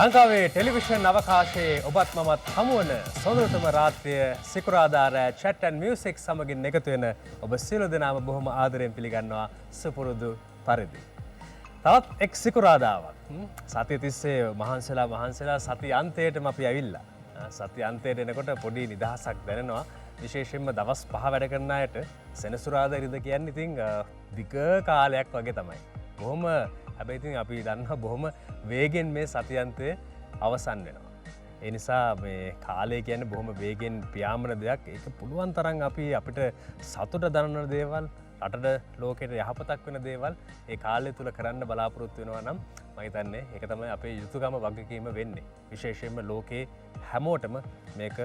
ලංකාවේ ටෙලිවිෂන් අවකාශයේ ඔබත් මමත් හමුවන සොඳුරතම රාත්‍රිය සිකුරාදා රෑ chat and music සමගින් එකතු වෙන ඔබ සියලු දෙනාම බොහොම ආදරයෙන් පිළිගන්නවා සුපුරුදු පරිදි. තවත් එක් සිකුරාදාවක්. සතිය තිස්සේ මහන්සිලා සති අන්තයටම අපි ඇවිල්ලා. සති අන්තයට එනකොට පොඩි නිදහසක් දැනෙනවා. විශේෂයෙන්ම දවස් 5 වැඩ කරන අයට සෙනසුරාදා ඉරිද කියන්නේ ඉතින් දිග කාලයක් වගේ තමයි. බොහොම හැබැයි ඉතින් අපි දන්නවා බොහොම වේගෙන් මේ සතියන්තය අවසන් වෙනවා. ඒ නිසා මේ කාලය කියන්නේ බොහොම වේගෙන් පියාඹන දෙයක්. ඒක පුළුවන් තරම් අපි අපිට සතුට දනවන දේවල්, රටට ලෝකෙට යහපතක් වෙන දේවල් ඒ කාලය තුල කරන්න බලාපොරොත්තු වෙනවා නම් මම හිතන්නේ ඒක තමයි අපේ යුතුයකම වගකීම වෙන්නේ. විශේෂයෙන්ම ලෝකේ හැමෝටම මේක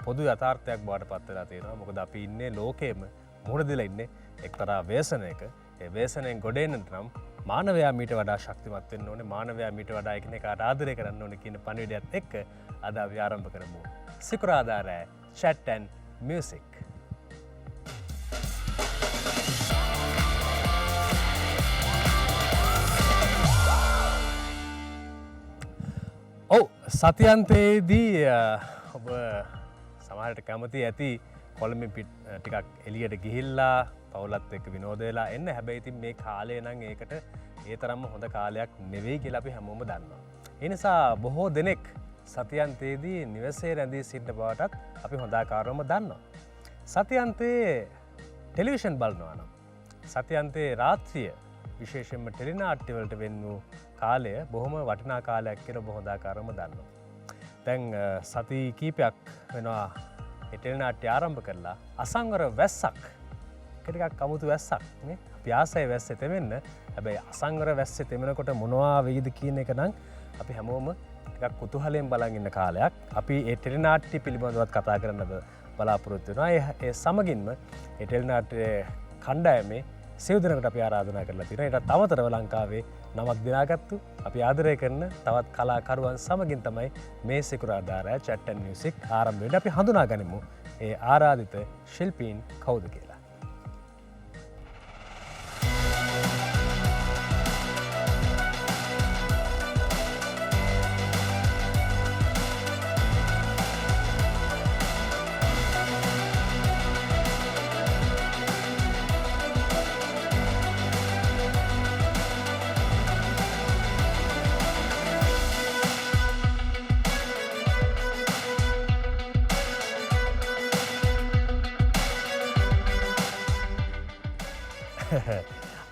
පොදු යථාර්ථයක් බවට පත් වෙලා තියෙනවා. මොකද අපි ඉන්නේ ලෝකෙම මුහුණ දෙලා ඉන්නේ එක්තරා ව්‍යසනයක. ඒ ව්‍යසනයෙන් ගොඩ එන්නට නම් මානවයා මීට වඩා ශක්තිමත් වෙන්න ඕනේ. මානවයා මීට වඩා එකිනෙකාට ආදරය කරන්න ඕනේ කියන පණිවිඩයත් එක්ක අද අපි ආරම්භ කරමු. සිකුරාදා රෑ chat and music. ඔව් සතියන්තයේදී ඔබ සමහරට කැමති ඇති කොළඹින් ටිකක් එළියට ගිහිල්ලා පවුලත් එක්ක විනෝද වෙලා එන්න. හැබැයි ඉතින් මේ කාලය නම් ඒකට ඒ තරම්ම හොඳ කාලයක් නෙවෙයි කියලා අපි හැමෝම දන්නවා. ඒ නිසා බොහෝ දෙනෙක් සතියන්තයේදී නිවසේ රැඳී සිටින බවටත් අපි හොඳාකාරවම දන්නවා. සතියන්තයේ ටෙලිවිෂන් බලනවා නම් සතියන්තයේ රාත්‍රිය විශේෂයෙන්ම ටෙලිනාට්‍ය වලට වෙන් වූ කාලය බොහොම වටිනා කාලයක් කියලා ඔබ හොඳාකාරවම දන්නවා. දැන් සති කීපයක් වෙනවා ඒ ටෙලිනාට්‍ය ආරම්භ කරලා අසංවර වැස්සක් ටිකක් අමුතු වැස්සක් නේ. අපි ආසයි වැස්සේ තෙමෙන්න. හැබැයි අසංවර වැස්සේ තෙමෙනකොට මොනවා වෙයිද කියන එක නම් අපි හැමෝම ටිකක් කුතුහලයෙන් බලන් ඉන්න කාලයක්. අපි ඒ ටෙලිනාට්‍ය පිළිබඳවත් කතා කරන්න බලාපොරොත්තු වෙනවා. ඒ සමගින්ම ඒ ටෙලිනාට්‍ය කණ්ඩායමේ සියලු දෙනෙකුට අපි ආරාධනා කරලා තියෙනවා. ඒකට අමතරව ලංකාවේ නමක් දිනාගත්තු අපි ආදරය කරන තවත් කලාකරුවන් සමගින් තමයි මේ සිකුරාදා රෑ chat and music ආරම්භ වෙන්නේ. අපි හඳුනාගනිමු ඒ ආරාධිත ශිල්පීන් කවුද කියලා.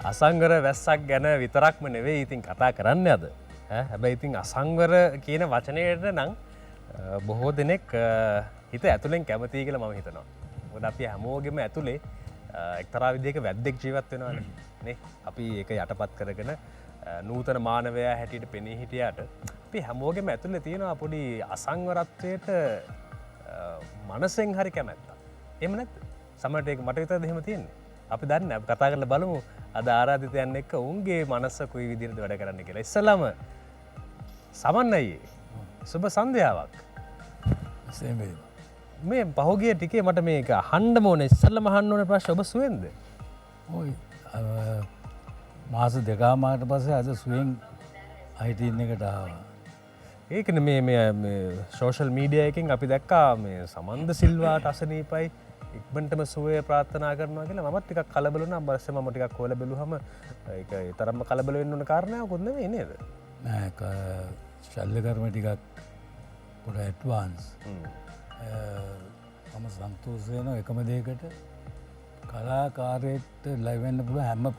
අසංවර වැස්සක් ගැන විතරක්ම නෙවෙයි ඉතින් කතා කරන්න අද. හැබැයි ඉතින් අසංවර කියන වචනයට නම් බොහෝ දෙනෙක් හිත ඇතුලෙන් කැමතියි කියලා මම හිතනවා. මොකද අපි හැමෝගෙම ඇතුලේ එක්තරා විදිහක වැද්දෙක් ජීවත් වෙනවානේ නේ. අපි ඒක යටපත් කරගෙන නූතන මානවයා හැටියට පෙනී හිටියාට අපි හැමෝගෙම ඇතුලේ තියෙනවා පොඩි අසංවරත්වයට මනසෙන් හරි කැමැත්තක්. එහෙම නැත්ද? සමහරට ඒක මට විතරද එහෙම තියෙන්නේ? අපි දන්නේ අපි කතා කරලා බලමු අද ආරාධිතයන් එක්ක උන්ගේ මනස කොයි විදිහටද වැඩ කරන්න කියලා. ඉස්සෙල්ලාම සමන් අයියේ සුබ සන්ධ්‍යාවක්. මේ පහුගිය ටිකේ මට මේක අහන්නම ඕනේ. ඉස්සෙල්ලාම අහන්න ඕනේ ප්‍රශ්න ඔබ සුවෙන්ද? ඔය මාස දෙකමාරට පස්සේ අද සුවෙන් අයිටීන් එකට ආවා. ඒකනේ මේ සෝෂල් මීඩියා එකෙන් අපි දැක්කා මේ සමන්ද සිල්වාට අසනීපයි ඉක්මනටම සුවය ප්‍රාර්ථනා කරනවා කියලා. මමත් ටිකක් කලබල වුණා. ඊපස්සේ මම ටිකක් හොයලා බැලුවම ඒක ඒ තරම්ම කලබල වෙන්න ඕන කාරණාවකුත් නෙවෙයි නේද? නෑ ශල්‍ය කර්ම ටිකක් පොඩ ඇඩ්වාන්ස්. මම සන්තෝෂ වෙනවා එකම දෙයකට කලාකාරයෙක්ට ලයිව් වෙන්න පුළුවන්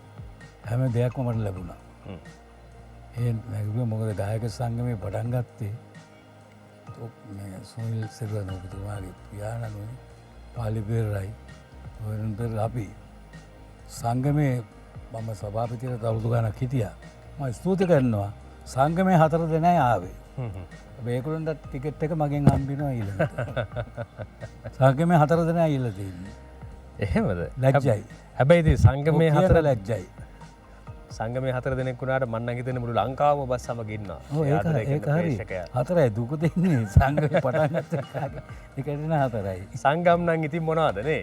හැම දෙයක්ම මට ලැබුණා. ඒ නැගුවේ මොකද ගායක සංගමේ පටන් ගත්තේ මේ සුනිල් සෙල්වන ඔබතුමාගේ පියාණනුයි පාලි පෙරරයි වරුන් පෙරර අපි සංගමේ මම සභාපතියට අවුරුදු ගණනක් හිටියා. මම ස්තුති කරනවා සංගමේ 4 දෙනයි ආවේ. ඒගොල්ලන්ට ටිකට් එක මගෙන් හම්බෙනවා ඊළඟට. සංගමේ 4 දෙනයි ඊළඟ තියෙන්නේ. එහෙමද? ලැජ්ජයි. හැබැයි ඉතින් සංගමේ 4 ලැජ්ජයි. සංගමේ 4 දෙනෙක් වුණාට මම නම් හිතන්නේ මුළු ලංකාවම ඔබ සමග ඉන්නවා. ඒක හරි. 4යි දුක දෙන්නේ සංගමේ පටන් ගත්ත එකට 4යි. සංගම් නම් ඉතින් මොනවද නේ?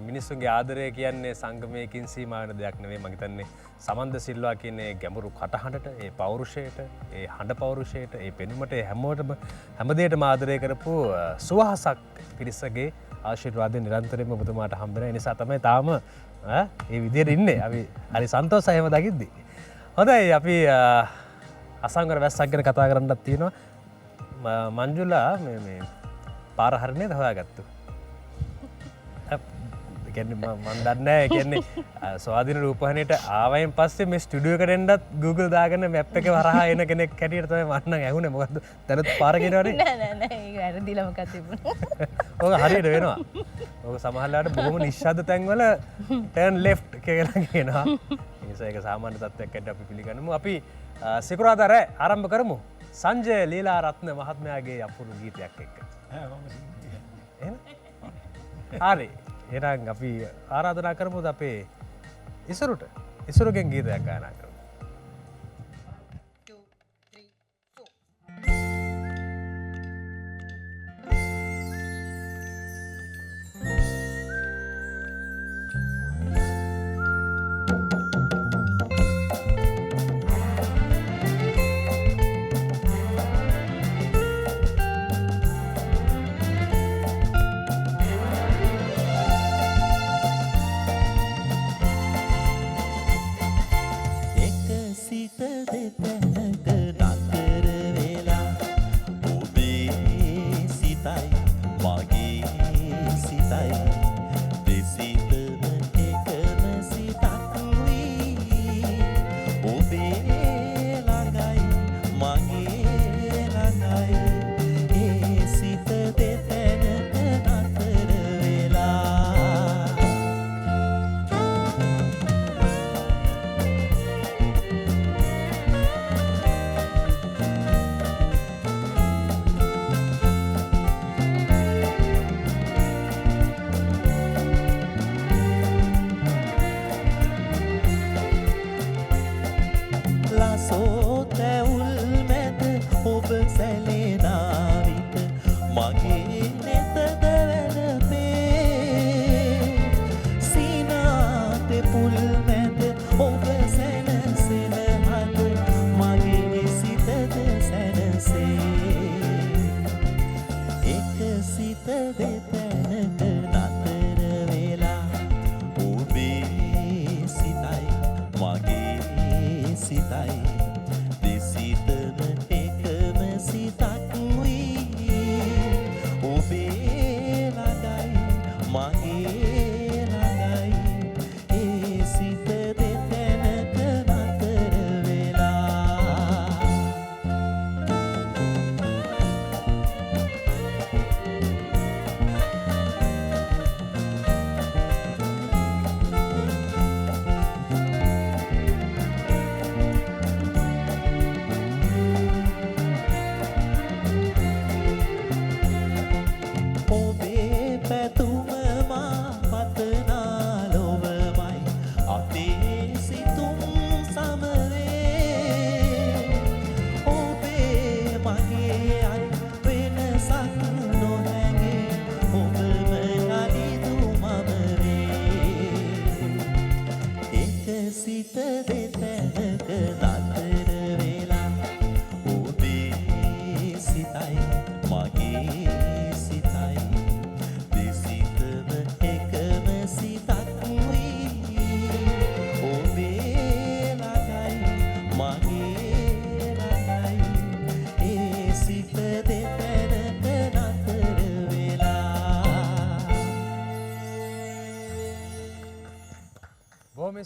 මිනිස්සුන්ගේ ආදරය කියන්නේ සංගමයකින් සීමාවන දෙයක් නෙවෙයි මම හිතන්නේ සමන්ද සිල්වා කියන්නේ ගැඹුරු කටහඬට ඒ පෞරුෂයට ඒ හඬ පෞරුෂයට ඒ පෙනුමට ඒ හැමෝටම හැමදේටම ආදරය කරපු සුවහසක් පිරිසගේ ආශිර්වාදය නිරන්තරයෙන්ම ඔබතුමාට හම්බ වෙන නිසා තමයි තාම ඒ විදිහට ඉන්නේ අපි හරි සන්තෝෂයි එහෙම දකිද්දි හොඳයි අපි අසංගර වැස්සක් ගැන කතා කරන්නත් තියෙනවා මංජුලා මේ පාර හරිනේ හොයාගත්තු මන් දන්නෑ කියන්නේ ස්වාධීන රූපහණයට ආවයින් පස්සේ මේ ස්ටුඩියෝ එකට එන්නත් Google දාගෙන මැප් එකේ වරහා එන කෙනෙක් හැටියට තමයි මන්න ඇහුනේ මොකද්ද දැනුත් පාර කියනවනේ නෑ ඒක වැරදිලා මොකක්ද තිබුණා ඕක හරියට වෙනවා ඕක සමහරවිට බොහොම නිශ්ශබ්ද තැන්වල turn left කියලා කියනවා ඒ නිසා ඒක සාමාන්‍ය තත්ත්වයක් හැටියට අපි පිළිගනිමු අපි සිකුරාදා රෑ ආරම්භ කරමු සංජය ලීලාරත්න මහත්මයාගේ අපූර්ව ගීතයක් එක්ක එහෙනම් හරි එහෙනම් අපි ආරාධනා කරමුද අපේ ඉසුරුගෙන් ගීතයක් ගායනා කරමු.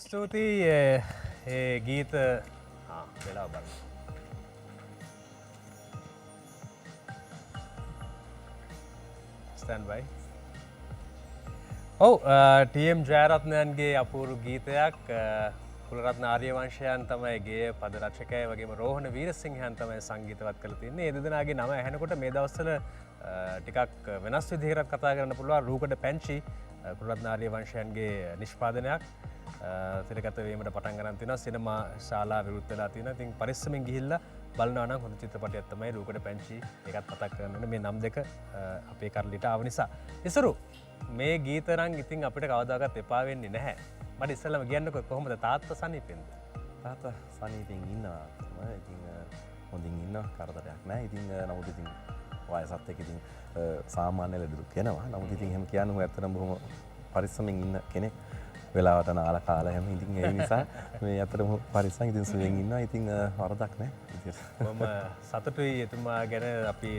ස්තුතියි ඒ ගීත වෙලාව බලන්න. ස්ටෑන්ඩ් බයි. ඔව් ටීඑම් ජයරත්නයන්ගේ අපූර්ව ගීතයක් කුලරත්න ආර්යවංශයන් තමයි ගේය පද රචකය වගේම රෝහණ වීරසිංහයන් තමයි සංගීතවත් කරලා තින්නේ. ඒ දෙදෙනාගේ නම ඇහෙනකොට මේ දවස්වල ටිකක් වෙනස් විදිහකට කතා කරන්න පුළුවන් රූකඩ පැංචි කුලරත්න ආර්යවංශයන්ගේ නිෂ්පාදනයක් තිරගත වීමට පටන් ගන්න තියෙනවා. සිනමා ශාලා විවෘත වෙලා තියෙනවා. ඉතින් පරිස්සමෙන් ගිහිල්ලා බලනවා නම් හොඳ චිත්‍රපටයක් තමයි රූකඩ පැංචි. ඒකත් මතක් කරගන්න මේ නම් දෙක අපේ කරලිට ආව නිසා. ඉසුරු මේ ගීතරං ඉතින් අපිට කවදාගත් එපා වෙන්නේ නැහැ. මට ඉස්සෙල්ලාම කියන්නකෝ කොහොමද තාත්තා සනීපෙන්ද? තාත්තා සනීපෙන් ඉන්නවා. ඉතින් හොඳින් ඉන්නවා කරදරයක් නැහැ. ඉතින් නමුත් ඉතින් වයසත් එක්ක ඉතින් සාමාන්‍ය ලෙඩදුක් වෙනවා. නමුත් ඉතින් එහෙම කියන්නකො ඇත්තටම බොහොම පරිස්සමෙන් ඉන්න කෙනෙක්. වෙලාවට නාලා කාලා හැම ඉතින් ඒ නිසා මේ ඇත්තටම පරිස්සම් ඉතින් සුවයෙන් ඉන්නවා. ඉතින් වරදක් නැහැ. මම සතුටුයි එතුමා ගැන අපි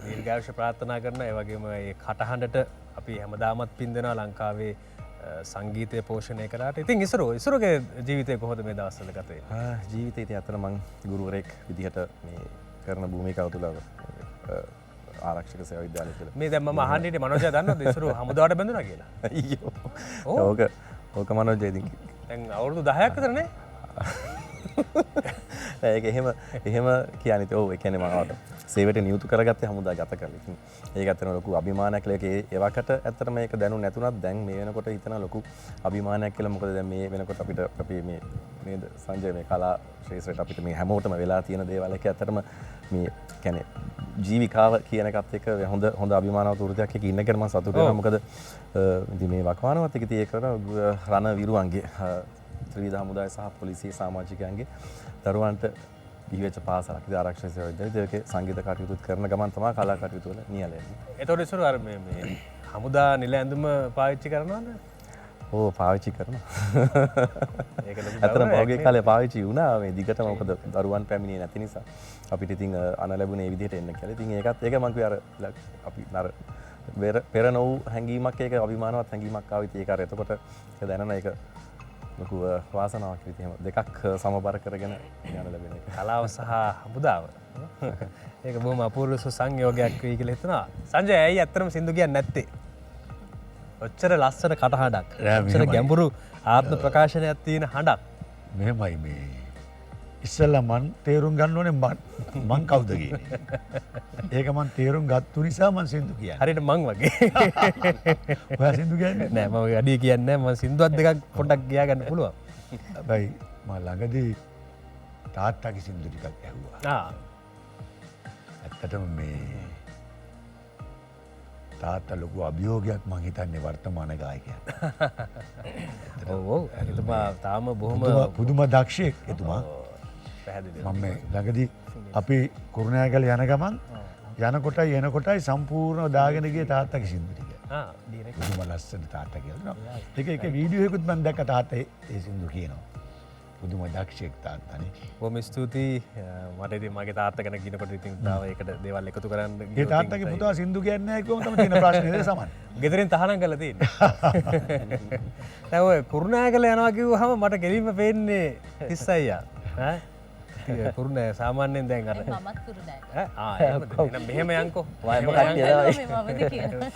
දීර්ඝායුෂ ප්‍රාර්ථනා කරනවා. ඒ වගේම මේ කටහඬට අපි හැමදාමත් පින් දෙනවා ලංකාවේ සංගීතය පෝෂණය කරාට. ඉතින් ඉසුරුගේ ජීවිතය කොහොමද මේ දවස්වල ගත වෙන්නේ? ජීවිතේ ඉතින් අතන මං ගුරුවරයෙක් විදිහට මේ කරන භූමිකාව තුළ ආරක්ෂක සේවා විද්‍යාලය තුළ මේ දැන් මම අහන්න හිටියේ මනෝජයා දන්නවද ඉසුරු හමුදාවට බැඳුනා කියලා? අයියෝ. ඕක මනෝජයා ඉතින් දැන් අවුරුදු 10ක් විතර නේ? ඒක එහෙම කියන්නේ ඉතින් ඔව් ඒ කියන්නේ මම සේවයට නියුතු කරගත්තේ හමුදා ගත කරලා. ඉතින් ඒක ඇත්තටම ලොකු අභිමානයක් කියලා ඒවකට ඇත්තටම මේක දැනුනේ නැතුණත් දැන් මේ වෙනකොට හිතන ලොකු අභිමානයක් කියලා. මොකද දැන් මේ වෙනකොට අපිට අපි මේ නේද සංජය මේ කලා ශාස්ත්‍රයට අපිට මේ හැමෝටම වෙලා තියෙන දේවල් එක ඇත්තටම මේ කියන්නේ ජීවිකාව කියන එකත් එක්ක හොඳ අභිමානවත් වෘත්තියක් එක ඉන්න කෙනා මම සතුටු වෙනවා. මොකද ඉතින් මේ වකවානුවත් එක ඉතින් ඒක රණ විරුවන්ගේ ත්‍රිවිධ හමුදාය සහ පොලිසිය සමාජිකයන්ගේ දරුවන්ට බිහිවෙච්ච පාසලක් ඉතින් ආරක්ෂක සේවා විද්‍යාලයේ ඒකේ සංගීත කටයුතු කරන ගමන් තමයි කලා කටයුතු වල නියැලෙන්නේ. ඒතකොට ඉස්සර අර මේ හමුදා නිල ඇඳුම පාවිච්චි කරනවද? ඕ පාවිච්චි කරනවා. ඒක ලොකු අතන පහුගිය කාලේ පාවිච්චි වුණා මේ දිගටම. මොකද දරුවන් පැමිණියේ නැති නිසා අපිට ඉතින් අන ලැබුණේ මේ විදිහට එන්න කියලා. ඉතින් ඒක මම කිව්වේ අර අපි අර පෙර නොවු හැඟීමක් ඒක අභිමානවත් හැඟීමක් ආවිත් ඒක අර එතකොට ඒක දැනන ඒක ලොකු වාසනාවක් විදිහට එහෙම දෙකක් සමබර කරගෙන යන ලැබෙන එක. කලාව සහ හමුදාව. ඒක බොහොම අපූර්ව සංයෝගයක් වෙයි කියලා හිතනවා. සංජය ඇයි ඇත්තටම සින්දු කියන්නේ නැත්තේ? ඔච්චර ලස්සන කටහඬක්. ඔච්චර ගැඹුරු ආත්ම ප්‍රකාශනයක් තියෙන හඬක්. මෙහෙමයි මේ ඉස්සෙල්ලා මන් තේරුම් ගන්න ඕනේ මං කවුද කියන්නේ. ඒක මං තේරුම් ගත්තු නිසා මං සින්දු කියන්නේ. හරියට මං වගේ. ඔයා සින්දු කියන්නේ නෑ මම අඩිය කියන්නේ නෑ. මම සින්දුවක් දෙකක් පොඩ්ඩක් ගියා ගන්න පුළුවන්. හැබැයි මම ළඟදී තාත්තගේ සින්දු ටිකක් ඇහුවා. ඇත්තටම මේ තාත්තා ලොකු අභියෝගයක් මං හිතන්නේ වර්තමාන ගායකයන්. ඔව් එතුමා තාම බොහොම පුදුම දක්ෂයෙක් එතුමා. පැහැදිලි. මම මේ ළඟදී අපි කුරුණෑගල යන ගමන් යනකොටයි එනකොටයි සම්පූර්ණව දාගෙන ගියේ තාත්තගේ සින්දු ටික. ඩිරෙක්ට් පුදුම ලස්සන තාත්තා කියලා. ඒක වීඩියෝ එකකුත් මම දැක්ක තාත්තා ඒ සින්දු කියනවා. පුදුම දක්ෂයෙක් තාත්තානේ. බොහොම ස්තුතියි. මට ඉතින් මගේ තාත්තා ගැන කියනකොට ඉතින් තව ඒකට දේවල් එකතු කරන්න ඒ තාත්තගේ පුතා සින්දු කියන්නේ නැහැ කිව්වම තමයි තියෙන ප්‍රශ්නේ සමන්. ගෙදරින් තහනම් කරලා තියෙන්නේ. දැන් ඔය කුරුණෑගල යනවා කිව්වහම මට ගෙලින්ම පේන්නේ 30 අයියා. ඈ කුරුණෑ සාමාන්‍යයෙන් දැන් අර මමත් කුරුණෑ. එහෙනම් මෙහෙම යන්කෝ. වයම කට්ටිය මමද කියලා.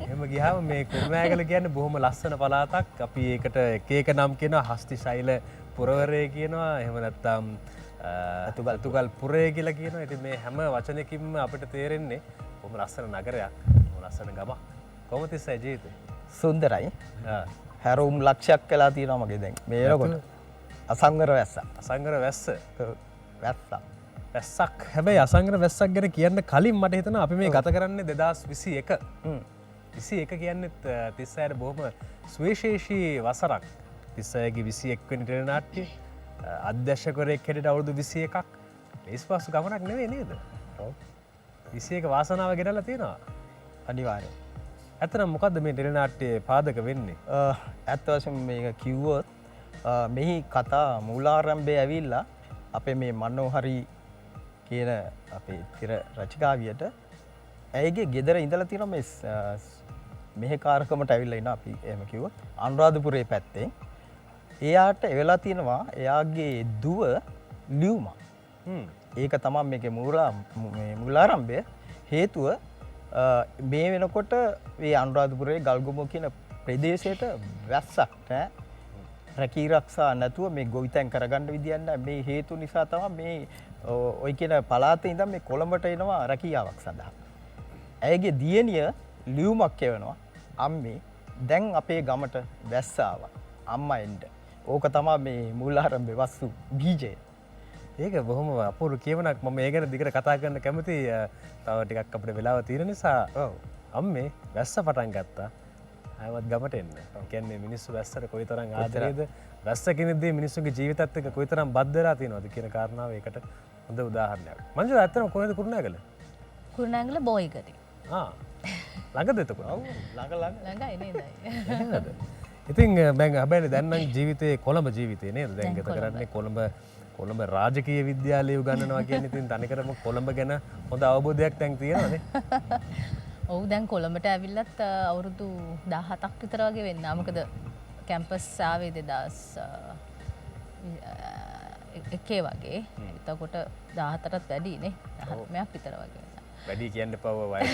එහෙම ගියාම මේ කුරුණෑගල කියන්නේ බොහොම ලස්සන පළාතක්. අපි ඒකට එක එක නම් කියනවා. හස්ති ශෛල පුරවරය කියනවා. එහෙම නැත්නම් අතුගල් පුරය කියලා කියනවා. ඉතින් මේ හැම වචනයකින්ම අපිට තේරෙන්නේ බොහොම ලස්සන නගරයක්. බොහොම ලස්සන ගමක්. කොහොමද ඉස්සයි ජීවිතේ? සුන්දරයි. හැරවුම් ලක්ෂයක් කලා තියෙනවා මගේ දැන්. මේ වෙනකොට අසංවර වැස්ස. අසංගර වැස්ස. වැස්ස. වැස්සක්. හැබැයි අසංගර වැස්සක් ගැන කියන්න කලින් මට හිතෙනවා අපි මේ ගත කරන්නේ 2021. 21 කියන්නේත් 36ට බොහොම සුවිශේෂී වසරක්. 36ගේ 21 වෙනි ටෙලිනාට්‍ය අධ්‍යක්ෂකවරයෙක් හැටියට අවුරුදු 21ක්. ඒස්පස්සු ගමනක් නෙවෙයි නේද? ඔව්. 21 වාසනාව ගෙනල්ලා තියෙනවා. අනිවාර්යයෙන්. ඇත්තටම මොකද්ද මේ ටෙලිනාට්‍යයේ පාදක වෙන්නේ? ඇත්ත වශයෙන්ම මේක කිව්වොත් මෙහි කතා මූලාරම්භය ඇවිල්ලා අපේ මේ මනෝහරි කියන අපේ තිර රචිකාවියට ඇයගේ ගෙදර ඉඳලා තියෙන මේ මෙහෙකාරකමට ඇවිල්ලා ඉන්න අපි එහෙම කිව්වොත් අනුරාධපුරයේ පැත්තේ එයාට වෙලා තියෙනවා එයාගේ දුව ලියුමක්. ඒක තමයි මේකේ මූලාරම්භය. හේතුව මේ වෙනකොට මේ අනුරාධපුරයේ ගල්ගොමුව කියන ප්‍රදේශයට වැස්සක් නෑ. රැකී ආරක්ෂා නැතුව මේ ගොවිතැන් කරගන්න විදියක් නැහැ. මේ හේතු නිසා තමයි මේ ඔය කියන පළාතේ ඉඳන් මේ කොළඹට එනවා රැකියාවක් සඳහා. ඇයගේ දියණිය ලියුමක් කියවනවා. අම්මේ දැන් අපේ ගමට වැස්ස ආවා. අම්මා එන්න. ඕක තමයි මේ මූලාරම්භ වස්තු බීජය. ඒක බොහොම අපූර්ව කියවනක්. මම ඒ ගැන දිගට කතා කරන්න කැමතියි. තව ටිකක් අපිට වෙලාව තියෙන නිසා. ඔව්. අම්මේ වැස්ස පටන් ගත්තා. අයවත් ගමට එන්න. කියන්නේ මිනිස්සු වැස්සට කොයිතරම් ආදරේද, වැස්ස කෙනෙක්දී මිනිස්සුගේ ජීවිතත් එක්ක කොයිතරම් බද්ධ වෙලා තියෙනවද කියන කාරණාව ඒකට හොඳ උදාහරණයක්. මංජු ඇත්තටම කොහෙද කුරුණෑගල? කුරුණෑගල බෝයිගටි. ළඟද එතකොට? ඔව් ළඟ ළඟයි නේද? එහෙමද? ඉතින් මම හැබැයි දැන් නම් ජීවිතේ කොළඹ ජීවිතේ නේද? දැන් ගත කරන්නේ කොළඹ රාජකීය විද්‍යාලය උගන්වනවා කියන්නේ ඉතින් තනිකරම කොළඹ ගැන හොඳ අවබෝධයක් දැන් තියෙනවානේ. ඔව් දැන් කොළඹට ඇවිල්ලත් අවුරුදු 17ක් විතර වගේ වෙන්න. මොකද කැම්පස් ආවේ 2001 වගේ. එතකොට 17ටත් වැඩිනේ. 19ක් විතර වගේ. වැඩි කියන්න පව වයස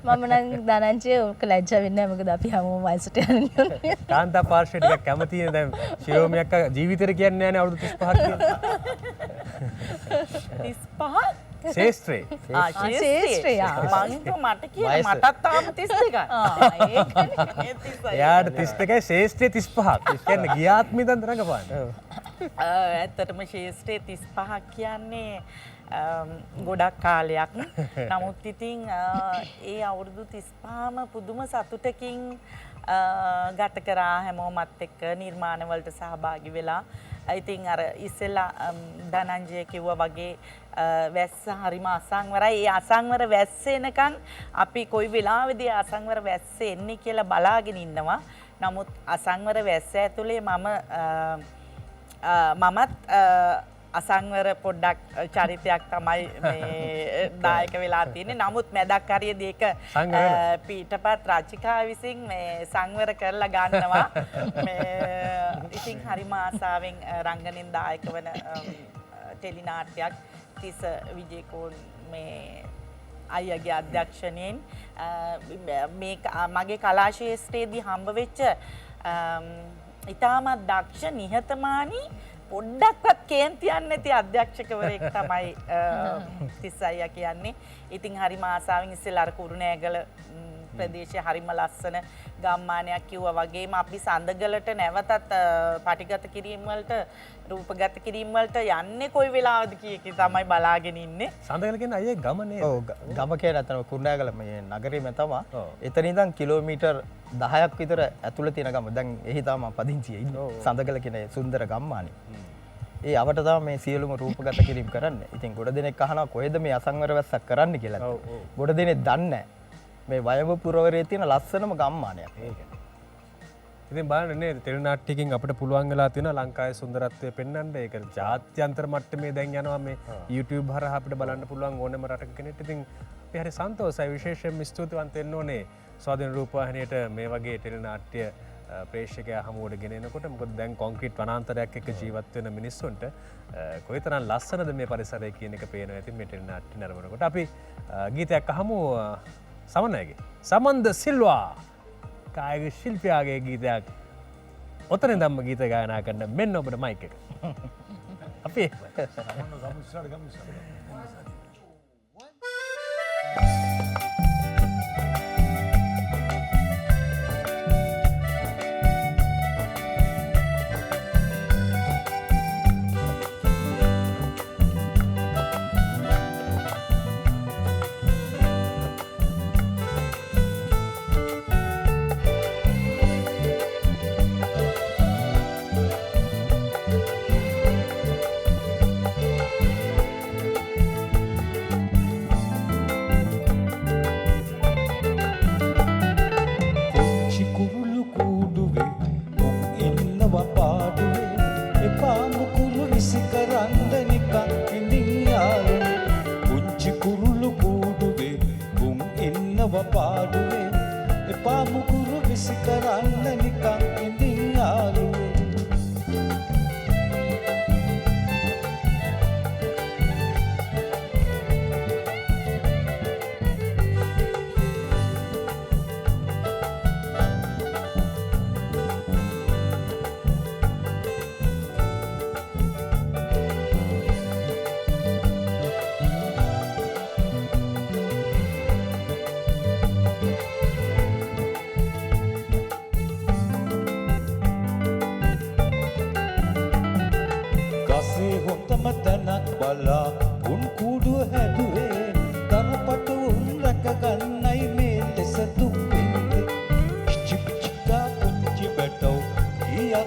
මම නම් දනංචිය ඔක ලැජ්ජා වෙන්නේ නැහැ. මොකද අපි හැමෝම වයසට යන්නේ. කාන්තා පාර්ශ්වය ටිකක් කැමතියි දැන් ශිරෝමි අක්කා ජීවිතේට කියන්නේ නැහැ නේ අවුරුදු 35ක් කියලා. 35 ශේෂ්ත්‍රේ. ශේෂ්ත්‍රය. මං මට කියන මටත් තාම 32යි. එයාට 32යි ශේෂ්ත්‍රේ 35ක්. කියන්නේ ගියාත්මි දන් රඟපාන්නේ. ඇත්තටම ශේෂ්ත්‍රයේ 35ක් කියන්නේ ගොඩක් කාලයක්. නමුත් ඉතින් ඒ අවුරුදු 35ම පුදුම සතුටකින් ගත කරා හැමෝමත් එක්ක නිර්මාණවලට සහභාගී වෙලා. ඉතින් අර ඉස්සෙල්ලා දනංජය කිව්වා වගේ වැස්ස හරිම අසංවරයි. ඒ අසංවර වැස්ස එනකන් අපි කොයි වෙලාවෙදී අසංවර වැස්ස එන්නේ කියලා බලාගෙන ඉන්නවා. නමුත් අසංවර වැස්ස ඇතුලේ මමත් අසංවර පොඩ්ඩක් චරිතයක් තමයි මේ දායක වෙලා තියෙන්නේ. නමුත් මැදක් හරියදී ඒක පීඨපත් රචිකා විසින් මේ සංවර කරලා ගන්නවා. මේ ඉතින් හරිම ආසාවෙන් රංගනින් දායක වන ටෙලි නාට්‍යයක් තිස විජේකෝන් මේ අයියගේ අධ්‍යක්ෂණයෙන් මේ මගේ කලා ශාස්ත්‍රයේදී හම්බ වෙච්ච ඉතාමත් දක්ෂ නිහතමානී පොඩ්ඩක්වත් කේන්තියක් නැති අධ්‍යක්ෂකවරයෙක් තමයි තිස් අයියා කියන්නේ. ඉතින් හරිම ආසාවෙන් ඉස්සෙල්ලා අර කුරුණෑගල ප්‍රදේශයේ හරිම ලස්සන ගම්මානයක් කිව්වා වගේම අපි සඳගලට නැවතත් පටිගත කිරීම වලට රූපගත කිරීම වලට යන්නේ කොයි වෙලාවද කීකේ තමයි බලාගෙන ඉන්නේ. සඳගල කියන්නේ අයියේ ගම නේද? ඔව් ගම කියන්නේ අතන කුරුණෑගල මේ නගරෙම තමයි. එතන ඉඳන් කිලෝමීටර් 10ක් විතර ඇතුළේ තියෙන ගම. දැන් එහි තමයි පදිංචියේ ඉන්නේ. සඳගල කියන සුන්දර ගම්මානේ. ඒ අවට තමයි මේ සියලුම රූපගත කිරීම කරන්නේ. ඉතින් ගොඩ දෙනෙක් අහනවා කොහෙද මේ අසංවර වැස්සක් කරන්න කියලා. ගොඩ දෙනෙක් දන්නේ නැහැ. මේ වයඹ පුරවරයේ තියෙන ලස්සනම ගම්මානයක්. ඉතින් බලන්න නේද ටෙලි නාට්‍යකින් අපිට පුළුවන් වෙලා තියෙනවා ලංකාවේ සුන්දරත්වය පෙන්වන්න. ඒක ජාත්‍යන්තර මට්ටමේ දැන් යනවා මේ YouTube හරහා අපිට බලන්න පුළුවන් ඕනෑම රටක කෙනෙක්ට. ඉතින් අපි හරි සන්තෝෂයි විශේෂයෙන් ස්තුතිවන්ත වෙන්න ඕනේ ස්වාධීන රූපවාහිනියට මේ වගේ ටෙලි නාට්‍ය ප්‍රේක්ෂකයා හමුවට ගෙන එනකොට. මොකද දැන් කොන්ක්‍රීට් වනාන්තරයක් එක්ක ජීවත් වෙන මිනිස්සුන්ට කොයිතරම් ලස්සනද මේ පරිසරය කියන එක පේනවා. ඉතින් මේ ටෙලි නාට්‍ය නරඹනකොට අපි ගීතයක් අහමු. සමනයගේ සමන්ද සිල්වා කායක ශිල්පයාගේ ගීතයක් ඔතන දම්ම ගීත ගායනා කරන්න මෙන්න ඔබට මයික් එක. අපි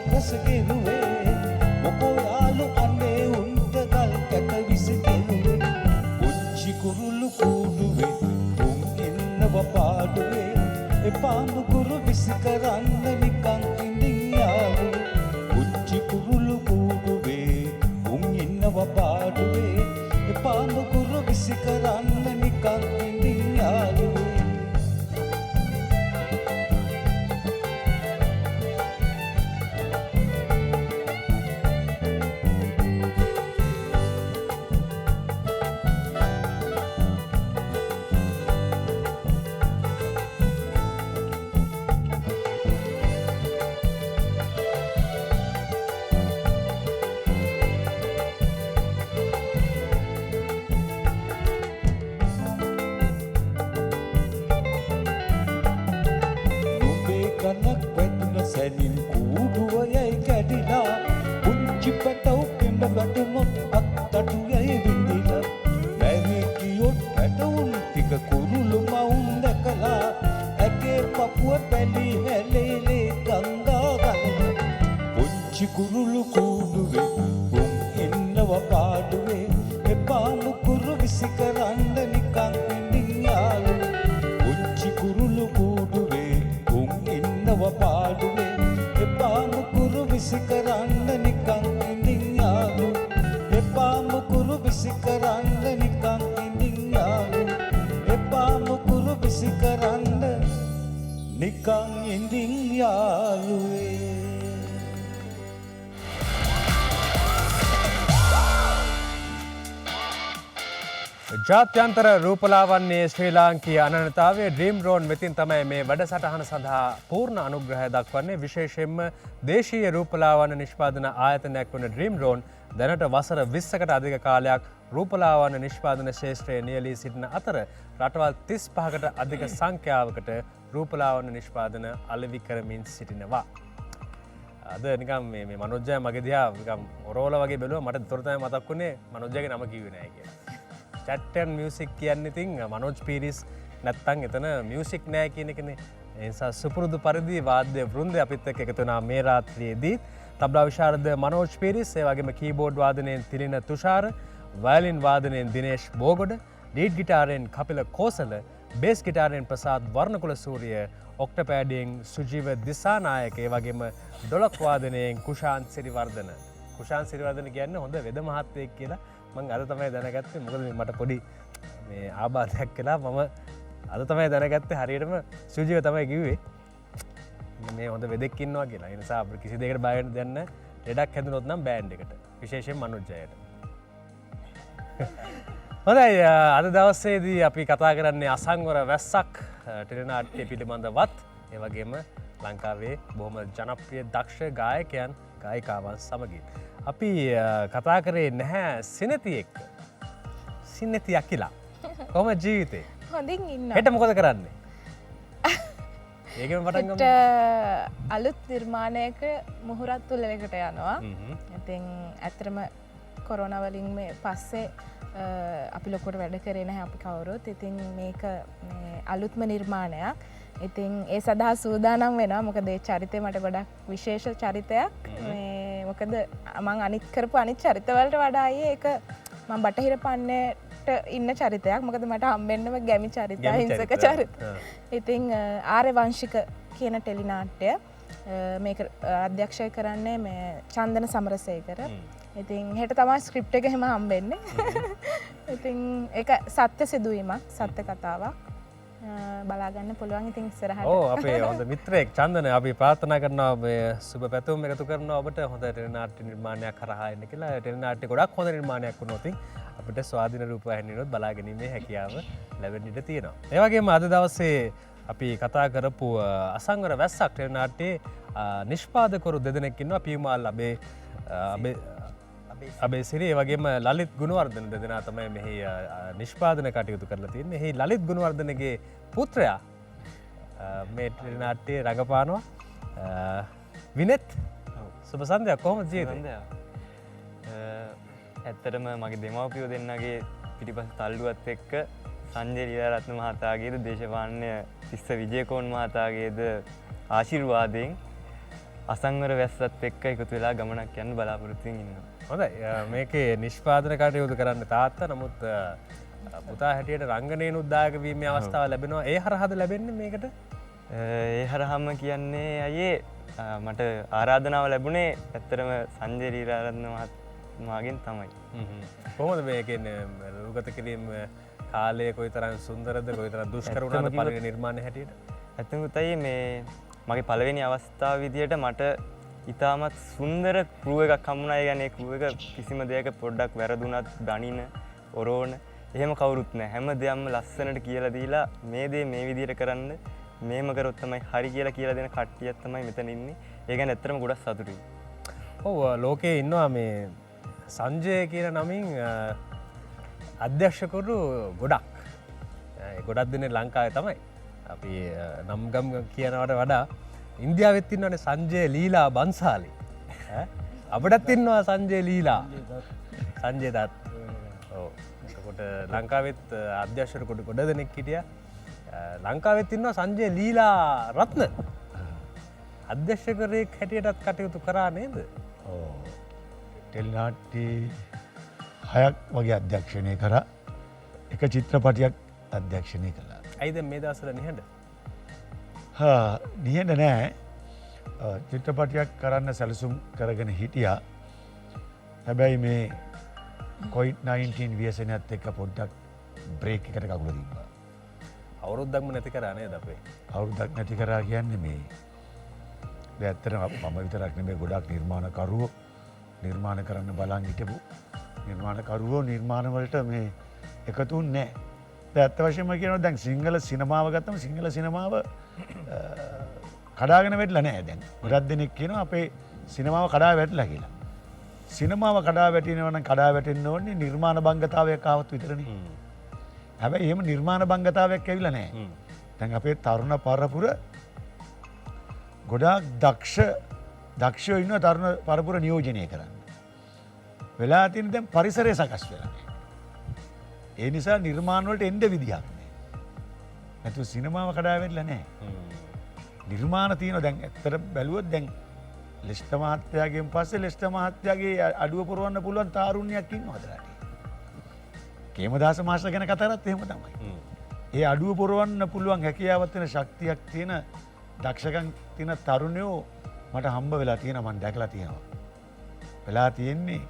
රස ගෙරුවේ මොකෝ යාළු අනේ උන්ට ගල් කැට විස කෙරුවේ පුංචි කුරුළු කූඩුවේ උන් ඉන්නව පාඩුවේ එපා මුකුරු විසි කරන්න නිකන් ඉඳින් යාළුවේ පුංචි කුරුළු කූඩුවේ උන් ඉන්නව පාඩුවේ එපා මුකුරු විසි කරන්න නිකන් ඉඳින් යාළුවේ සැනින් කූඩුව යයි කැඩිලා පුංචි පැටව් පෙඹ වැටුනොත් අත්තටු යයි විඳිලා වැහි කියොත් පැටවුන් ටික කුරුළු මවුන් දැකලා ඇගේ පපුව පැලි හැලේලේ ගංගා ගන්න පුංචි කුරුළු කූඩුවේ උන් ඉන්නව පාඩුවේ එපා මුකුරු විසි කරන්න නිකන් ඉඳින් යාළුවේ පුංචි කුරුළු කූඩුවේ උන් ඉන්නව පාඩුවේ එපා මුකුරු විසි කරන්න නිකන් ඉඳින් යාළුවේ එපා මුකුරු විසි කරන්න නිකන් ඉඳින් යාළුවේ එපා මුකුරු විසි කරන්න නිකන් ඉඳින් යාළුවේ ජාත්‍යන්තර රූපලාවන්‍යයේ ශ්‍රී ලාංකීය අනන්‍යතාවයේ ඩ්‍රීම් රෝන් වෙතින් තමයි මේ වැඩසටහන සඳහා පූර්ණ අනුග්‍රහය දක්වන්නේ. විශේෂයෙන්ම දේශීය රූපලාවන්‍ය නිෂ්පාදන ආයතනයක් වන ඩ්‍රීම් රෝන් දැනට වසර 20කට අධික කාලයක් රූපලාවන්‍ය නිෂ්පාදන ක්ෂේත්‍රයේ නියැලී සිටින අතර රටවල් 35කට අධික සංඛ්‍යාවකට රූපලාවන්‍ය නිෂ්පාදන අලෙවි කරමින් සිටිනවා. අද නිකම් මේ මනෝජ්ජය මගේ දිහා නිකම් ඔරෝල වගේ බැලුවා මට තොර තමයි මතක් වුණේ මනෝජ්ජගේ නම කිව්වේ නැහැ කියලා. චැට්ටන් මියසික් කියන්න ඉතින් මනෝජ් පීරිස් නැත්තං එතන මියසික් නෑ කියන එකනේ. ඒ නිසා සුපුරුදු පරිදි වාද්‍ය වෘන්දය අපිත් එක්ක එකතු වුණා මේ රාත්‍රියේදී. තබ්ලා විශාරද මනෝජ් පීරිස්, ඒ වගේම කීබෝඩ් වාදනයෙන් තිලින තුෂාර, වයලින් වාදනයෙන් දිනේෂ් බෝගොඩ, ලීඩ් ගිටාරයෙන් කපිල කෝසල, බේස් ගිටාරයෙන් ප්‍රසාද් වර්ණකුල සූරිය, ඔක්ටපෑඩියෙන් සුජීව දිසානායක, ඒ වගේම ඩොලක් වාදනයෙන් කුෂාන්ත් සිරිවර්ධන. කුෂාන්ත් සිරිවර්ධන කියන්නේ හොඳ වෙද මහත්තයෙක් කියලා මං අද තමයි දැනගත්තේ. මොකද මට පොඩි මේ ආබාධයක් කළා. මම අද තමයි දැනගත්තේ හරියටම සුජීව තමයි කිව්වේ මේ හොඳ වෙදෙක් ඉන්නවා කියලා. ඒ නිසා අපිට කිසි දෙයකට බය වෙන්න දෙයක් නැහැ. ලෙඩක් හැදුනොත් නම් බෑන්ඩ් එකට, විශේෂයෙන් මනුජ්ජයට. හොඳයි, අද දවසේදී අපි කතා කරන්නේ අසංවර වැස්සක් ටෙලිනාට්‍ය පිළිබඳවත්, ඒ වගේම ලංකාවේ බොහොම ජනප්‍රිය දක්ෂ ගායකයන් ගායිකාවන් සමගින්. අපි කතා කරේ නැහැ සිනති එක්ක. සිනති අකිලා කොහොම ජීවිතේ හොඳින් ඉන්න. හෙට මොකද කරන්නේ? ඒකම පටන් ගමු. අලුත් නිර්මාණයක මුහුරත් තුලකට යනවා. ඉතින් ඇත්තටම කොරෝනා වලින් මේ පස්සේ අපි ලොකුට වැඩ කරේ නැහැ අපි කවුරුත්. ඉතින් මේක අලුත්ම නිර්මාණයක්. ඉතින් ඒ සඳහා සූදානම් වෙනවා. මොකද ඒ චරිතය මට ගොඩක් විශේෂ චරිතයක්. මොකද මං අනිත් කරපු අනිත් චරිතවලට වඩා ඒක මම බටහිර පන්නේට ඉන්න චරිතයක්. මොකද මට හම්බෙන්නම ගැමි චරිත, හිංසක චරිත. ඉතින් ආර්ය වංශික කියන ටෙලි නාට්‍ය මේක අධ්‍යක්ෂය කරන්නේ මේ චන්දන සමරසේකර. ඉතින් හෙට තමයි ස්ක්‍රිප්ට් එක එහෙම හම්බෙන්නේ. ඉතින් ඒක සත්‍ය සිදුවීමක්, සත්‍ය කතාවක්. බලාගන්න පුළුවන් ඉතින් ඉස්සරහට. ඔව්, අපේ හොඳ මිත්‍රයෙක් චන්දන අපි ප්‍රාර්ථනා කරනවා මේ සුබ පැතුම් එකතු කරනවා ඔබට හොඳ ටෙලිනාට්‍ය නිර්මාණයක් කරහා එන්න කියලා. ටෙලිනාට්‍ය ගොඩක් හොඳ නිර්මාණයක් වුණොත් අපිට ස්වාධීන රූපවාහිනියනොත් බලාගැනීමේ හැකියාව ලැබෙන්න ඉඩ තියෙනවා. ඒ වගේම අද දවසේ අපි කතා කරපු අසංවර වැස්සක් ටෙලිනාට්‍යයේ නිෂ්පාදකවරු දෙදෙනෙක් ඉන්නවා. පියුමාල් අබේසිරි, ඒ වගේම ලලිත් ගුණවර්ධන දෙදෙනා තමයි මෙහි නිෂ්පාදන කටයුතු කරලා තියෙන්නේ. මෙහි ලලිත් ගුණවර්ධනගේ පුත්‍රයා මේ ටෙලිනාට්‍යයේ රඟපානවා. විනෙත්, සුබ සන්ධ්‍යාවක්. කොහොමද ජීවිතේ? ඇත්තටම මගේ දෙමව්පියෝ දෙන්නගේ පිටිපස්ස තල්ලුවත් එක්ක සංජය ලීලාරත්න මහතාගේද දේශපාලන තිස්ස විජයකෝන් මහතාගේද ආශිර්වාදයෙන් අසංවර වැස්සත් එක්ක එකතු වෙලා ගමනක් යන්න බලාපොරොත්තුවෙන් ඉන්නවා. හොඳයි මේකේ නිෂ්පාදන කටයුතු කරන්න තාත්තා නමුත් පුතා හැටියට රංගනයෙන් උද්දායක වීමේ අවස්ථාව ලැබෙනවා ඒ හරහාද ලැබෙන්නේ මේකට? ඒ හරහාම කියන්නේ අයේ මට ආරාධනාව ලැබුණේ ඇත්තටම සංජය ලීලාරත්න මහත්මයාගෙන් තමයි. කොහොමද මේකෙන් රූගත කිරීම කාලය කොයිතරම් සුන්දරද කොයිතරම් දුෂ්කර වුණාද පළවෙනි නිර්මාණය හැටියට? ඇත්තම පුතයි මේ මගේ පළවෙනි අවස්ථාව විදියට මට ඉතාමත් සුන්දර ක්‍රූ එකක් හම්බුණා. ඒ කියන්නේ ක්‍රූ එක කිසිම දෙයක පොඩ්ඩක් වැරදුනත් ගණින ඔරෝන එහෙම කවුරුත් නැහැ. හැම දෙයක්ම ලස්සනට කියලා දීලා මේ දේ මේ විදියට කරන්න මේම කරොත් තමයි හරි කියලා දෙන කට්ටියක් තමයි මෙතන ඉන්නේ. ඒ ගැන ඇත්තටම ගොඩක් සතුටුයි. ඔව් ලෝකයේ ඉන්නවා මේ සංජය කියන නමින් අධ්‍යක්ෂකවරු ගොඩක්. ගොඩක් දෙනේ ලංකාවේ තමයි. අපි නම්ගම් කියනවට වඩා ඉන්දියාවෙත් ඉන්නවනේ සංජය ලීලා බන්සාලි. අපිටත් ඉන්නවා සංජය ලීලා. සංජය දත්. ඔව්. එතකොට ලංකාවෙත් අධ්‍යක්ෂකවරු ගොඩ දෙනෙක් හිටියා. ලංකාවෙත් ඉන්නවා සංජය ලීලා රත්න. අධ්‍යක්ෂකවරයෙක් හැටියටත් කටයුතු කරා නේද? ටෙලිනාට්‍ය 6ක් වගේ අධ්‍යක්ෂණය කරා. එක චිත්‍රපටයක් අධ්‍යක්ෂණය කළා. ඇයිද මේ දවස්වල නිහඬ? නිහඬ නෑ. චිත්‍රපටයක් කරන්න සැලසුම් කරගෙන හිටියා. හැබැයි මේ COVID-19 ව්‍යසනයත් එක්ක පොඩ්ඩක් බ්‍රේක් එකට කකුල තිබ්බා. අවුරුද්දක්ම නැති කරා නේද අපේ? අවුරුද්දක් නැති කරා කියන්නේ මේ ඇත්තටම මම විතරක් නෙමෙයි ගොඩක් නිර්මාණකරුවෝ නිර්මාණ කරන්න බලන් හිටපු නිර්මාණකරුවෝ නිර්මාණ වලට මේ එකතුන්නේ නැහැ. දැන් අත්ත වශයෙන්ම කියනවා දැන් සිංහල සිනමාව ගත්තම සිංහල සිනමාව කඩාගෙන වැටලා නැහැ දැන්. ගොඩක් දෙනෙක් කියනවා අපේ සිනමාව කඩා වැටලා කියලා. සිනමාව කඩා වැටෙනවා නම් කඩා වැටෙන්න ඕනේ නිර්මාණ බංගතාවයක් ආවත් විතරනේ. හැබැයි එහෙම නිර්මාණ බංගතාවයක් ඇවිල්ලා නැහැ. දැන් අපේ තරුණ පරපුර ගොඩාක් දක්ෂයෝ ඉන්නවා තරුණ පරපුර නියෝජනය කරන්න. වෙලා තියෙන දැන් පරිසරය සකස් වෙලා නැහැ. ඒ නිසා නිර්මාණ වලට එන්න විදියක් නැහැ. නැතු සිනමාව කඩා වැටලා නැහැ. නිර්මාණ තියෙනවා දැන් ඇත්තට බැලුවොත් දැන් ලෙස්ටර් මහත්තයාගෙන් පස්සේ ලෙස්ටර් මහත්තයාගේ අඩුව පුරවන්න පුළුවන් තාරුණ්‍යයක් ඉන්නවා අදට. කේමදාස මාස්ටර් ගැන කතා කරත් එහෙම තමයි. ඒ අඩුව පුරවන්න පුළුවන් හැකියාවක් තියෙන ශක්තියක් තියෙන දක්ෂකම් තියෙන තරුණයෝ මට හම්බ වෙලා තියෙනවා මම දැකලා තියෙනවා. වෙලා තියෙන්නේ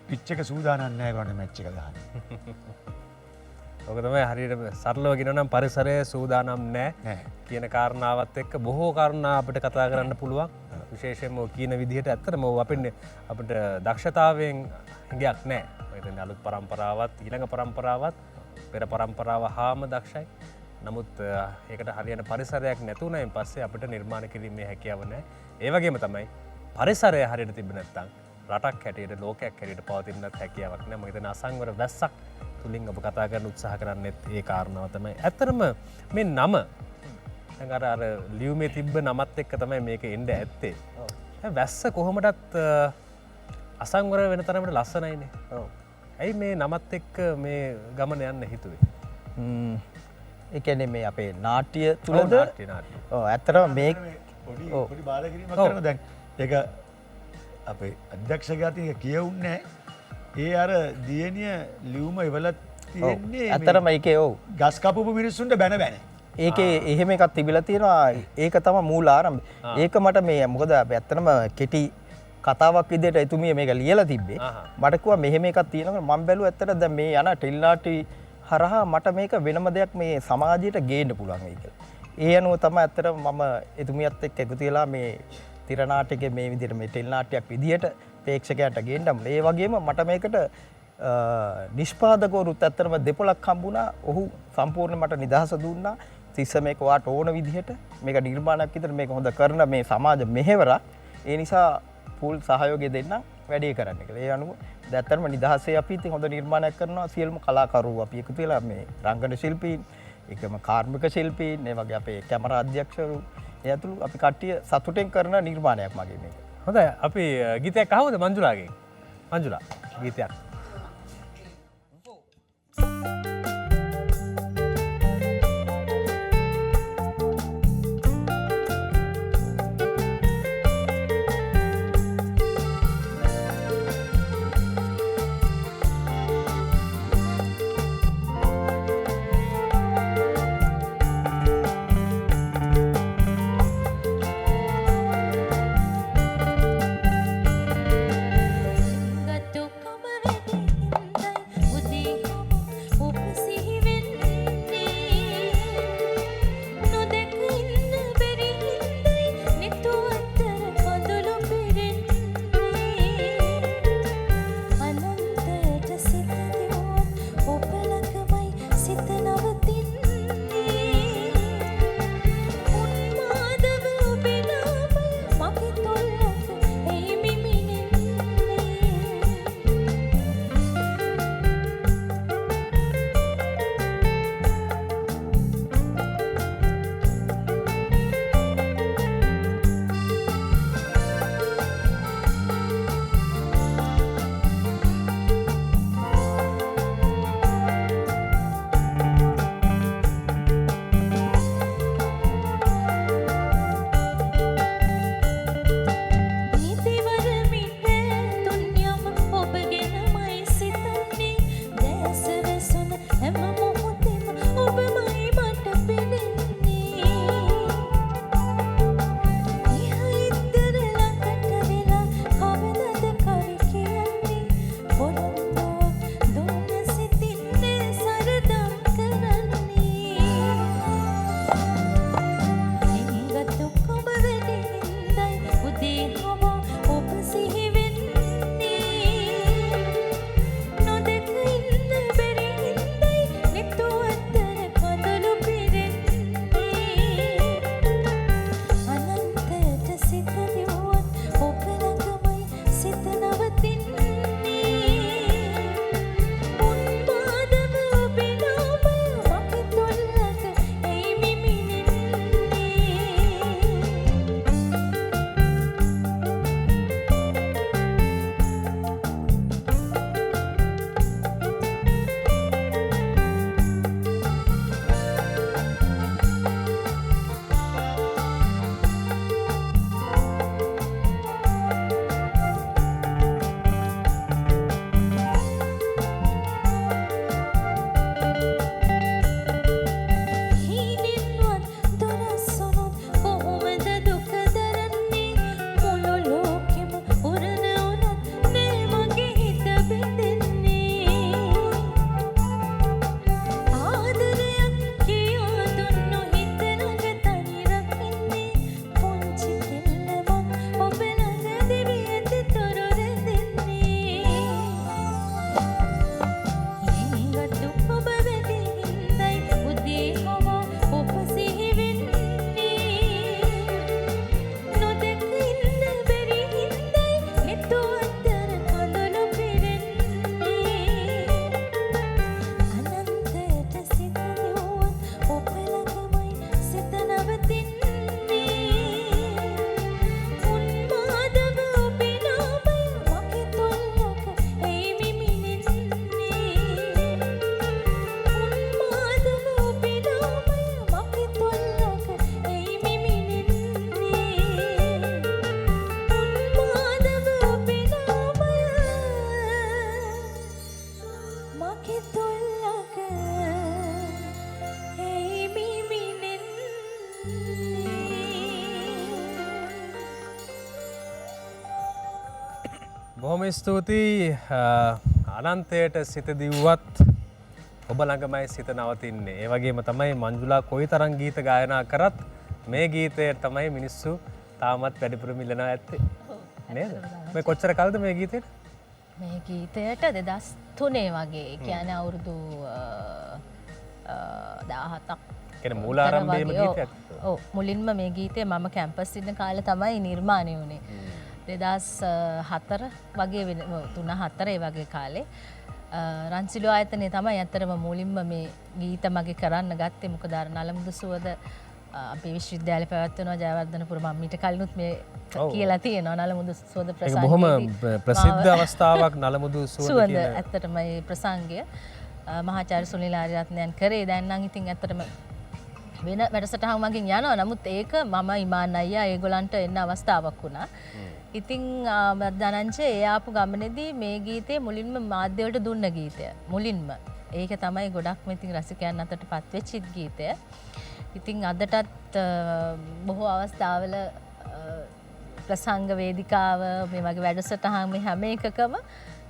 පිච් එක සූදානම් නැහැ ගන්න මැච් එක ගහන්න. ඔක තමයි හරියට සරලව කියනවා නම් පරිසරය සූදානම් නැහැ කියන කාරණාවත් එක්ක බොහෝ කාරණා අපිට කතා කරන්න පුළුවන්. විශේෂයෙන්ම කියන විදිහට ඇත්තටම අපිට දක්ෂතාවයෙන් හිඟයක් නැහැ. මම හිතන්නේ අලුත් පරම්පරාවත් ඊළඟ පරම්පරාවත් පෙර පරම්පරාව හාම දක්ෂයි. නමුත් ඒකට හරියන පරිසරයක් නැතුණයින් පස්සේ අපිට නිර්මාණ කිරීමේ හැකියාව නැහැ. ඒ වගේම තමයි පරිසරය හරියට තිබෙන්නේ නැත්නම් රටක් හැටියට ලෝකයක් හැටියට පවතින්නත් හැකියාවක් නැහැ. මම හිතන්නේ අසංවර වැස්සක් තුලින් ඔබ කතා කරන්න උත්සාහ කරන්නේත් ඒ කාරණාව තමයි. ඇත්තටම මේ නම දැන් අර ලියුමේ තිබ්බ නමත් එක්ක තමයි මේක එන්න ඇත්තේ. වැස්ස කොහොමදත් අසංවර වෙන තරමට ලස්සනයිනේ. ඔව්. ඇයි මේ නමත් එක්ක මේ ගමන යන්න හිතුවේ? ඒ කියන්නේ මේ අපේ නාට්‍ය තුලද ඇත්තටම මේ පොඩි බාධා කිරීමක් කරනවා දැන් ඒක අපේ අධ්‍යක්ෂකයාට කියවුන්නේ ඒ අර දියණිය ලියුම ඉවලත් තියෙන්නේ ඇත්තටම ඒකේ ඔව් ගස් කපපු මිනිස්සුන්ට බැන ඒකේ එහෙම එකක් තිබිලා තියෙනවා ඒක තමයි මූල ආරම්භය. ඒක මට මේ මොකද ඇත්තටම කෙටි කතාවක් විදිහට එතුමිය මේක ලියලා තිබ්බේ. මට කිව්වා මෙහෙම එකක් තියෙනවා මම බැලුවා ඇත්තට දැන් මේ යන ටෙලිනාටි හරහා මට මේක වෙනම දෙයක් මේ සමාජයට ගේන්න පුළුවන් වෙයි කියලා. ඒ අනුව තමයි ඇත්තට මම එතුමියත් එක්ක එකතු වෙලා මේ තිර නාටකයේ මේ විදිහට මේ ටෙලි නාට්‍යයක් විදිහට ප්‍රේක්ෂකයන්ට ගේන්න. ඒ වගේම මට මේකට නිෂ්පාදකවරුත් ඇත්තටම දෙපොලක් හම්බුණා. ඔහු සම්පූර්ණ මට නිදහස දුන්නා. තිස්ස මේක වාට ඕන විදිහට මේක නිර්මාණයක් විතර මේක හොඳ කරන මේ සමාජ මෙහෙවරක්. ඒ නිසා ෆුල් සහයෝගය දෙන්න වැඩේ කරන්න කියලා. ඒ අනුව දැත්තටම නිදහසේ අපි ඉතින් හොඳ නිර්මාණයක් කරනවා. සියලුම කලාකරුවෝ අපි එකතු වෙලා මේ රංගන ශිල්පීන්, ඒකම කාර්මික ශිල්පීන්, ඒ වගේ අපේ කැමරා අධ්‍යක්ෂකවරු ඒ ඇතුළු අපි කට්ටිය සතුටෙන් කරන නිර්මාණයක් මගේ මේක. හොඳයි අපි ගීතයක් අහමුද මංජුලාගෙන්? මංජුලා ගීතයක්. බොහොම ස්තුතියි අනන්තයට සිත දිව්වත් ඔබ ළඟමයි සිත නවතින්නේ. ඒ වගේම තමයි මංජුලා කොයි තරම් ගීත ගායනා කරත් මේ ගීතයට තමයි මිනිස්සු තාමත් වැඩිපුර මිලනවා ඇත්තේ. නේද? මේ කොච්චර කල්ද මේ ගීතයට? මේ ගීතයට 2003 වගේ. ඒ කියන්නේ අවුරුදු 17ක් කියන්නේ මූලාරම්භයේම ගීතයක්. ඔව් මුලින්ම මේ ගීතය මම කැම්පස් ඉන්න කාලේ තමයි නිර්මාණය වුණේ. 2004 වගේ 3-4 ඒ වගේ කාලේ රන්සිලු ආයතනයේ තමයි ඇත්තටම මුලින්ම මේ ගීත මගේ කරන්න ගත්තේ. මොකද අර නලමුදු සුවඳ අපේ විශ්වවිද්‍යාලේ පැවැත්වෙනවා ජයවර්ධනපුර මම ඊට කලිනුත් මේ කියලා තියෙනවා නලමුදු සුවඳ ප්‍රසංගය. ඒක බොහොම ප්‍රසිද්ධ අවස්ථාවක් නලමුදු සුවඳ කියන. ඇත්තටම මේ ප්‍රසංගය මහාචාර්ය සුනිල් ආරියරත්නයන් කරේ. දැන් නම් ඉතින් ඇත්තටම වෙන වැඩසටහන් මගින් යනවා. නමුත් ඒක මම ඉමාන් අයියා ඒගොල්ලන්ට එන්න අවස්ථාවක් වුණා. ඉතින් ධනංජය ඒ ආපු ගමනේදී මේ ගීතේ මුලින්ම මාධ්‍යවලට දුන්න ගීතය. මුලින්ම. ඒක තමයි ගොඩක්ම ඉතින් රසිකයන් අතරට පත්වෙච්ච ගීතය. ඉතින් අදටත් බොහෝ අවස්ථාවල ප්‍රසංග වේදිකාව මේ වගේ වැඩසටහන් මේ හැම එකකම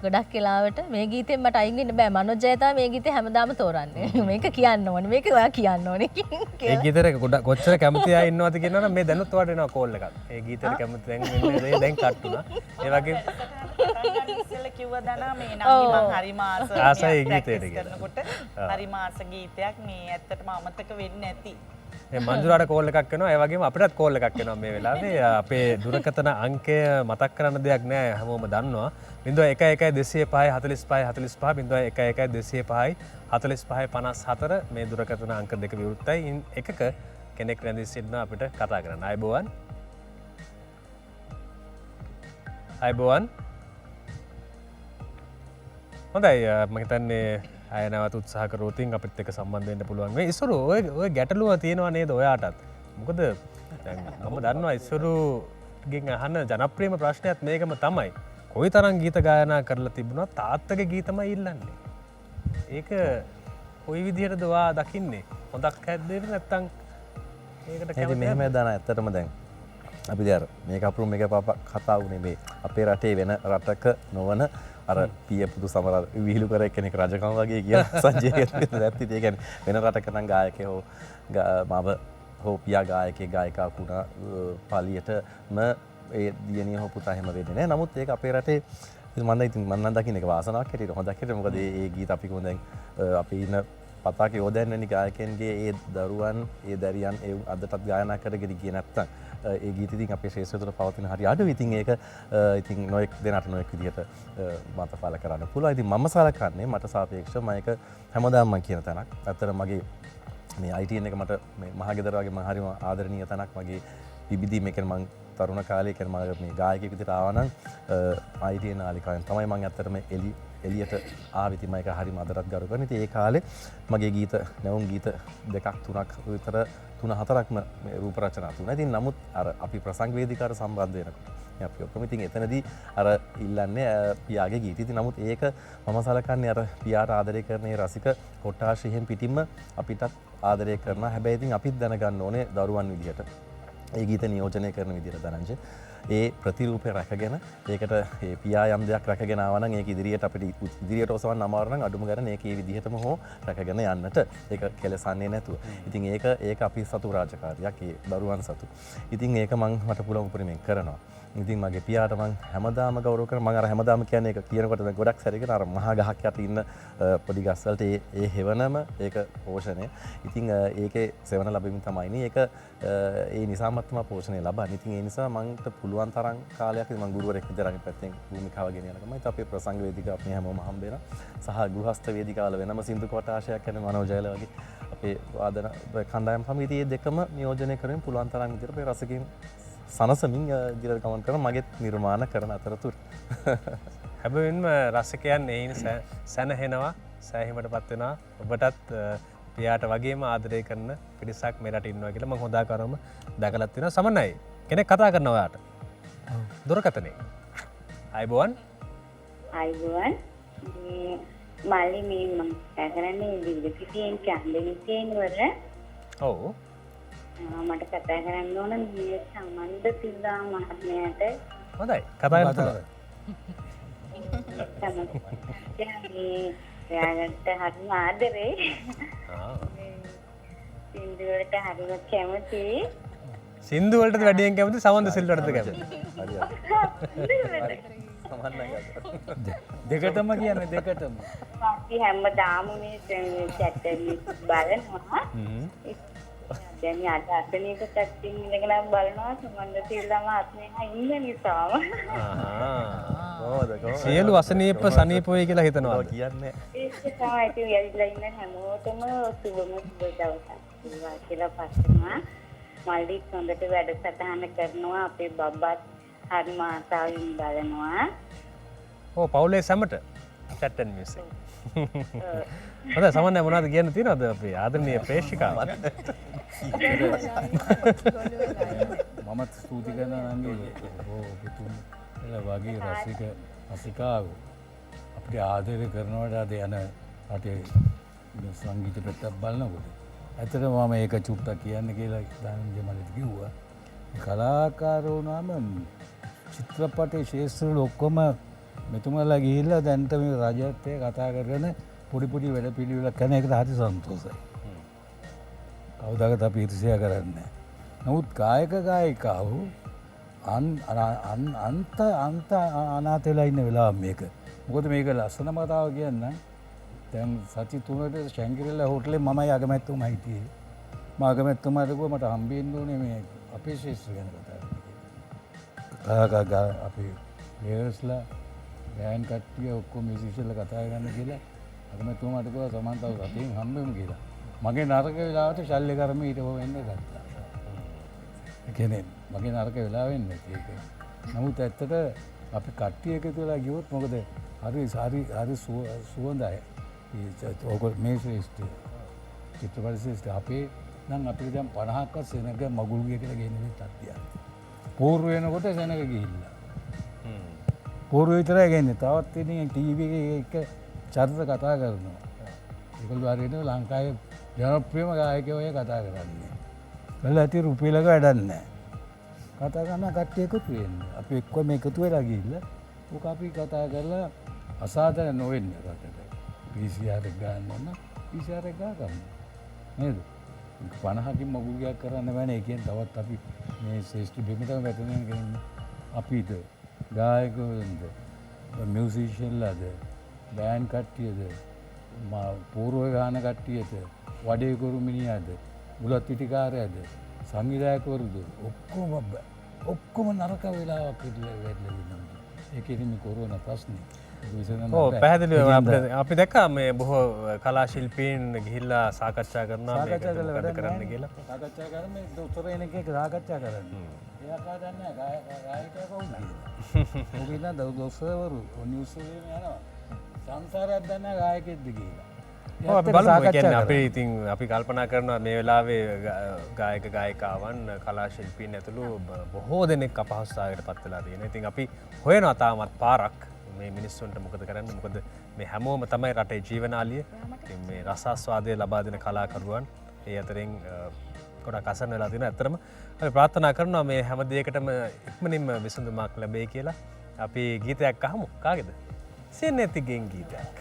ගොඩක් වෙලාවට මේ ගීතෙන් මට අයින් වෙන්න බෑ. මනෝජ් ජයතා මේ ගීතේ හැමදාම තෝරන්නේ. මේක කියන්න ඕනේ. මේක ඔයා කියන්න ඕනේ කියලා. ඒ ගීතේට කොච්චර කැමති අය ඉන්නවද කියනවනම් මේ දැනුත් ඔයාලට එනවා කෝල් එකක්. ඒ ගීතේට කැමති දැන් කට් වුණා. ඒ වගේ ඉස්සෙල්ලා කිව්වා දනා මේ නංගි මං හරිම ආසයි ගීතේට කරනකොට හරිම ආස ගීතයක් මේ ඇත්තටම අමතක වෙන්නේ නැති. මංජුලාට කෝල් එකක් වෙනවා. ඒ වගේම අපිටත් කෝල් එකක් වෙනවා මේ වෙලාවේ. අපේ දුරකථන අංකය මතක් කරන්න දෙයක් නෑ. හැමෝම දන්නවා. 011205 45 45 011205 45 54 මේ දුරකථන අංක දෙක විවෘතයි. ඉන් එකක කෙනෙක් රැඳී සිටිනවා අපිට කතා කරන්න. අයබෝවන්. අයබෝවන්. හොඳයි මම හිතන්නේ අය නැවත උත්සාහ කරොතින් අපිත් එක්ක සම්බන්ධ වෙන්න පුළුවන්. මේ ඉස්සරු ඔය ගැටලුව තියෙනවා නේද ඔයාටත්? මොකද දැන් මම දන්නවා ඉස්සරුගෙන් අහන ජනප්‍රියම ප්‍රශ්නයත් මේකම තමයි. කොයි තරම් ගීත ගායනා කරලා තිබුණා තාත්තගේ ගීතමයි ඉල්ලන්නේ. ඒක කොයි විදිහටද ඔයා දකින්නේ? හොඳක් හැද්දේද නැත්නම් ඒකට කැමති මෙහෙම දාන ඇත්තටම දැන් අපි දැන් මේක අපරු මේක කතා වුණේ මේ අපේ රටේ වෙන රටක නොවන අර පිය පුදු සමර විහිළු කර කෙනෙක් රජකම වගේ කියන සංජය නැත්ති ඒ කියන්නේ වෙන රටක නම් ගායකයෝ මව හෝ පියා ගායකයෙක් ගායිකා වුණා පාලියටම ඒ දියණිය හෝ පුතා හැම වෙන්නේ නැහැ. නමුත් ඒක අපේ රටේ මම නම් දකින්න එක වාසනාවක් හැටියට හොඳක් හැටියට. මොකද ඒ ගීත අපි කොහොමද දැන් අපි ඉන්න පතාක යෝධයන්වැනි ගායකයන්ගේ ඒ දරුවන් ඒ දැරියන් ඒ අදටත් ගායනා කරගෙන ගියේ නැත්තම් ඒ ගීත ඉතින් අපේ ශේෂ්ත්‍රය තුළ පවතින හරි අඩුයි. ඉතින් ඒක ඉතින් නොඑක් දෙනාට නොඑක් විදිහට මතපාල කරන්න පුළුවන්. ඉතින් මම සලකන්නේ මට සාපේක්ෂව මම ඒක හැමදාම මම කියන තැනක්. ඇත්තට මගේ මේ ITN එක මට මේ මහගෙදර වගේ මම හරිම ආදරණීය තැනක්. මගේ විවිධීම කියන්නේ මම තරුණ කාලේ කියන්නේ මම මේ ගායකයෙක් විදිහට ආවා නම් ITN නාලිකාවෙන් තමයි මම ඇත්තටම එළියට ආවේ. ඉතින් මම ඒක හරිම අදටත් ගරු කරනවා. ඉතින් ඒ කාලේ මගේ ගීත නැවුම් ගීත දෙකක් තුනක් විතර 3-4ක්ම මේ රූප රචනා තුන. ඉතින් නමුත් අර අපි ප්‍රසංග වේදිකාවට සම්බන්ධ වෙනකොට අපි ඔක්කොම ඉතින් එතනදී අර ඉල්ලන්නේ පියාගේ ගීත. ඉතින් නමුත් ඒක මම සලකන්නේ අර පියාට ආදරය කරන ඒ රසික කොට්ටාශයෙන් පිටින්ම අපිටත් ආදරය කරනවා. හැබැයි ඉතින් අපිත් දැනගන්න ඕනේ දරුවන් විදියට ඒ ගීත නියෝජනය කරන විදියට ධනංජය ඒ ප්‍රතිරූපය රැකගෙන ඒකට ඒ පියා යම් දෙයක් රැකගෙන ආවා නම් ඒක ඉදිරියට අපිට ඉදිරියට ඔසවන්න අමාරු නම් අඩුම ගන්න ඒක ඒ විදිහටම හෝ රැකගෙන යන්නට ඒක කෙලසන්නේ නැතුව. ඉතින් ඒක අපි සතු රාජකාරියක් ඒ දරුවන් සතු. ඉතින් ඒක මට පුළුවන් උපරිමයෙන් කරනවා. ඉතින් මගේ පියාට මම හැමදාම ගෞරව කරනවා. මම අර හැමදාම කියන්නේ ඒක කියනකොට දැන් ගොඩක් සැරගෙන අර මහා ගහක් යට ඉන්න පොඩි ගස් වලට ඒ හෙවණම ඒක පෝෂණය. ඉතින් ඒකේ සෙවණ ලැබෙමින් තමයි නේ ඒක ඒ නිසාමත් තමයි පෝෂණය ලබන්නේ. ඉතින් ඒ නිසා මන්ට පුළුවන් තරම් කාලයක් මම ගුරුවරයෙක් විදිහට අනිත් පැත්තෙන් භූමිකාව ගෙන යනකම ඉතින් අපේ ප්‍රසංග වේදිකාව අපි හැමෝම හම්බ වෙනවා. සහ ගෘහස්ත වේදිකාවල වෙනම සින්දු කොටාශයක් යන මනෝජයල වගේ අපේ වාදන කණ්ඩායම් සමිතිය දෙකම නියෝජනය කරමින් පුළුවන් තරම් විදිහට අපේ රසිකින් සනසමින් ඉදිරියට ගමන් කරන මගෙත් නිර්මාණ කරන අතරතුර හැබැයින්ම රසිකයන් එයින් සැනහෙනවා සෑහීමට පත් වෙනවා. ඔබටත් පියාට වගේම ආදරය කරන පිරිසක් මේ රටේ ඉන්නවා කියලා මම හොදාකාරවම දැකලා තියෙනවා. සමනයි කෙනෙක් කතා කරනවා ඔයාට. දුරකථනේ. අයබෝවන්. අයබෝවන්. මල්ලි මේ මම කතා කරන්නේ දිවිපිටියෙන් කැම්බෙනියෙන් වල. ඔව්. මට කතා කරන්න ඕන මේ සම්බන්ධ සිල්වා මහත්මයාට. හොඳයි කතා කරන්න පුළුවන්. තමයි. එයාට හරිම ආදරේ. සින්දු වලට හරිම කැමතියි. සින්දු වලට වැඩියෙන් කැමති සමන්ද සිල්වටද කැමති? දෙකටම කියන්නේ දෙකටම. අපි හැමදාම මේ chat එකේ බලනවා. දැන් අද අසනීප පැත්තෙන් ඉඳගෙන බලනවා සමන්ද සිල්ලම ආත්මේ ඉන්න නිසාම. සියලු අසනීප සනීප වෙයි කියලා හිතනවා කියන්නේ. ඒක තමයි ඉතින් යවිලා ඉන්න හැමෝටම සුබම සුබ දවසක් වේවා කියලා පස්සෙනවා. මල්ලිත් හොඳට වැඩසටහන කරනවා අපේ බබ්බත් හරිම ආසාවෙන් බලනවා. ඕ පවුලේ සැමට chat and music. හොඳයි සමන් මොනවද කියන්න තියෙනවද අපේ ආදරණීය ප්‍රේක්ෂකයන්ට? මමත් ස්තුති කරනවා නංගි ඔබතුන් එලා වගේ රසිකාව අපිට ආදරය කරනවට අද යන රටේ සංගීත පැත්තක් බලනකොට ඇත්තටම මම ඒක චුට්ටක් කියන්න කියලා ධනංජය මලට කිව්වා. කලාකාරෝ නම් චිත්‍රපටයේ ශාස්ත්‍රවල ඔක්කොම මෙතුමලා ගිහිල්ලා දැන්ට මේ රජයත් කතා කරගෙන පොඩි පොඩි වැඩ පිළිවෙලක් කරන එකට හරි සන්තෝෂයි. කවදාකවත් අපි ඉරිසියා කරන්නේ නැහැ. නමුත් ගායක ගායිකාවෝ අන්ත අනාථ වෙලා ඉන්න වෙලාව මේක. මොකද මේක ලස්සන කතාව කියන්න. දැන් සති 3ට ශැංගිරිලා හෝටලේ මමයි අගමැතිතුමා හිටියේ. මම අගමැතිතුමාට කිව්වා මට හම්බෙන්න ඕනේ මේ අපේ ශාස්ත්‍ර ගැන කතා කරන්න. අපි ප්ලේයර්ස්ලා ගෑන් කට්ටිය ඔක්කොම මියුසිෂියන්ලා කතා කරන්න කියලා අගමැතිතුමාට කිව්වා සමන්තව රටින් හම්බෙමු කියලා. මගේ නරක වෙලාවට ශල්‍ය කර්ම ඊට වෙන්න ගත්තා. ඒ කියන්නේ මගේ නරක වෙලාව වෙන්නේ ඒක. නමුත් ඇත්තට අපි කට්ටිය එකතු වෙලා ගියොත් මොකද හරි සුවඳයි. ඕක මේ ශ්‍රේෂ්ඨ චිත්‍රපට ශ්‍රේෂ්ඨ අපේ නම් අපිට දැන් 50ක්වත් සෙනඟ මගුල්ගේ කියලා ගෙන්නේ තත්තියක්. පූර්ව වෙනකොට සෙනඟ ගිහිල්ලා. පූර්ව විතරයි ගෙන්නේ. තවත් ඉතින් ටීවී එකේ එක චරිත කතා කරනවා. ඒගොල්ලෝ හරියට ලංකාවේ ජනප්‍රියම ගායකයෝ අය කතා කරන්නේ. කළා ඇති රුපියලක වැඩක් නැහැ. කතා කරන කට්ටිය එකතු වෙන්නේ. අපි එක්කම එකතු වෙලා ගිහිල්ලා ඕක අපි කතා කරලා අසාධාරණ නොවෙන්නේ රටට. PCR එක ගන්න ඕන PCR එක ගන්න. නේද? 50කින් මගුල්ගයක් කරන්න බෑනේ. ඒ කියන්නේ තවත් අපි මේ ශ්‍රේෂ්ඨ බිමටම වැටෙනවා කියන්නේ. අපිට ගායකවරුන්ද මියුසිෂියන්ලාද බෑන්ඩ් කට්ටියද පූර්ව ගාන කට්ටියද වඩේකරු මිනිහාද බුලත් පිටිකාරයාද සංවිධායකවරුද ඔක්කොම නරක වෙලාවක් වෙట్లా ඉන්නවා. ඒකෙදි මේ කොරෝනා ප්‍රශ්නේ පැහැදිලිව අපි දැක්කා මේ බොහෝ කලා ශිල්පීන් ගිහිල්ලා සාකච්ඡා කරනවා මේක මොකද කරන්න කියලා. සාකච්ඡා කරන්නේ උත්තර එන එකේ සාකච්ඡා කරන්නේ. එයා කා දන්නේ ගායකයා කවුද කියලා. මොකද නේද දොස්තරවරු නිවුස් වලින් යනවා. සංසාරයක් දන්නේ ගායකෙක්ද කියලා. අපි බලමු කියන්නේ අපි ඉතින් අපි කල්පනා කරනවා මේ වෙලාවේ ගායක ගායිකාවන් කලා ශිල්පීන් ඇතුළු බොහෝ දෙනෙක් අපහසුතාවයකට පත් වෙලා තියෙනවා. ඉතින් අපි හොයනවා තාමත් පාරක් මේ මිනිස්සුන්ට මොකද කරන්න. මොකද මේ හැමෝම තමයි රටේ ජීවනාලිය. ඉතින් මේ රසාස්වාදය ලබා දෙන කලාකරුවන් ඒ අතරින් ගොඩක් අසන්න වෙලා තියෙනවා. ඇත්තටම අපි ප්‍රාර්ථනා කරනවා මේ හැම දෙයකටම ඉක්මනින්ම විසඳුමක් ලැබෙයි කියලා. අපි ගීතයක් අහමු. කාගේද? සෙනෙතිගෙන් ගීතයක්.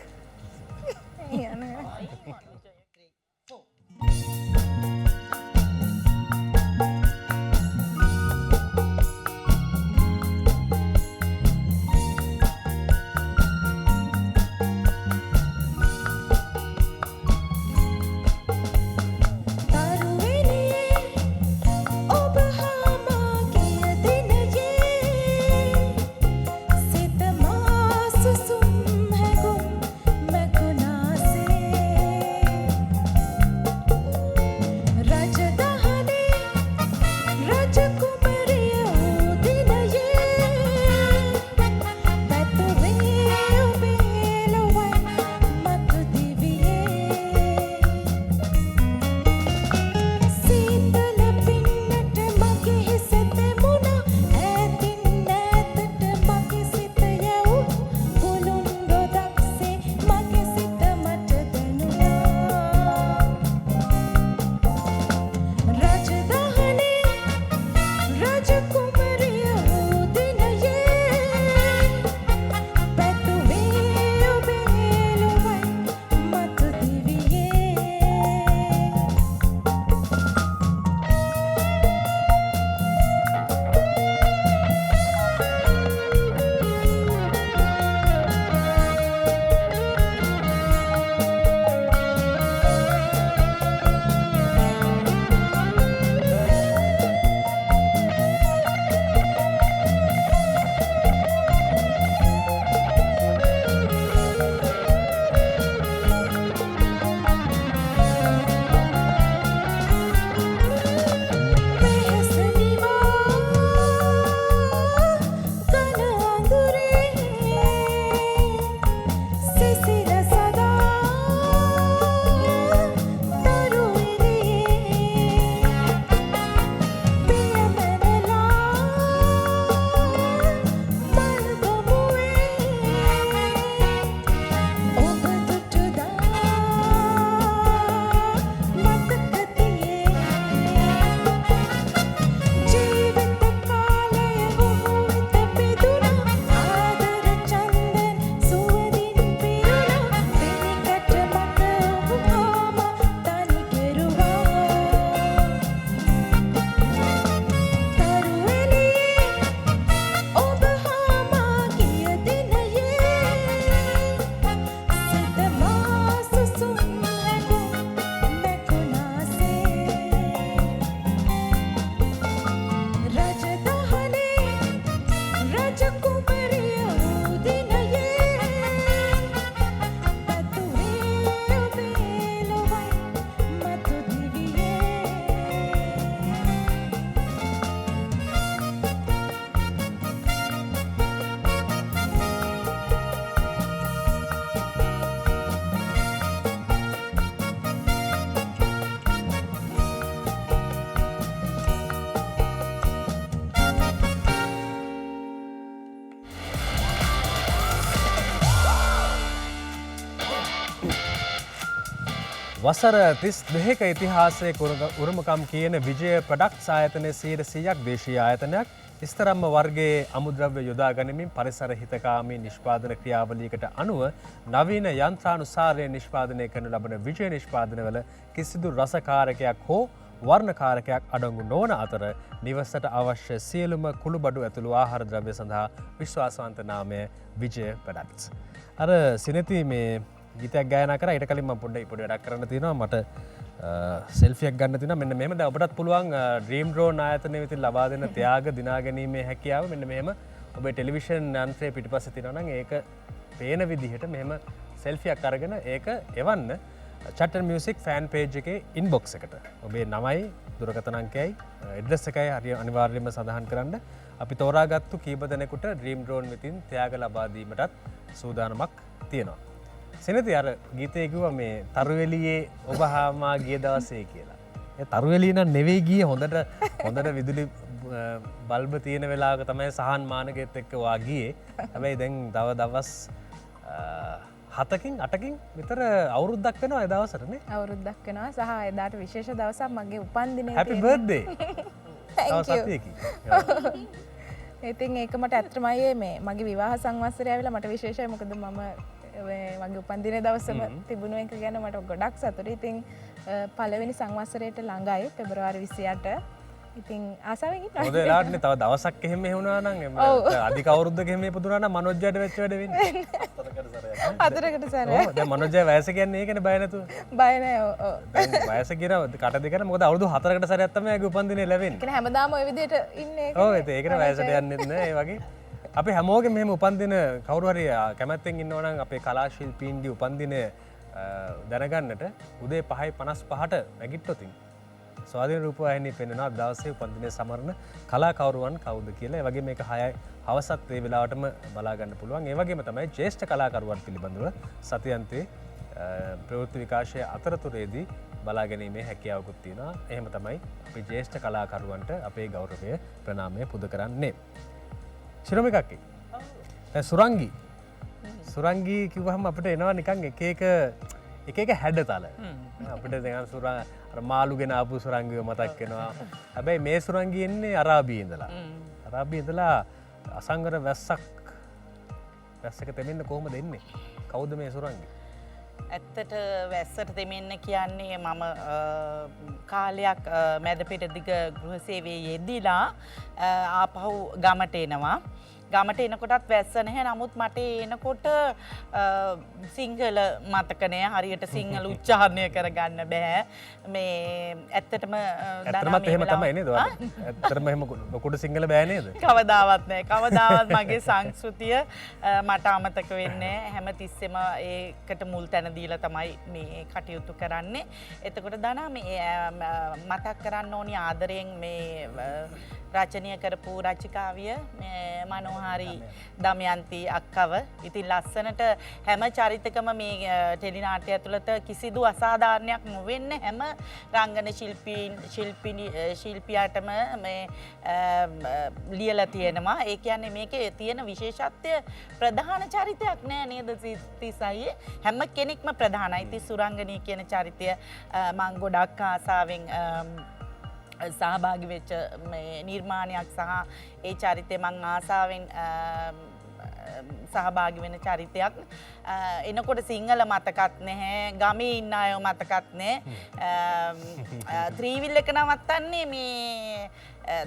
සිත මා සුසුම් හැඟුම් මැකුණාසේ වසර 32ක ඉතිහාසයේ උරුමකම් කියන විජය ප්‍රොඩක්ට්ස් ආයතනයේ 100%ක් දේශීය ආයතනයක් ඉස්තරම්ම වර්ගයේ අමුද්‍රව්‍ය යොදා ගනිමින් පරිසර හිතකාමී නිෂ්පාදන ක්‍රියාවලියකට අනුව නවීන යන්ත්‍රානුසාරයෙන් නිෂ්පාදනය කරනු ලබන විජය නිෂ්පාදනවල කිසිදු රසකාරකයක් හෝ වර්ණකාරකයක් අඩංගු නොවන අතර නිවසට අවශ්‍ය සියලුම කුළුබඩු ඇතුළු ආහාර ද්‍රව්‍ය සඳහා විශ්වාසවන්ත නාමය විජය ප්‍රොඩක්ට්ස්. අර සිනති මේ ගීතයක් ගායනා කරා ඊට කලින් මම පොඩ්ඩක් වැඩක් කරන්න තියෙනවා මට සෙල්ෆියක් ගන්න තියෙනවා මෙන්න මෙහෙම දැන් ඔබටත් පුළුවන් ඩ්‍රීම් ඩ්‍රෝන් ආයතනය වෙතින් ලබා දෙන ත්‍යාග දිනා ගැනීමේ හැකියාව මෙන්න මෙහෙම ඔබේ ටෙලිවිෂන් යන්ත්‍රයේ පිටිපස්සේ තියෙනවා නම් ඒක පේන විදිහට මෙහෙම සෙල්ෆියක් අරගෙන ඒක එවන්න චැටර් මියුසික් ෆෑන් පේජ් එකේ ඉන්බොක්ස් එකට ඔබේ නමයි දුරකථන අංකයයි ඇඩ්‍රස් එකයි හරිය අනිවාර්යයෙන්ම සඳහන් කරන්න අපි තෝරාගත්තු කීප දෙනෙකුට ඩ්‍රීම් ඩ්‍රෝන් වෙතින් ත්‍යාග ලබා දීමටත් සූදානමක් තියෙනවා. සෙනති අර ගීතය කිව්වා මේ තරුවෙලියේ ඔබ හාමා ගිය දවසේ කියලා. ඒ තරුවෙලිය නම් නෙවෙයි ගියේ හොඳට විදුලි බල්බ තියෙන වෙලාවක තමයි සහන් මානකෙත් එක්ක වා ගියේ. හැබැයි දැන් තව දවස් 7කින් 8කින් විතර අවුරුද්දක් වෙනවා ඒ දවසටනේ. අවුරුද්දක් වෙනවා සහ එදාට විශේෂ දවසක් මගේ උපන්දිනේ. හැපි බර්ත්ඩේ. ඉතින් ඒක මට ඇත්තමයි මේ මගේ විවාහ සංවත්සරය ඇවිල්ලා මට විශේෂයි මොකද මම මගේ උපන්දින දවසම තිබුණු එක ගැන මට ගොඩක් සතුටුයි. ඉතින් පළවෙනි සංවත්සරයට ළඟයි පෙබරවාරි 28. ඉතින් ආසාවෙන් ඉන්නවා. හොඳ වෙලාවටනේ තව දවසක් එහෙම වුණා නම් අධික අවුරුද්දක එහෙම ඉපදුනා නම් මනෝජ්ජයට වෙච්ච වැඩ වෙන්නේ. හතරකට සැරයක්. දැන් මනෝජ්ජය වයස කියන්නේ ඒකනේ බය නැතුව. බය නැහැ. ඔව්. දැන් වයස කියන කට දෙකන මොකද අවුරුදු 4කට සැරයක් තමයි ඇගේ උපන්දිනේ ලැබෙන්නේ. කියන්නේ හැමදාම ওই විදිහට ඉන්නේ ඒක. ඔව් ඒකනේ වයසට යන්නෙත් නෑ ඒ වගේ. අපි හැමෝගෙම මෙහෙම උපන්දින කවුරු හරි කැමැත්තෙන් ඉන්නවා නම් අපේ කලා ශිල්පීන්ගේ උපන්දිනය දැනගන්නට උදේ 5:55ට නැගිට්ටොතින් ස්වාධීන රූපවාහිනියේ පෙන්වනවා දවසේ උපන්දිනය සමරන කලාකරුවන් කවුද කියලා. ඒ වගේම මේක 6යි හවසත් ඒ වෙලාවටම බලා ගන්න පුළුවන්. ඒ වගේම තමයි ජ්‍යෙෂ්ඨ කලාකරුවන් පිළිබඳව සතියන්තේ ප්‍රවෘත්ති විකාශය අතරතුරේදී බලා ගැනීමේ හැකියාවකුත් තියෙනවා. එහෙම තමයි අපි ජ්‍යෙෂ්ඨ කලාකරුවන්ට අපේ ගෞරවය ප්‍රණාමය පුද කරන්නේ. චිරමිකක්කි. සුරංගී. සුරංගී කිව්වහම අපිට එනවා නිකන් එක එක හැඩතල. අපිට දැන් මාළුගෙන ආපු සුරංගිව මතක් වෙනවා. හැබැයි මේ සුරංගී එන්නේ අරාබියේ ඉඳලා. අරාබියේ ඉඳලා අසංගර වැස්සක තෙමෙන්න කොහොමද එන්නේ? කවුද මේ සුරංගී? ඇත්තට වැස්සට දෙමෙන්න කියන්නේ මම කාලයක් මැදපෙට දිග ගෘහ සේවයේ යෙදිලා ආපහු ගමට එනවා. ගමට එනකොටත් වැස්ස නැහැ. නමුත් මට එනකොට සිංහල මතක නෑ. හරියට සිංහල උච්චාරණය කරගන්න බෑ. මේ ඇත්තටම එහෙම තමයි නේද? ඇත්තටම එහෙම ලොකුට සිංහල බෑ නේද? කවදාවත් නෑ. කවදාවත් මගේ සංස්කෘතිය මට අමතක වෙන්නේ නෑ. හැමතිස්සෙම ඒකට මුල් තැන දීලා තමයි මේ කටයුතු කරන්නේ. එතකොට දනා මේ මතක් කරන්න ඕනි ආදරයෙන් මේ රචනය කරපු රචිකාවිය මනෝහාරි දමයන්ති අක්කව. ඉතින් ලස්සනට හැම චරිතකම මේ ටෙලිනාට්‍ය ඇතුළත කිසිදු අසාධාරණයක් නොවෙන්න හැම රංගන ශිල්පියාටම මේ ලියලා තියෙනවා. ඒ කියන්නේ මේකේ තියෙන විශේෂත්වය ප්‍රධාන චරිතයක් නෑ නේද තිසයි? හැම කෙනෙක්ම ප්‍රධානයි. ඉතින් සුරංගනී කියන චරිතය මම ගොඩක් ආසාවෙන් සහභාගි වෙච්ච නිර්මාණයක් සහ ඒ චරිතය මං ආසාවෙන් සහභාගි වෙන චරිතයක්. එනකොට සිංහල මතකත් නැහැ, ගමේ ඉන්න අය මතකත් නැහැ. ත්‍රීවිල් එක නවත්තන්නේ මේ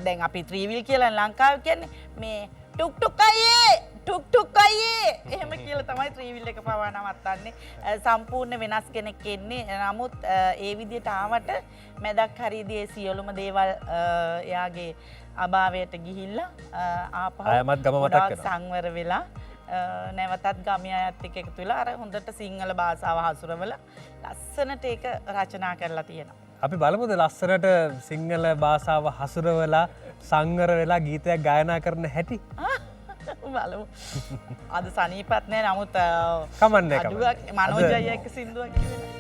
දැන් අපි ත්‍රීවිල් කියලා ලංකාවේ කියන්නේ මේ ටුක් ටුක් අයියේ ටුක් ටුක් අයියේ එහෙම කියලා තමයි ත්‍රීවිල් එක පවා නවත්තන්නේ. සම්පූර්ණ වෙනස් කෙනෙක් එන්නේ. නමුත් ඒ විදිහට ආවට මැදක් හරියදී ඒ සියලුම දේවල් එයාගේ අභාවයට ගිහිල්ලා ආපහු ආයමත් ගම මතක් කරනවා. සංවර වෙලා නැවතත් ගමේ අයත් එක්ක එකතු වෙලා අර හොඳට සිංහල භාෂාව හසුරවල ලස්සනට ඒක රචනා කරලා තියෙනවා. අපි බලමුද ලස්සනට සිංහල භාෂාව හසුරවලා සංවර වෙලා ගීතයක් ගායනා කරන හැටි? බලමු. අද සනීපත් නෑ. නමුත් කමන්නේ අඩුවක් මනෝජය එක්ක සින්දුවක් කියවෙනවා.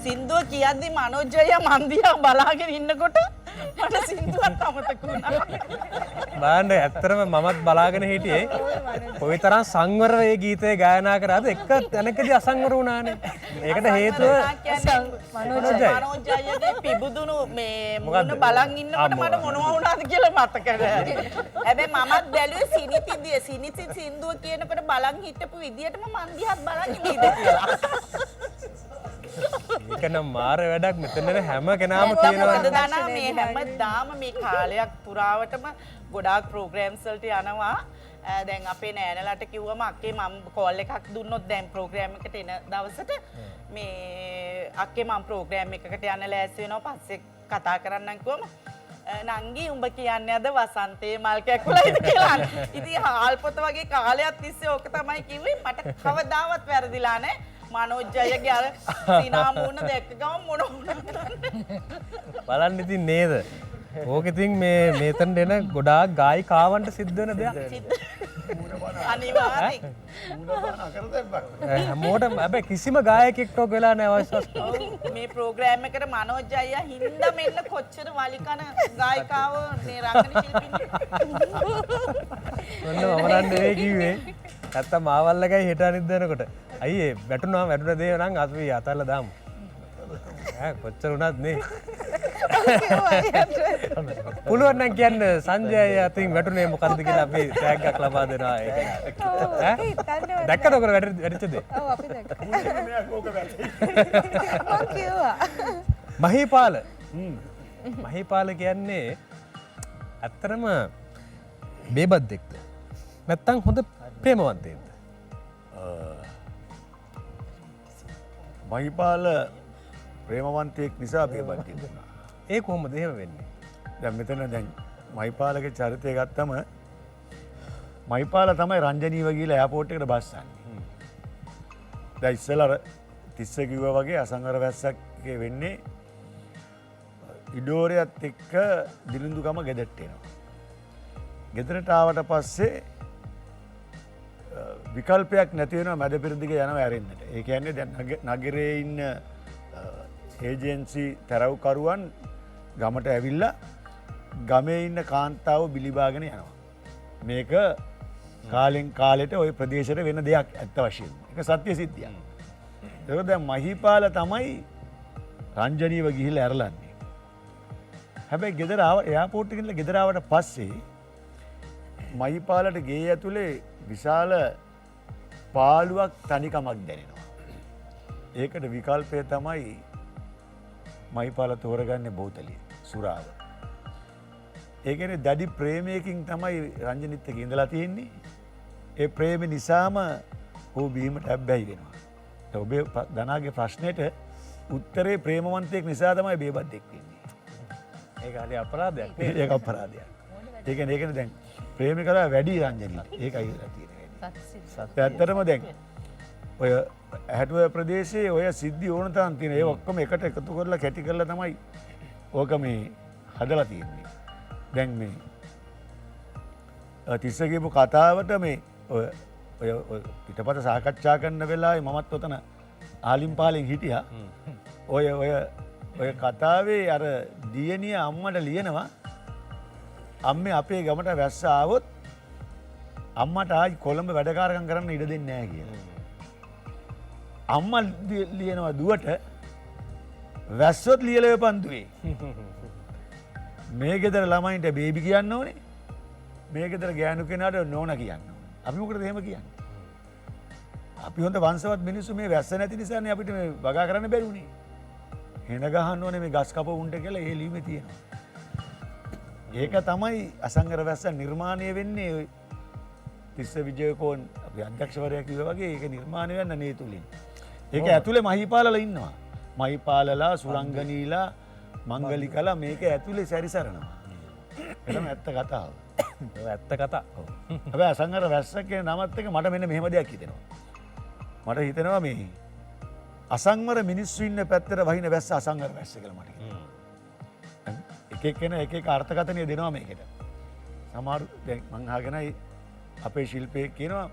සින්දුව කියද්දි මනෝජය මන්දියා බලාගෙන ඉන්නකොට මට සින්දුවත් අමතක වුණා. බාන්න ඇත්තරම මමත් බලාගෙන හිටියේ කොයි තරම් සංවරව ඒ ගීතය ගායනා කරාද එක තැනකදී අසංවර වුණානේ. ඒකට හේතුව මනෝජයගේ පිබුදුණු මේ මොන බලන් ඉන්නකොට මට මොනවා වුණාද කියලා මතක නැහැ. හැබැයි මමත් බැලුවේ සිනිතිදී සිනිති සින්දුව කියනකොට බලන් හිටපු විදියටම මන් දිහාත් බලන් ඉඳීද කියලා. ඒකනම් මාර වැඩක් මෙතන හැම කෙනාම කියනවා මේ හැමදාම මේ කාලයක් පුරාවටම ගොඩාක් ප්‍රෝග්‍රෑම්ස් වලට යනවා. දැන් අපේ නෑනලට කිව්වම අක්කේ මම කෝල් එකක් දුන්නොත් දැන් ප්‍රෝග්‍රෑම් එකට එන දවසට මේ අක්කේ මම ප්‍රෝග්‍රෑම් එකකට යන්න ලෑස්ති වෙනවා පස්සේ කතා කරන්නම් කිව්වම නංගි උඹ කියන්නේ අද වසන්තේ මල් කැකුලයිද කියලා. ඉතින් හාල්පොත වගේ කාලයක් තිස්සේ ඕක තමයි කිව්වේ. මට කවදාවත් වැරදිලා නැහැ. මනෝජයගේ අර සිනාමුණ දැක්ක ගමන් මොන වුණාද බලන්න ඉතින් නේද? ඕක ඉතින් මේ මෙතන එන ගොඩාක් ගායිකාවන්ට සිද්ධ වෙන දෙයක්. අනිවාර්යෙන්. හැමෝටම හැබැයි කිසිම ගායකෙක්ට ඔක වෙලා නැහැ අවශ්‍යස්. මේ ප්‍රෝග්‍රෑම් එකට මනෝජය හින්දා මෙන්න කොච්චර වලිකන ගායිකාව මේ රංගන ශිල්පිනිය. මොන්න මම නෙවෙයි කිව්වේ. නැත්තම් මාවල් එකයි හෙට අනිත් දනකොට. අයියේ වැටුණා වැටුණ දේ නම් අපි අතල්ලා දාමු. කොච්චර වුණත් නේ. පුළුවන් නම් කියන්න සංජය අතින් වැටුනේ මොකද්ද කියලා අපි ටැග් එකක් ලබා දෙනවා ඒක. දැක්කද ඔක වැටිච්ච දේ? ඔව් අපි දැක්කා. මහීපාල. මහීපාල කියන්නේ ඇත්තටම බේබද්දෙක්ද? නැත්තම් හොඳ ප්‍රේමවන්තයෙක්ද? මහිපාල ප්‍රේමවන්තයෙක් නිසා බේබද්දෙක් වුණා. ඒ කොහොමද එහෙම වෙන්නේ? දැන් මෙතන දැන් මහිපාලගේ චරිතය ගත්තම මහිපාල තමයි රංජනීව ගිහලා එයාපෝට් එකට බස්සන්නේ. දැන් ඉස්සෙල්ලා තිස්ස කිව්වා වගේ අසංවර වැස්සක් වෙන්නේ ඉඩෝරයත් එක්ක දිලිඳුකම ගෙදරට එනවා. ගෙදරට ආවට පස්සේ විකල්පයක් නැති වෙනවා මැද පෙරදිග යනවා ඇරෙන්නට. ඒ කියන්නේ දැන් නගරයේ ඉන්න ඒජන්සි තරව්කරුවන් ගමට ඇවිල්ලා ගමේ ඉන්න කාන්තාව බිලිබාගෙන යනවා. මේක කාලෙන් කාලෙට ওই ප්‍රදේශයට වෙන දෙයක් ඇත්ත වශයෙන්ම. ඒක සත්‍ය සිද්ධියක්. ඒක දැන් මහීපාල තමයි රංජනීව ගිහිල්ලා ඇරලන්නේ. හැබැයි ගෙදර ආව එයාපෝට් එකේ ඉඳලා ගෙදර ආවට පස්සේ මහීපාලට ගේ ඇතුලේ විශාල පාළුවක් තනිකමක් දැනෙනවා. ඒකට විකල්පය තමයි මහිපාල තෝරගන්නේ බෝතලිය සුරාව. ඒ කියන්නේ දැඩි ප්‍රේමයකින් තමයි රංජනිත් එක්ක ඉඳලා තියෙන්නේ. ඒ ප්‍රේම නිසාම ඔහු බීමට හැබ්බැහි වෙනවා. ඔබේ දනාගේ ප්‍රශ්නෙට උත්තරේ ප්‍රේමවන්තයෙක් නිසා තමයි බේබද්දෙක් වෙන්නේ. ඒක හරි අපරාධයක්. ඒක අපරාධයක්. ඒ කියන්නේ දැන් ප්‍රේම කරා වැඩි රංජනිත්. ඒකයි වෙලා තියෙන්නේ. සත්‍ය. ඇත්තටම දැන් ඔය ඇහැටුව ප්‍රදේශයේ ඔය සිද්ධි ඕන තරම් තියෙන. ඒ ඔක්කොම එකට එකතු කරලා කැටි කරලා තමයි ඕක මේ හදලා තියෙන්නේ. දැන් මේ තිස්ස කියපු කතාවට මේ ඔය පිටපත සාකච්ඡා කරන වෙලාවේ මමත් ඔතන ආලිම් පාලෙන් හිටියා. ඔය කතාවේ අර දියණිය අම්මට ලියනවා අම්මේ අපේ ගමට වැස්ස ආවොත් අම්මට ආයි කොළඹ වැඩකාරකම් කරන්න ඉඩ දෙන්නේ නැහැ කියලා. අම්මා ලියනවා දුවට වැස්සොත් ලියලා පන්දුවේ. මේ ගෙදර ළමයින්ට බේබි කියන්න ඕනේ. මේ ගෙදර ගෑනු කෙනාට නෝනා කියන්න ඕනේ. අපි මොකටද එහෙම කියන්නේ? අපි හොඳ වංශවත් මිනිස්සු මේ වැස්ස නැති නිසානේ අපිට මේ වගා කරන්න බැරි උනේ. හෙන ගහන්න ඕනේ මේ ගස් කප උන්ට කියලා ඒ ලියුමේ තියෙනවා. ඒක තමයි අසංගර වැස්ස නිර්මාණය වෙන්නේ. තිස්ස විජයකෝන් අපි අධ්‍යක්ෂවරයා කිව්වා වගේ ඒක නිර්මාණය වෙන්න මේ තුලින්. ඒක ඇතුලේ මහීපාලලා ඉන්නවා. මහීපාලලා සුරංගනීලා මංගලිකලා මේක ඇතුලේ සැරිසරනවා. එතන ඇත්ත කතාව. ඇත්ත කතා. හැබැයි අසංගර වැස්ස කියන නමත් එක මට මෙන්න මෙහෙම දෙයක් හිතෙනවා. මට හිතෙනවා මේ අසංවර මිනිස්සු ඉන්න පැත්තට වහින වැස්ස අසංවර වැස්ස කියලා මට හිතෙනවා. එක එක්කෙනා එක එක අර්ථකථනය දෙනවා මේකට. සමහරු දැන් මං අහගෙනයි අපේ ශිල්පයේ කියනවා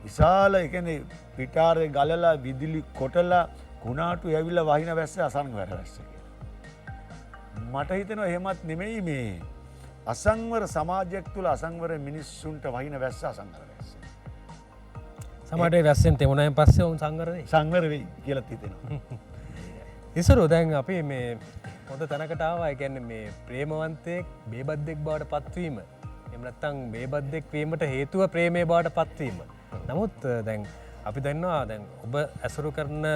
විශාල ඒ කියන්නේ පිටාරේ ගලලා විදුලි කොටලා කුණාටු ඇවිල්ල වහින වැස්ස අසංවර වැස්ස කියලා. මට හිතෙනවා එහෙමත් නෙමෙයි මේ අසංවර සමාජයක් තුළ අසංවර මිනිස්සුන්ට වහින වැස්ස අසංවර වැස්ස. සමට වැස්සෙන් තෙමුණයෙන් පස්සේ ඔවුන් සංගරවේ සංවර වෙයි කියලත් හිතෙනවා. ඉසරු දැන් අපි මේ හොඳ තැනකටාවා ගැන්න මේ ප්‍රේමවන්තයෙක් බේබද්දෙක් බවට පත්වීම එමනත්තං බේබද්දෙක් වීමට හේතුව ප්‍රේමය බවට පත්වීම. නමුත් දැන් අපි දන්නවා දැන් ඔබ ඇසුරු කරන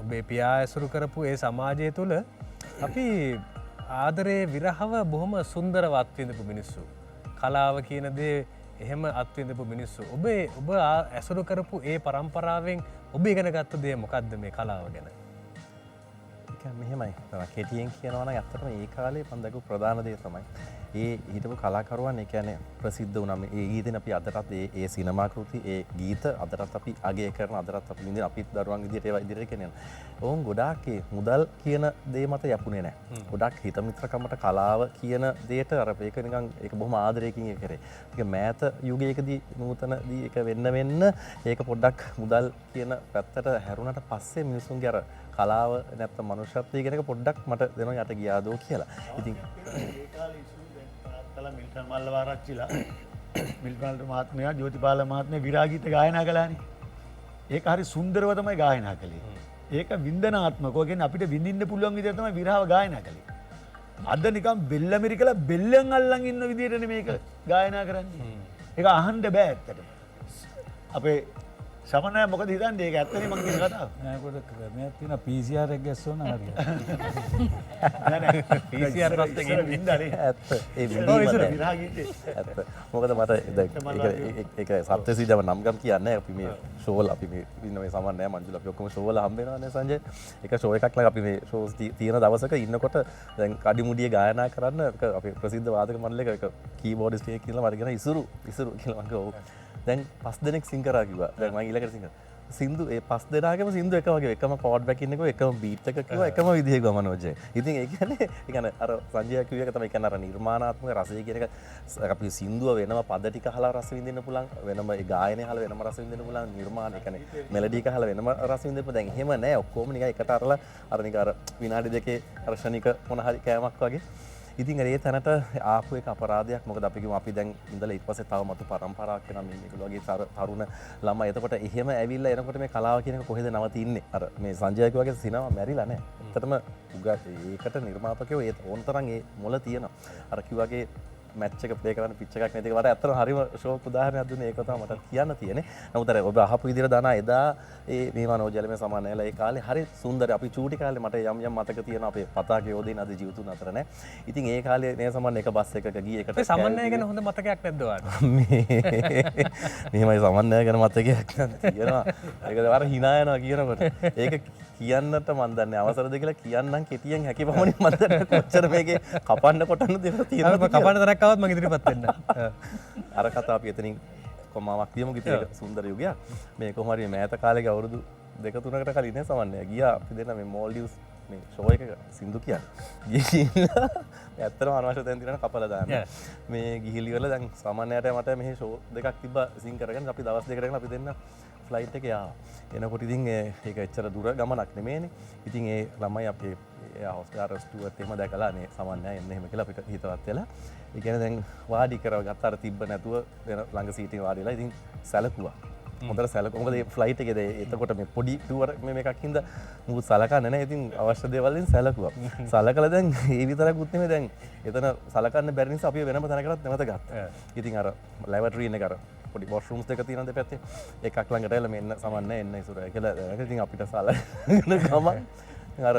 ඔබේ පියා ඇසුරු කරපු ඒ සමාජය තුළ අපි ආදරයේ විරහව බොහොම සුන්දරව අත්විඳපු මිනිස්සු. කලාව කියන දේ එහෙම අත්විඳපු මිනිස්සු. ඔබ ඇසුරු කරපු ඒ පරම්පරාවෙන් ඔබ ඉගෙන ගත්ත දේ මොකක්ද මේ කලාව ගැන? මෙහෙමයි කෙටියෙන් කියනවන ඇත්තටම ඒ කාලේ පන්දකු ප්‍රධාන දේ තමයි ඒ හිටපු කලාකරුවන් ඒ කියන්නේ ප්‍රසිද්ධ වුණාම ඒ ගීතෙන් අපි අදටත් ඒ සිනමා කෘති ඒ ගීත අදටත් අපි අගය කරන අදටත් අපි විඳින අපිත් දරුවන් විදියට ඒවා ඉදිරියට ගෙනියන. ඕන් ගොඩාක් ඒ මුදල් කියන දේ මත යපුනේ නැහැ. ගොඩාක් හිත මිත්‍රකමට කලාව කියන දේට අර ඒක නිකන් ඒක බොහොම ආදරයකින් ඒ කරේ. ඒක මෑත යුගයකදී නූතනදී ඒක වෙන්න ඒක පොඩ්ඩක් මුදල් කියන පැත්තට හැරුණට පස්සේ මිනිසුන්ගේ අර කලාව නැත්නම් මනුෂ්‍යත්වය ගැන පොඩ්ඩක් මට දෙනවා යට ගියාදෝ කියලා. ඉතින් ඒ කාලේ ඉස්සුව මිල්ටන් මල්ලවාරච්චිලා මිල්ටන් මහත්මයා ජෝතිපාල මහත්මයා විරාගීත ගායනා කළානේ. ඒක හරි සුන්දරව තමයි ගායනා කළේ. ඒක වින්දනාත්මකව කියන්නේ අපිට විඳින්න පුළුවන් විදිහට තමයි විරහව ගායනා කළේ. අද නිකන් බෙල්ල මිරිකලා බෙල්ලෙන් අල්ලන් ඉන්න විදිහටනේ මේක ගායනා කරන්නේ. ඒක අහන්න බෑ ඇත්තටම. අපේ සමනය මොකද හිතන්නේ ඒක ඇත්තනේ මං කියන කතාව. නෑ කොට මේ තියෙන PCR එක ගැස්සොන හරියට. නෑ නෑ PCR පස්සේ ගෙන වින්දානේ ඇත්ත. ඒ විඳීම විරාගීතේ ඇත්ත. මොකද මට ඒක සත්‍යසිදව නම්ගම් කියන්නේ අපි මේ ෂෝවල අපි මේ ඉන්න මේ සමන් නෑ මංජුල අපි ඔක්කොම ෂෝවල හම්බ වෙනවානේ සංජය. ඒක ෂෝ එකක් ළඟ අපි මේ ෂෝස් තියෙන දවසක ඉන්නකොට දැන් කඩිමුඩිය ගායනා කරන්න අපේ ප්‍රසිද්ධ වාදක මණ්ඩලයක ඒක කීබෝඩිස්ට් එකක් කියලා මට කියන ඉසුරු කියලා මම කිව්වා. දැන් 5 දෙනෙක් සිං කරා කිව්වා. දැන් මම ඊළඟට සිං කරා. සින්දු ඒ 5 දෙනාගේම සින්දු එක වගේ එකම කෝඩ් බෑක් ඉන්නකෝ එකම බීට් එක කිව්වා එකම විදිහේ ගම මනෝජය. ඉතින් ඒ කියන්නේ අර සංජය කිව්ව එක තමයි කියන්නේ අර නිර්මාණාත්මක රසය කියන එක අපි සින්දුව වෙනම පද ටික අහලා රස විඳින්න පුළුවන් වෙනම ඒ ගායනය අහලා වෙනම රස විඳින්න පුළුවන් නිර්මාණ ඒ කියන්නේ මෙලඩි එක අහලා වෙනම රස විඳින්න පුළුවන්. දැන් එහෙම නෑ ඔක්කොම නිකන් එකට අරලා අර නිකන් අර විනාඩි දෙකේ අර ශනික මොන හරි කෑමක් වගේ. ඉතින් ඒ තැනට ආපු එක අපරාධයක්. මොකද අපි කිව්වා අපි දැන් ඉඳලා ඊට පස්සේ තව මතු පරම්පරාවක් වෙනවා මේගොල්ලෝ වගේ තරුණ ළමයි. එතකොට එහෙම ඇවිල්ලා එනකොට මේ කලාව කියන එක කොහෙද නවතින්නේ? අර මේ සංජය වගේ සිනමා මැරිලා නැහැ. ඇත්තටම ඒකට නිර්මාපකයෝ ඒ ඕනතරම් ඒ මොළ තියෙනවා. අර කිව්වාගේ මැච් එක ප්ලේ කරන්න පිච් එකක් නැති එක වට ඇත්තටම හරිම ෂෝක් උදාහරණයක් දුන්නේ. ඒක තමයි මට කියන්න තියෙන්නේ. නමුත් අර ඔබ අහපු විදිහට දානා එදා ඒ මේ මනෝජල මේ සමානයලා ඒ කාලේ හරි සුන්දර අපි චූටි කාලේ මට යම් මතක තියෙනවා අපේ පතාගේ යෝධින අද ජීවිතුන් අතර නැහැ. ඉතින් ඒ කාලේ මේ සමාන එක බස් එකක ගියේ එකට සමන්නය ගැන හොඳ මතකයක් නැද්ද ඔයාලට? මෙහෙමයි සමන්නය ගැන මතකයක් තියෙනවා. ඒක අර hina යනවා කියනකොට. ඒක කියන්නට මන් දන්නේ අවසරද කියලා කියන්නම් කෙටියෙන් හැකි පමණින් මන් දන්නේ කොච්චර මේකේ කපන්න කොටන්න දේවල් තියෙනවද කපන්න තරක් આવත් මම ඉදිරියපත් වෙන්න. අර කතාව අපි එතනින් කොමාවක් තියමු ගිතේ සුන්දර යුගයක්. මේ කොහොම හරි මෑත කාලේ අවුරුදු 2-3කට කලින් නේ සමන්නේ. ගියා අපි දෙන්න මේ මෝල්ඩිව්ස් මේ ෂෝ එකක සින්දු කියන්නේ. ගිහිල්ලා ඇත්තටම අනවශ්‍ය තැන් දිනන කපලා දාන්න. මේ ගිහිලි වල දැන් සාමාන්‍යයට මට මෙහි ෂෝ දෙකක් තිබ්බා සිං කරගෙන අපි දවස් දෙකකට අපි දෙන්න ෆ්ලයිට් එකේ ආවා. එනකොට ඉතින් ඒක එච්චර දුර ගමනක් නෙමෙයිනේ. ඉතින් ඒ ළමයි අපේ හොස්ටාර් ස්ටුවර්ට් එහෙම දැකලා නේ සමන්නේ එන්න එහෙම කියලා අපිට හිතවත් වෙලා. ඒ කියන්නේ දැන් වාඩි කරව ගත්ත අර තිබ්බ නැතුව වෙන ළඟ සීටින් වාඩිලා ඉතින් සැලකුවා. හොඳට සැලකුවා. මොකද මේ ෆ්ලයිට් එකේ එතකොට මේ පොඩි ටුවර් මේකක් හින්දා මුකුත් සලකන්නේ නැහැ. ඉතින් අවශ්‍ය දේවල් වලින් සැලකුවා. සලකලා දැන් ඒ විතරකුත් නෙමෙයි දැන් එතන සලකන්න බැරි නිසා අපි වෙනම තැනකටත් නැවත ගත්තා. ඉතින් අර ලැබොරටරි එක අර පොඩි වොෂ්රූම්ස් දෙක තියෙන දෙපැත්තේ එකක් ළඟට එලා මෙන්න සමන්නේ එන්න ඉසුරයි කියලා දැන් ඉතින් අපිට සලකන ගමන් අර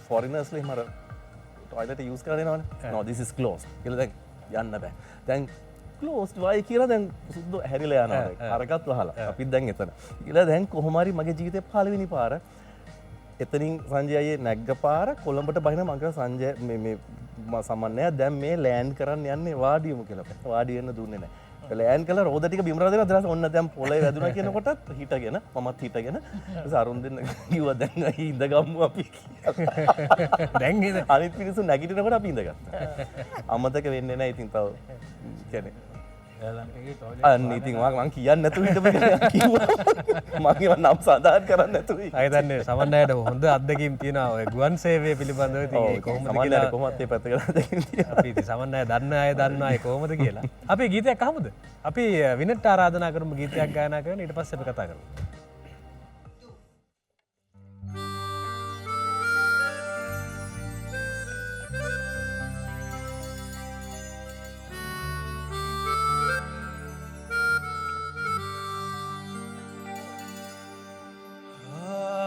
ෆොරිනර්ස්ලා එහෙම අර ටොයිලට් යූස් කරලා දෙනවනේ. no this is closed කියලා දැන් යන්න බෑ. දැන් closed වයි කියලා දැන් සුද්ද හැරිලා යනවා. අරකට වහලා. අපිත් දැන් එතන. කියලා දැන් කොහොම හරි මගේ ජීවිතේ පළවෙනි පාර එතනින් සංජය අයියේ නැග්ග පාර කොළඹට බහින මම කිව්වා සංජය මේ සමන්නය දැන් මේ ලෑන්ඩ් කරන්න යන්නේ වාඩියමු කියලා. වාඩි වෙන්න දුන්නේ නැහැ. ලෑන් කල රෝද ටික බිම රදලා දාලා ඔන්න දැන් පොළේ වැදුනා කියනකොට හිටගෙන මමත් හිටගෙන අරුන් දෙන්න කිව්වා දැන් ඉඳ ගමු අපි දැන් අනිත් මිනිස්සු නැගිටිනකොට අපි ඉඳගත්තා. අමතක වෙන්නේ නැහැ ඉතින් තව කියන්නේ අන්න ඉතින් මං කියන්න නැතුව හිටපු කෙනා කිව්වා. මම ඒවා නම් සඳහන් කරන්න නැතුව අයතන්නේ සමන්නයට හොඳ අත්දැකීම් තියෙනවා ඔය ගුවන් සේවය පිළිබඳව ඉතින් ඒ කොහොමද කියලා කොහොමත් මේ පැත්තකට අත්දැකීම් තියෙනවා. අපි ඉතින් සමන්නය දන්න අය දන්නවා ඒ කොහොමද කියලා. අපි ගීතයක් අහමුද? අපි විනට්ට ආරාධනා කරමු ගීතයක් ගායනා කරන්න ඊට පස්සේ අපි කතා කරමු. Oh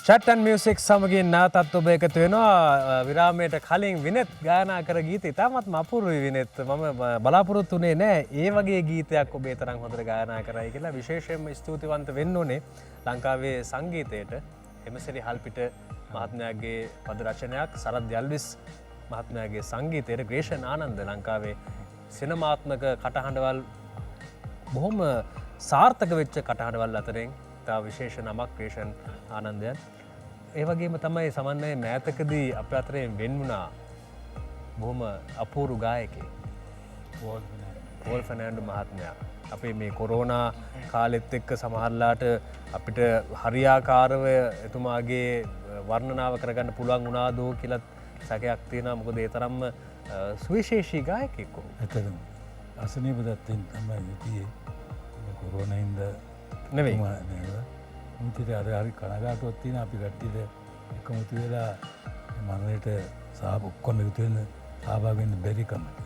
ෂට්ටන් මියසික් සමගින් නාතත් ඔබ එකතු වෙනවා විරාමයට කලින් විනෙත් ගායනා කර ගීත ඉතාමත්ම අපූර්වයි විනෙත් මම බලාපොරොත්තු වෙන්නේ නැහැ ඒ වගේ ගීතයක් ඔබේ තරම් හොඳට ගායනා කරයි කියලා විශේෂයෙන්ම ස්තුතිවන්ත වෙන්න ඕනේ ලංකාවේ සංගීතයට එමසරි හල්පිට මහත්මයාගේ පද රචනයක් සරත් යල්විස් මහත්මයාගේ සංගීතයට ග්‍රේෂන් ආනන්ද ලංකාවේ සිනමාත්මක කටහඬවල් බොහොම සාර්ථක වෙච්ච කටහඬවල් අතරින් තා විශේෂ නමක් ග්‍රේෂන් ආනන්දයන් ඒ වගේම තමයි සමන්වයේ මෑතකදී අප අතරෙන් වෙන් වුණා බොහොම අපූරු ගායකයෙක් පෝල් ෆර්නෑන්ඩෝ මහත්මයා අපේ මේ කොරෝනා කාලෙත් එක්ක සමහරලාට අපිට හරියාකාරව එතුමාගේ වර්ණනාව කරගන්න පුළුවන් වුණාදෝ කියලා සැකයක් තියෙනවා මොකද ඒ තරම්ම සුවිශේෂී ගායකයෙක් කොහොමද ඇත්තටම අසනීප තත්ත්වෙන් තමයි යුතියේ කොරෝනා හින්දා නෙවෙයි මුතිට අර හරි කනගාටුවක් තියෙන අපි කට්ටියට එකමුතු වෙලා මනරේට ඔක්කොම එකතු වෙන්න සහභාගී වෙන්න බැරි කමට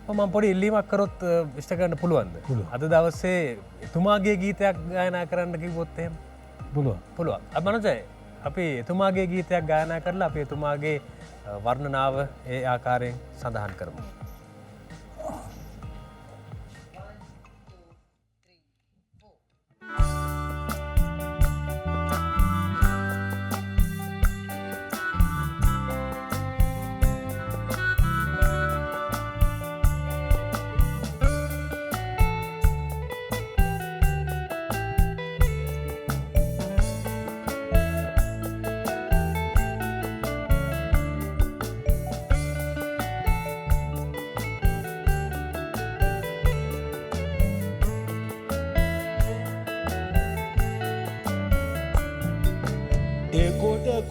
මම පොඩි ඉල්ලීමක් කරොත් ඉෂ්ට කරන්න පුළුවන්ද අද දවසේ එතුමාගේ ගීතයක් ගායනා කරන්න කිව්වොත් එහෙම පුළුවන් මනෝජය අපි එතුමාගේ ගීතයක් ගායනා කරලා අපි එතුමාගේ වර්ණනාව ඒ ආකාරයෙන් සඳහන් කරමු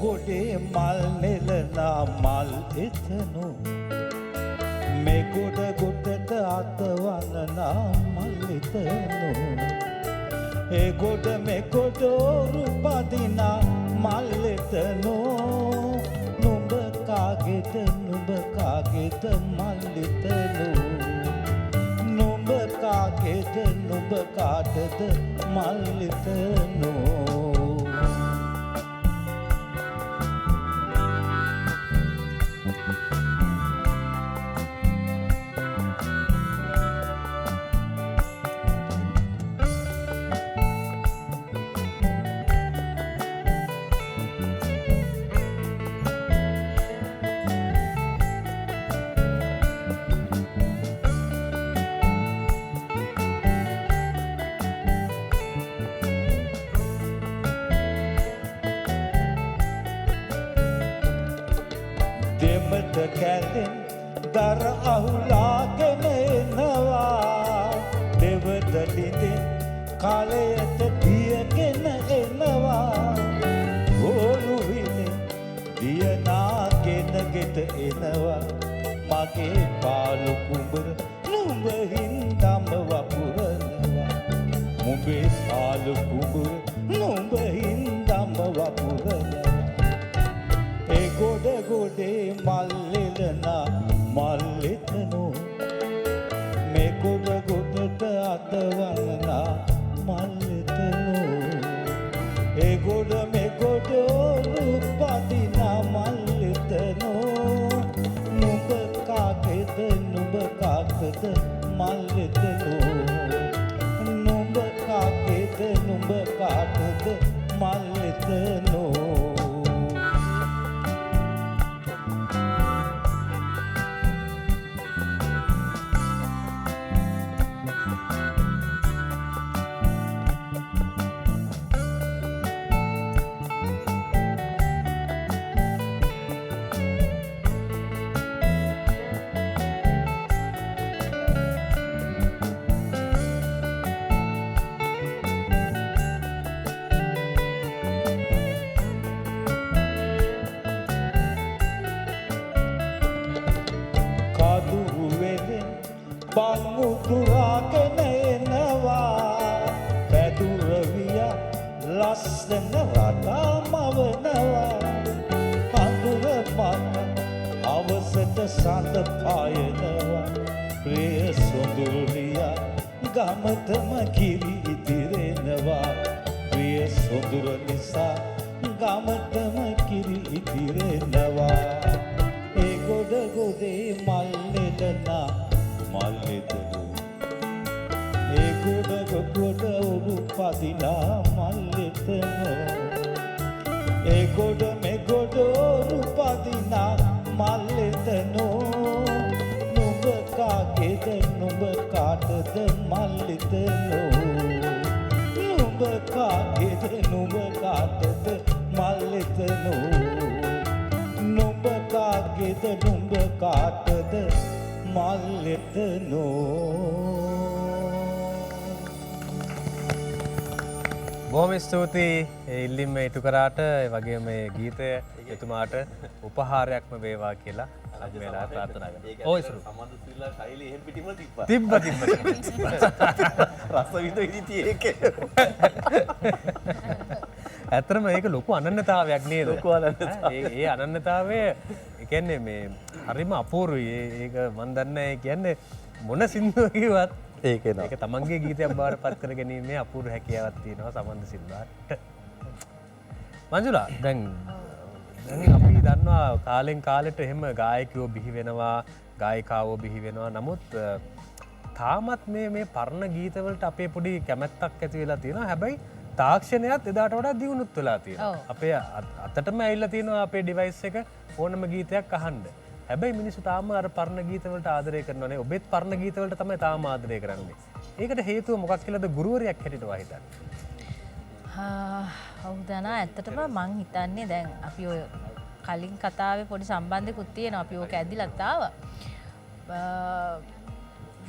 ගොඩේ මල් නෙලනා මල් එතනු මේ ගොඩ ගොඩට අතවනනා මල් එතනු ඒ ගොඩ මේ ගොඩෝරු පදිනා මල් එතනු නුඹ කාගෙද මල් එතනු නුඹ කාගෙද නුඹ කාටද මල් එතනු කැලෙන් දර අහුලාගෙන එනවා දෙවදලින්දෙන් කාලයට දියගෙන එනවා ඕලුවිනේ දියනාගෙන ගෙට එනවා මගේ පාලු කුඹර නුඹ හින්දම වපුරනවා මුඹේ පාලු කුඹර නුඹ හින්දම වපුරනවා ඒ ගොඩ ගොඩේ මල්ලෙලනා මල් එතනෝ මේ ගොඩ ගොඩට අතවනනා මල් එතනෝ ඒ ගොඩ මේ ගොඩ රූපදිනා මල් එතනෝ නුඹ කාටද මල් එතනෝ නුඹ කාටද මල් එතනෝ බංමුතුරාගෙන එනවා පැදුරවියා ලස්සන රටා මවනවා අඳුර මත අවසට සඳ පායනවා ප්‍රිය සොඳුරියා ගමතම කිරි ඉතිරෙනවා ප්‍රිය සොඳුර නිසා ගමටම කිරි ඉතිරෙනවා ඒ ගොඩ ගොඩේ මල්ලෙදනා මල්ලෙදනු ඒ ගොඩ ගොඩ ඔරු පදිලා මල්ලෙතනෝ ඒ ගොඩ මේ ගොඩ ඔරු පදිනා මල්ලෙතනෝ නුඹ කාගේද නුඹ කාටද මල්ලෙතනෝ නුඹ කාගේද නුඹ කාටද මල්ලෙතනෝ නුඹ කාගේද නුඹ කාටද මල්ලෙතනෝ බොහොම ස්තුතියි ඉල්ලිම ඉටු කරාට වගේ මේ ගීතය එතුමාට උපහාරයක්ම වේවා කියලා අද වෙලා ප්‍රාර්ථනා කරනවා. ඔය ඉස්සර සම්බන්ධ ශ්‍රීලා ශෛලිය එහෙම් පිටිම තිබ්බා. තිබ්බ. රස විඳ ඉති ඒකේ. ඇත්තටම ඒක ලොකු අනන්‍යතාවයක් නේද? ලොකු අනන්‍යතාවයක්. ඒ අනන්‍යතාවය ඒ කියන්නේ මේ හරිම අපූර්වයි. ඒක මන් දන්නේ කියන්නේ මොන සින්දුව කිව්වත් ඒක නෝ. ඒක තමන්ගේ ගීතයක් බවට පත් කර ගැනීමේ අපූර්ව හැකියාවක් තියෙනවා සමන්ද සිල්වාට. මංජුලා දැන් අපි දන්නවා කාලෙන් කාලෙට එහෙම ගායකයෝ බිහි වෙනවා ගායිකාවෝ බිහි වෙනවා. නමුත් තාමත් මේ පරණ ගීතවලට අපේ පොඩි කැමැත්තක් ඇති වෙලා තියෙනවා. හැබැයි තාක්ෂණයත් එදාට වඩා දියුණුත් වෙලා තියෙනවා. අපේ අතටම ඇවිල්ලා තියෙනවා අපේ ඩිවයිස් එක ඕනම ගීතයක් අහන්න. හැබැයි මිනිස්සු තාම අර පරණ ගීතවලට ආදරය කරනවානේ. ඔබෙත් පරණ ගීතවලට තමයි තාම ආදරය කරන්නේ. ඒකට හේතුව මොකක් කියලාද ගුරුවරයෙක් හැටියට වහිතන්නේ? හවුදනා ඇත්තටම මං හිතන්නේ දැන් අපි ඔය කලින් කතාවේ පොඩි සම්බන්ධයකුත් තියෙනවා. අපි ඕක ඇදිලත් ආවා.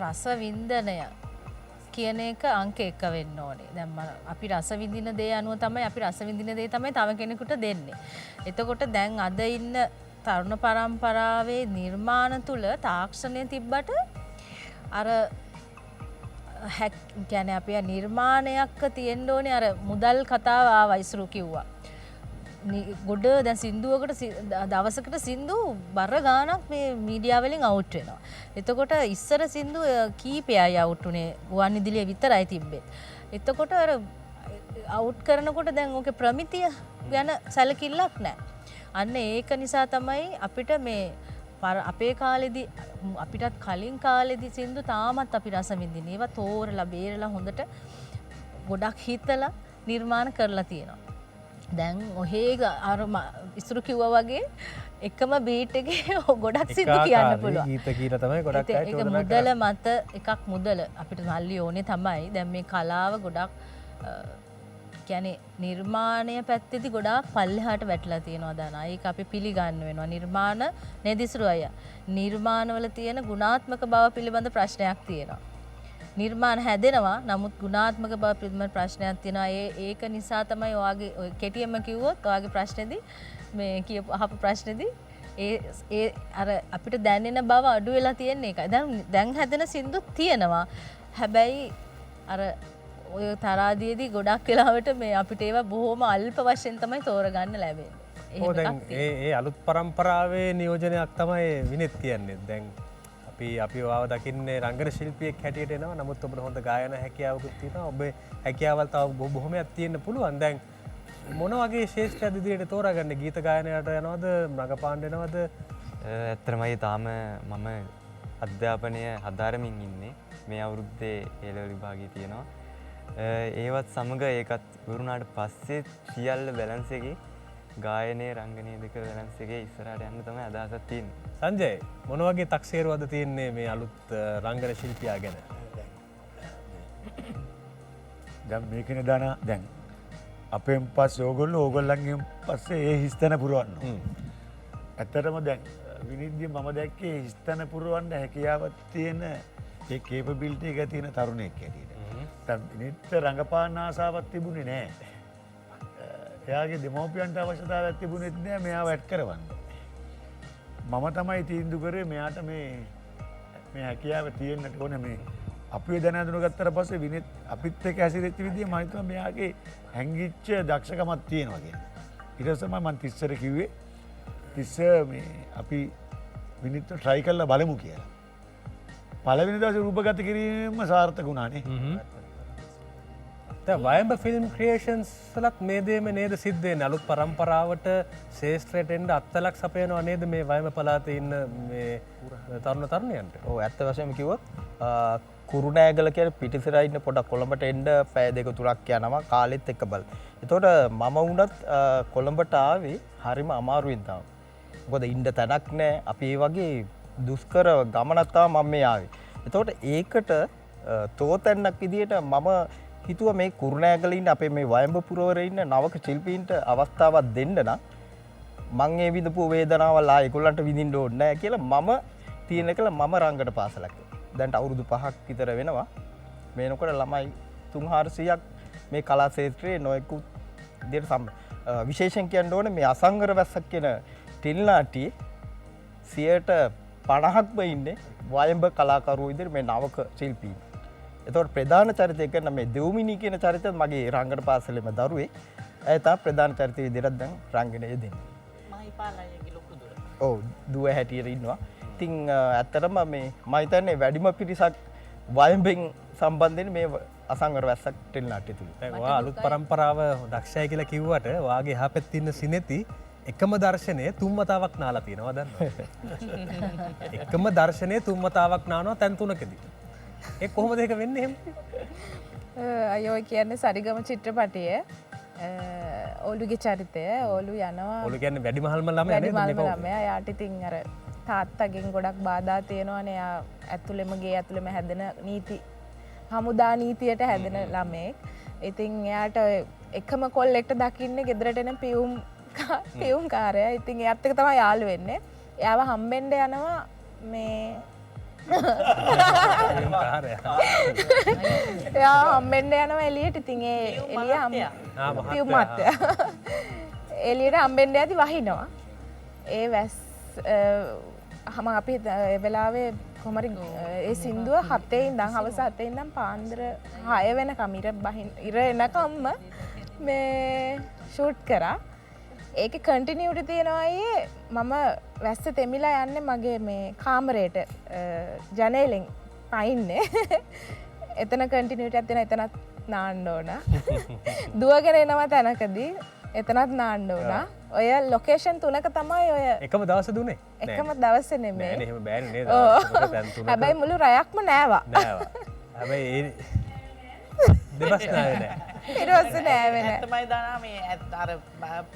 රස වින්දනය කියන එක අංක 1 වෙන්න ඕනේ. දැන් අපි රස විඳින දේ අනුව තමයි අපි රස විඳින දේ තමයි තව කෙනෙකුට දෙන්නේ. එතකොට දැන් අද ඉන්න තරුණ පරම්පරාවේ නිර්මාණ තුල තාක්ෂණය තිබ්බට අර කියන්නේ අපේ නිර්මාණයක් තියෙන්න ඕනේ. අර මුදල් කතාව ආවා ඉස්සරු කිව්වා. ගොඩ දැන් සින්දුවකට දවසකට සින්දු බර ගානක් මේ මීඩියා වලින් අවුට් වෙනවා. එතකොට ඉස්සර සින්දු කීපයයි අවුට් උනේ ගුවන් විදුලිය විතරයි තිබ්බේ. එතකොට අර අවුට් කරනකොට දැන් ඕකේ ප්‍රමිතිය ගැන සැලකිල්ලක් නැහැ. අන්න ඒක නිසා තමයි අපිට මේ අපේ කාලෙදී අපිටත් කලින් කාලෙදී සින්දු තාමත් අපි රස විඳින. ඒවා තෝරලා බේරලා හොඳට ගොඩක් හිතලා නිර්මාණ කරලා තියෙනවා. දැන් ඔහේ අර ඉස්සරු කිව්වා වගේ එකම බීට් එකේ ගොඩක් සින්දු කියන්න පුළුවන්. ගීත කියලා තමයි ගොඩක් අය ඒක මුදල මත එකක් මුදල අපිට මල්ලි ඕනේ තමයි. දැන් මේ කලාව ගොඩක් කියන්නේ නිර්මාණය පැත්තේදී ගොඩාක් පල්ලෙහාට වැටලා තියෙනවා දාන. ඒක අපි පිළිගන්න වෙනවා. නිර්මාණ නෙදිසුරු අය. නිර්මාණවල තියෙන ගුණාත්මක බව පිළිබඳ ප්‍රශ්නයක් තියෙනවා. නිර්මාණ හැදෙනවා. නමුත් ගුණාත්මක බව පිළිබඳ ප්‍රශ්නයක් තියෙනවා. ඒක නිසා තමයි ඔයාගේ ඔය කෙටියෙන්ම කිව්වොත් ඔයාගේ ප්‍රශ්නේදී මේ කියපු අහපු ප්‍රශ්නේදී ඒ අර අපිට දැනෙන බව අඩු වෙලා තියෙන එකයි. දැන් හැදෙන සින්දුත් තියෙනවා. හැබැයි අර ඔය තරාදියේදී ගොඩක් වෙලාවට මේ අපිට ඒවා බොහොම අල්ප වශයෙන් තමයි තෝරගන්න ලැබෙන්නේ. දැන් ඒ අලුත් පරම්පරාවේ නියෝජනයක් තමයි විනිත් කියන්නේ. දැන් අපි ඔයාව දකින්නේ රංගන ශිල්පියෙක් හැටියට එනවා. නමුත් ඔබට හොඳ ගායන හැකියාවකුත් තියෙනවා. ඔබේ හැකියාවල් තව බොහොමයක් තියෙන්න පුළුවන්. දැන් මොන වගේ ශේෂ්ත්‍රයක් ඉදිරියට තෝරාගන්නේ? ගීත ගායනයට යනවද? රඟපාන්න යනවද? ඇත්තටමයි තාම මම අධ්‍යාපනය හදාරමින් ඉන්නේ. මේ අවුරුද්දේ A-level විභාගය තියෙනවා. ඒවත් සමග ඒකත් වරුණාට පස්සේ සියල්ල බැලන්ස් එකේ ගායනයේ රංගනයේ දෙක බැලන්ස් එකේ ඉස්සරහට යන්න තමයි අදහසක් තියෙන්නේ. සංජය මොන වගේ තක්සේරුවක්ද තියෙන්නේ මේ අලුත් රංගන ශිල්පියා ගැන? දැන් මේකනේ දාන දැන් අපෙන් පස්සේ ඕගොල්ලන්ගෙන් පස්සේ ඒ හිස්තැන පුරවන්න. ඇත්තටම දැන් විනිද්දී මම දැක්කේ හිස්තැන පුරවන්න හැකියාවක් තියෙන ඒ කේපබිලිටි එක තියෙන තරුණයෙක් හැටියට. දැන් විනිත් රංගපාන ආසාවක් තිබුණේ නැහැ. එයාගේ දෙමව්පියන්ට අවශ්‍යතාවයක් තිබුණෙත් නෑ මෙයාව ඇඩ් කරවන්න. මම තමයි තීන්දුව කරේ මෙයාට මේ හැකියාව තියෙන්නට ඕනේ. මේ අපිව දැන හඳුනගත්තට පස්සේ විනිත් අපිත් එක්ක හැසිරෙච්ච විදිය මම හිතුවා මෙයාගේ හැංගිච්ච දක්ෂකමක් තියෙනවා කියලා. ඊට පස්සේ මම තිස්සර කිව්වේ තිස්ස මේ අපි විනිත් try කරලා බලමු කියලා. පළවෙනි දවසේ රූපගත කිරීම සාර්ථක වුණානේ. වයඹ ෆිල්ම් ක්‍රියේෂන්ස් වලත් මේ දේම නේද සිද්ධ වෙන්නේ අලුත් පරම්පරාවට ශේෂ්ත්‍රයට එන්න අත්ලක් සපයනවා නේද මේ වයඹ පළාතේ ඉන්න මේ තරුණ තරුණියන්ට? ඔව් ඇත්ත වශයෙන්ම කිව්වොත් කුරුණෑගල කියන පිටිසර ඉන්න පොඩක් කොළඹට එන්න පැය දෙක තුනක් යනවා කාලෙත් එක්ක බල. එතකොට මම වුණත් කොළඹට ආවේ හරිම අමාරුවෙන් තමයි. මොකද ඉන්න තැනක් නැහැ. අපි ඒ වගේ දුෂ්කර ගමනක් තමයි මම මේ ආවේ. එතකොට ඒකට තෝතැන්නක් විදියට මම හිතුව මේ කුරුණෑගල ඉන්න අපේ මේ වයඹ පුරවරේ ඉන්න නවක ශිල්පීන්ට අවස්ථාවක් දෙන්න නම් මං ඒ විඳපු වේදනාවල් ඒගොල්ලන්ට විඳින්න ඕනේ නැහැ කියලා මම තීරණය කළා මම රංගන පාසලක්. දැන්ට අවුරුදු 5ක් විතර වෙනවා. මේනකොට ළමයි 300ක් මේ කලා ක්ෂේත්‍රයේ නොයෙකුත් විදියට විශේෂයෙන් කියන්න ඕනේ මේ අසංගර වැස්සක් කියන ටෙලිනාට්‍යයේ 50%ක්ම ඉන්නේ වයඹ කලාකරුවෝ විදියට මේ නවක ශිල්පීන්. එතකොට ප්‍රධාන චරිතය කරන මේ දෙව්මිනී කියන චරිතය මගේ රංගන පාසලේම දරුවේ. ඇය තමයි ප්‍රධාන චරිතය විදියට දැන් රංගනයේ දෙන්නේ. මහිපාලයගේ ලොකු දුර. ඔව් දුව හැටියට ඉන්නවා. ඉතින් ඇත්තටම මේ මම හිතන්නේ වැඩිම පිරිසක් වයඹෙන් සම්බන්ධයෙන් මේ අසංගර වැස්සක් ටෙලිනාට්‍ය තුල. දැන් ඔයා අලුත් පරම්පරාව දක්ෂයි කියලා කිව්වට ඔයාගේ එහා පැත්තේ ඉන්න සිනෙති එකම දර්ශනය තුන්වතාවක් නාලා තියෙනවා දන්නවද? එකම දර්ශනය තුන්වතාවක් නානවා තැන් තුනකදී. ඒ කොහොමද ඒක වෙන්නේ එහෙම? අයෝ කියන්නේ සරිගම චිත්‍රපටියේ ඕලුගේ චරිතය ඕලු යනවා ඔලු කියන්නේ වැඩිමහල්ම ළමයා නේද? වැඩිමහල්ම ළමයා. යාට ඉතින් අර තාත්තගෙන් ගොඩක් බාධා තියෙනවානේ. යා ඇතුළෙම ගේ ඇතුළෙම හැදෙන නීති හමුදා නීතියට හැදෙන ළමෙක්. ඉතින් එයාට එකම කොල්ලෙක්ට දකින්නේ ගෙදරට එන පියුම් කාර්යය. ඉතින් එයාත් එක තමයි යාළු වෙන්නේ. එයාව හම්බෙන්න යනවා මේ එයා හම්බෙන්න යනවා එළියට. ඉතින් ඒ එළිය පියුම් මහත්තයා එළියට හම්බෙන්න යද්දි වහිනවා. ඒ වැස් හම අපි වෙලාවේ කොමරි ඒ සින්දුව 7 ඉඳන් හවස 7 ඉඳන් පාන්දර 6 වෙනකම් ඉර එනකම්ම මේ ෂූට් කරා. ඒකේ කන්ටිනියුටි තියෙනවා අයියේ. මම වැස්ස තෙමිලා යන්නේ මගේ මේ කාමරේට ජනේලෙන් පයින්නේ. එතන කන්ටිනියුටියක් තියෙනවා. එතනත් නාන්න ඕන. දුවගෙන එනවා තැනකදී එතනත් නාන්න ඕන. ඔය ලොකේෂන් 3ක තමයි ඔය එකම දවසේ දුන්නේ. එකම දවසේ නෙමෙයි. නෑ එහෙම බෑනේ නේද? හැබැයි මුළු රයක්ම නෑවා. නෑවා. හැබැයි ඒ දෙවස් නෑ නෑ. ඊට පස්සේ නෑවේ නෑ. තමයි දානා මේ අර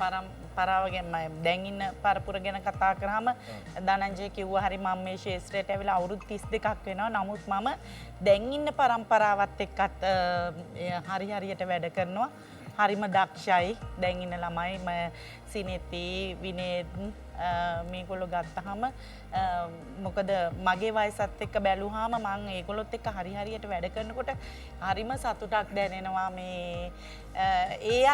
පරම්පරාවගෙන් දැන් ඉන්න පරපුර ගැන කතා කරාම දනංජය කිව්වා හරි මම මේ ශාස්ත්‍රයට ඇවිල්ලා අවුරුදු 32ක් වෙනවා. නමුත් මම දැන් ඉන්න පරම්පරාවත් එක්කත් හරියට වැඩ කරනවා. හරිම දක්ෂයි දැන් ඉන්න ළමයි සිනෙති විනේත් මේගොල්ලෝ ගත්තහම මොකද මගේ වයසත් එක්ක බැලුවාම මම ඒගොල්ලොත් එක්ක හරියට වැඩ කරනකොට හරිම සතුටක් දැනෙනවා. මේ ඒ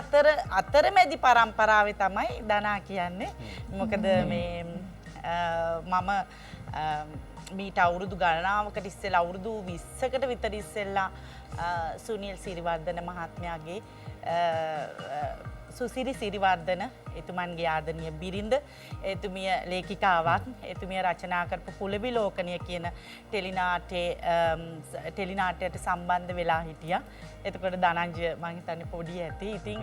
අතරමැදි පරම්පරාවේ තමයි දනා කියන්නේ. මොකද මේ මම මීට අවුරුදු ගණනාවකට ඉස්සෙල්ලා අවුරුදු 20කට විතර ඉස්සෙල්ලා සුනිල් සිරිවර්ධන මහත්මයාගේ සුසිරි සිරිවර්ධන එතුමන්ගේ ආදරණීය බිරිඳ එතුමිය ලේඛිකාවක් එතුමිය රචනා කරපු කුලවිලෝකනය කියන ටෙලිනාට්‍යයට සම්බන්ධ වෙලා හිටියා. එතකොට දනංජය මම හිතන්නේ පොඩි ඇති. ඉතින්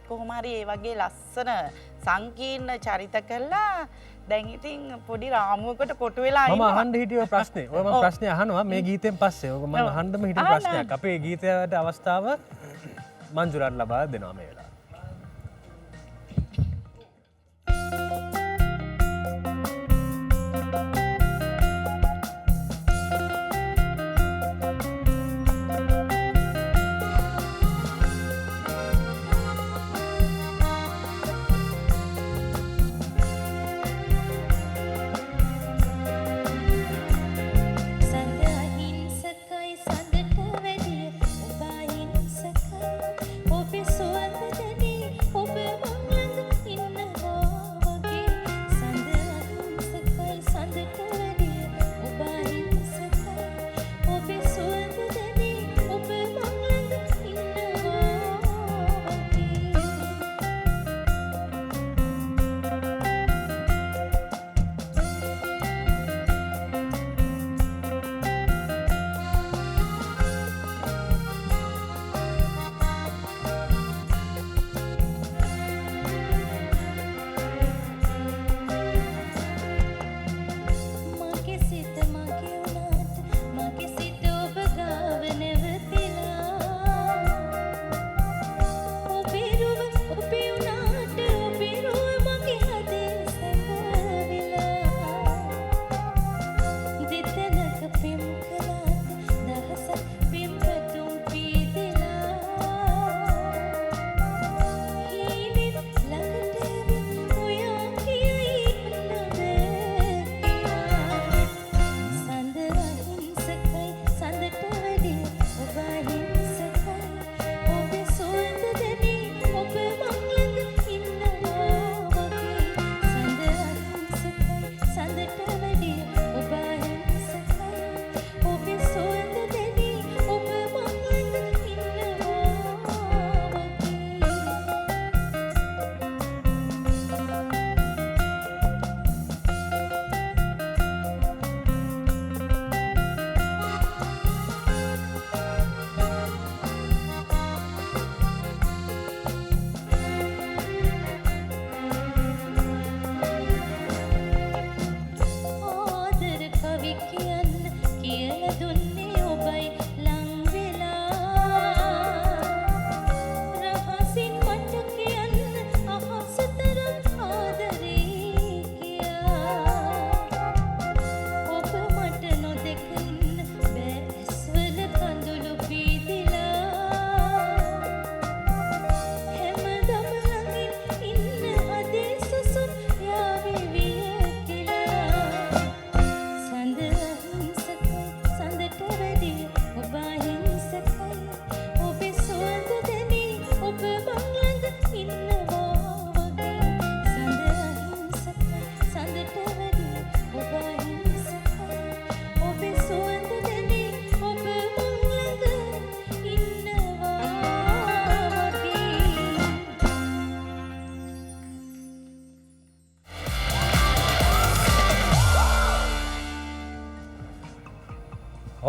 කොහොම හරි ඒ වගේ ලස්සන සංකීර්ණ චරිත කළා. දැන් ඉතින් පොඩි රාමුවකට කොටු වෙලා ඉන්නවා. මම අහන්න හිටිය ප්‍රශ්නේ. ඔය මම ප්‍රශ්නේ අහනවා මේ ගීතෙන් පස්සේ. ඔක මම අහන්නම හිටිය ප්‍රශ්නයක්. අපේ ගීතයට අවස්ථාව මංජුරාට ලබා දෙනවා මේ වෙලාව. සඳ අහිංසකයි සඳට වැඩිය ඔබ අහිංසකයි ඔබේ සුවඳ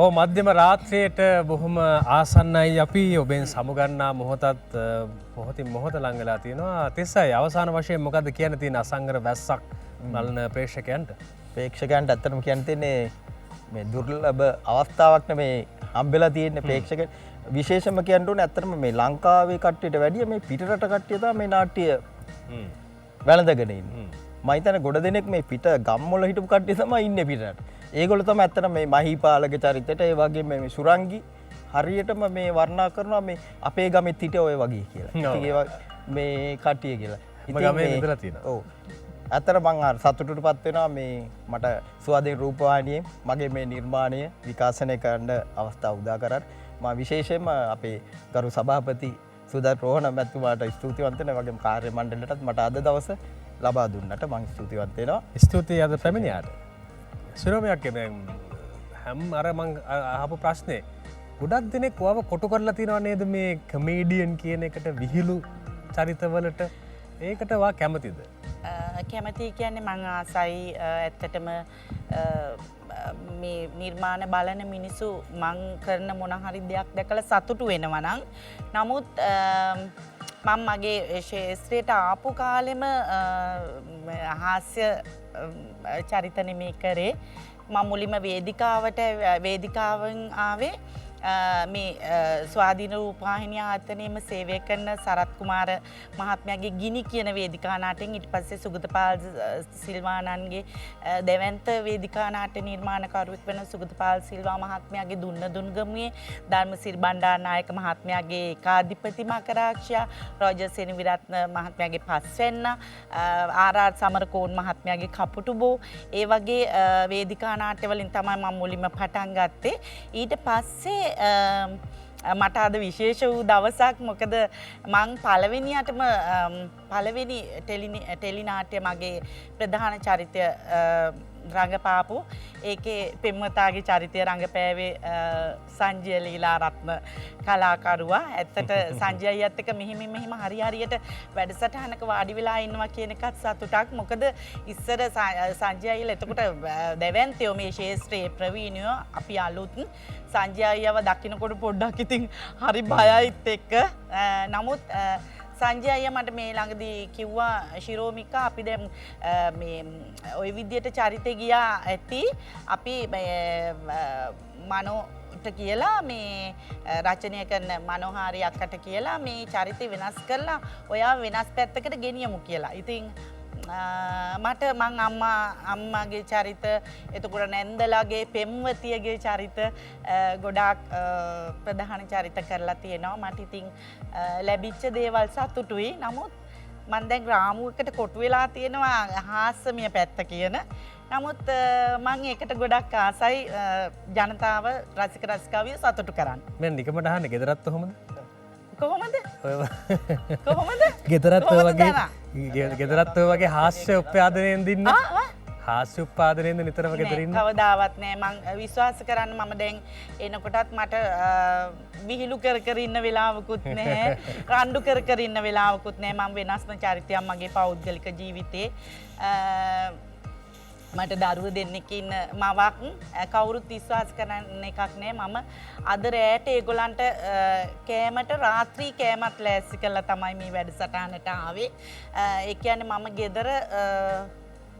ඕ මධ්‍යම රාත්‍රයට බොහොම ආසන්නයි අපි ඔබෙන් සමුගන්නා මොහොතත් මොහොතින් මොහොත ලංගලා තියෙනවා. තිස්සයි අවසාන වශයෙන් මොකද කියන්න තියෙන අසංගර වැස්සක් බලන ප්‍රේක්ෂකයන්ට? ප්‍රේක්ෂකයන්ට ඇත්තටම කියන්න තියෙන්නේ මේ දුර්ලභ අවස්ථාවක් නේ මේ හම්බෙලා තියෙන ප්‍රේක්ෂක විශේෂම කියන්න ඕනේ ඇත්තටම මේ ලංකාවේ කට්ටියට වැඩිය මේ පිටරට කට්ටිය තමයි මේ නාට්‍ය වැළඳගෙන ඉන්නේ. මම හිතන්නේ ගොඩ දෙනෙක් මේ පිට ගම්වල හිටපු කට්ටිය තමයි ඉන්නේ පිටරට. ඒගොල්ලෝ තමයි ඇත්තටම මේ මහීපාලක චරිතයට ඒ වගේම මේ සුරංගි හරියටම මේ වර්ණනා කරනවා මේ අපේ ගමෙත් හිටිය ඔය වගේ කියලා. ඉතින් මේ කට්ටිය කියලා. ගමේ ඉඳලා තියෙනවා. ඔව්. ඇත්තට මං සතුටටපත් වෙනවා මේ මට ස්වාධීන රූපවාහිනියෙන් මගේ මේ නිර්මාණය විකාශනය කරන්න අවස්ථාව උදා කරාට මම විශේෂයෙන්ම අපේ ගරු සභාපති සුදත් රෝහණ මැතිතුමාට ස්තුතිවන්ත වෙනවා. වගේම කාර්ය මණ්ඩලයටත් මට අද දවස ලබා දුන්නට මං ස්තුතිවන්ත වෙනවා. ස්තුතියි අද පැමිණියාට. සිරෝමයක් හැම් අර මං අහපු ප්‍රශ්නේ ගොඩක් දෙනෙක් ඔයාව කොටු කරලා තියෙනවා නේද මේ කමේඩියන් කියන එකට විහිළු චරිතවලට? ඒකට වා කැමතිද? කැමති කියන්නේ මං ආසයි ඇත්තටම මේ නිර්මාණ බලන මිනිස්සු මං කරන මොන හරි දෙයක් දැකලා සතුටු වෙනවා නම්. නමුත් මම මගේ ශේත්‍රයට ආපු කාලෙම හාස්‍ය චරිත නෙමෙයි කරේ. මම මුලින්ම වේදිකාවෙන් ආවේ මේ ස්වාධීන රූපවාහිනිය ආයතනයේම සේවය කරන සරත් කුමාර මහත්මයාගේ ගිනි කියන වේදිකා නාට්‍යයෙන් ඊට පස්සේ සුගතපාල් සිල්වානන්ගේ දෙවන්ත වේදිකා නාට්‍ය නිර්මාණකරුවෙක් වෙන සුගතපාල් සිල්වා මහත්මයාගේ දුන්න දුන්ගමුවේ ධර්මසිරි බණ්ඩාරනායක මහත්මයාගේ ඒකාධිපති මකරාක්ෂයා රොජර් සෙනවිරත්න මහත්මයාගේ පස්වෙන්න ආර්.ආර්. සමරකෝන් මහත්මයාගේ කපුටුබෝ ඒ වගේ වේදිකා නාට්‍ය වලින් තමයි මම මුලින්ම පටන් ගත්තේ. ඊට පස්සේ මට අද විශේෂ වූ දවසක්. මොකද මං පළවෙනියටම පළවෙනි ටෙලිනාට්‍ය මගේ ප්‍රධාන චරිතය රඟපාපු ඒකේ පෙම්වතාගේ චරිතය රඟපෑවේ සංජය ලීලාරත්න කලාකරුවා. ඇත්තට සංජය අයියත් එක්ක මෙහිම හරියට වැඩසටහනක වාඩි වෙලා ඉන්නවා කියන එකත් සතුටක්. මොකද ඉස්සර සංජය අයියලා එතකොට දෙවන්තයෝ මේ ශේෂ්ත්‍රයේ ප්‍රවීණයෝ අපි අලුත් සංජය අයියව දකින්නකොට පොඩ්ඩක් ඉතින් හරි බයයිත් එක්ක. නමුත් සංජය අයියා මට මේ ළඟදී කිව්වා ශිරෝමිකා අපි දැන් මේ ওই විදියට චරිතේ ගියා ඇති අපි මනෝට කියලා මේ රචනය කරන මනෝහාරි අක්කට කියලා මේ චරිතේ වෙනස් කරලා ඔයා වෙනස් පැත්තකට ගෙනියමු කියලා. ඉතින් මට මං අම්මාගේ චරිත එතකොට නැන්දලාගේ පෙම්වතියගේ චරිත ගොඩාක් ප්‍රධාන චරිත කරලා තියෙනවා. මට ඉතින් ලැබිච්ච දේවල් සතුටුයි. නමුත් මම දැන් රාමුවකට කොටු වෙලා තියෙනවා හාස්‍යමය පැත්ත කියන. නමුත් මං ඒකට ගොඩක් ආසයි ජනතාව රසික රසිකාවිය සතුටු කරන්න. මම නිකමට අහන්නේ ගෙදරත් කොහොමද? කොහොමද? ගෙදරත් වගේ හාස්‍ය උප්පාදනයෙන් දින්න හාස්‍ය උප්පාදනයෙන් නිතරම ගෙදරින් කවදාවත් නෑ. මං විශ්වාස කරන්න මම දැන් එනකොටත් මට විහිළු කර ඉන්න වෙලාවකුත් නැහැ. රණ්ඩු කර ඉන්න වෙලාවකුත් නැහැ. මම වෙනස්ම චරිතයක් මගේ පෞද්ගලික ජීවිතේ. මට දරුව දෙන්නෙක් ඉන්න මවක් කවුරුත් විශ්වාස කරන එකක් නෑ. මම අද රෑට ඒගොල්ලන්ට කෑමට රාත්‍රී කෑමත් ලෑස්ති කරලා තමයි මේ වැඩසටහනට ආවේ. ඒ කියන්නේ මම ගෙදර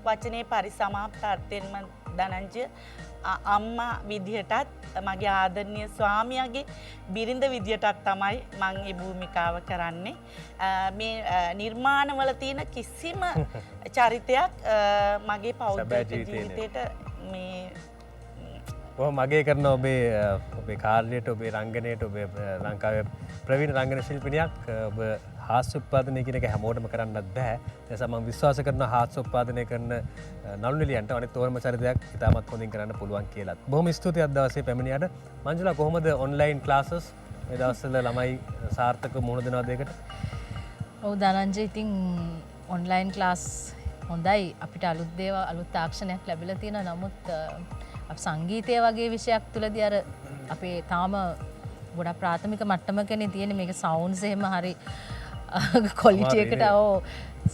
වචනේ පරිසමාප්ත අර්ථයෙන්ම ධනංජය අම්මා විදිහටත් මගේ ආදරණීය ස්වාමියාගේ බිරිඳ විදිහටත් තමයි මම මේ භූමිකාව කරන්නේ. මේ නිර්මාණවල තියෙන කිසිම චරිතයක් මගේ පෞද්ගලික ජීවිතේට මේ මගේ කරන ඔබේ කාර්යයට ඔබේ රංගනයට ඔබේ ලංකාවේ ප්‍රවීණ රංගන ශිල්පිනියක් ඔබ හාස්‍ය උත්පාදනය කියන එක හැමෝටම කරන්නත් බෑ. ඒ නිසා මම විශ්වාස කරනවා හාස්‍ය උත්පාදනය කරන නළු නිලියන්ට අනිත් ඕනම චරිතයක් ඉතාමත් හොඳින් කරන්න පුළුවන් කියලා. බොහොම ස්තුතියි අද දවසේ පැමිණියාට. මංජුලා කොහොමද ඔන්ලයින් ක්ලාසස් මේ දවස්වල ළමයි සාර්ථකව මුහුණ දෙනවද ඒකට? ඔව් ධනංජය ඉතින් ඔන්ලයින් ක්ලාස් හොඳයි. අපිට අලුත් දේවල් අලුත් තාක්ෂණයක් ලැබිලා තියෙනවා. නමුත් සංගීතය වගේ විෂයක් තුළදී අර අපේ තාම ගොඩක් ප්‍රාථමික මට්ටමකනේ තියෙන මේක සවුන්ඩ්ස් එහෙම හරි ක්වොලිටි එකට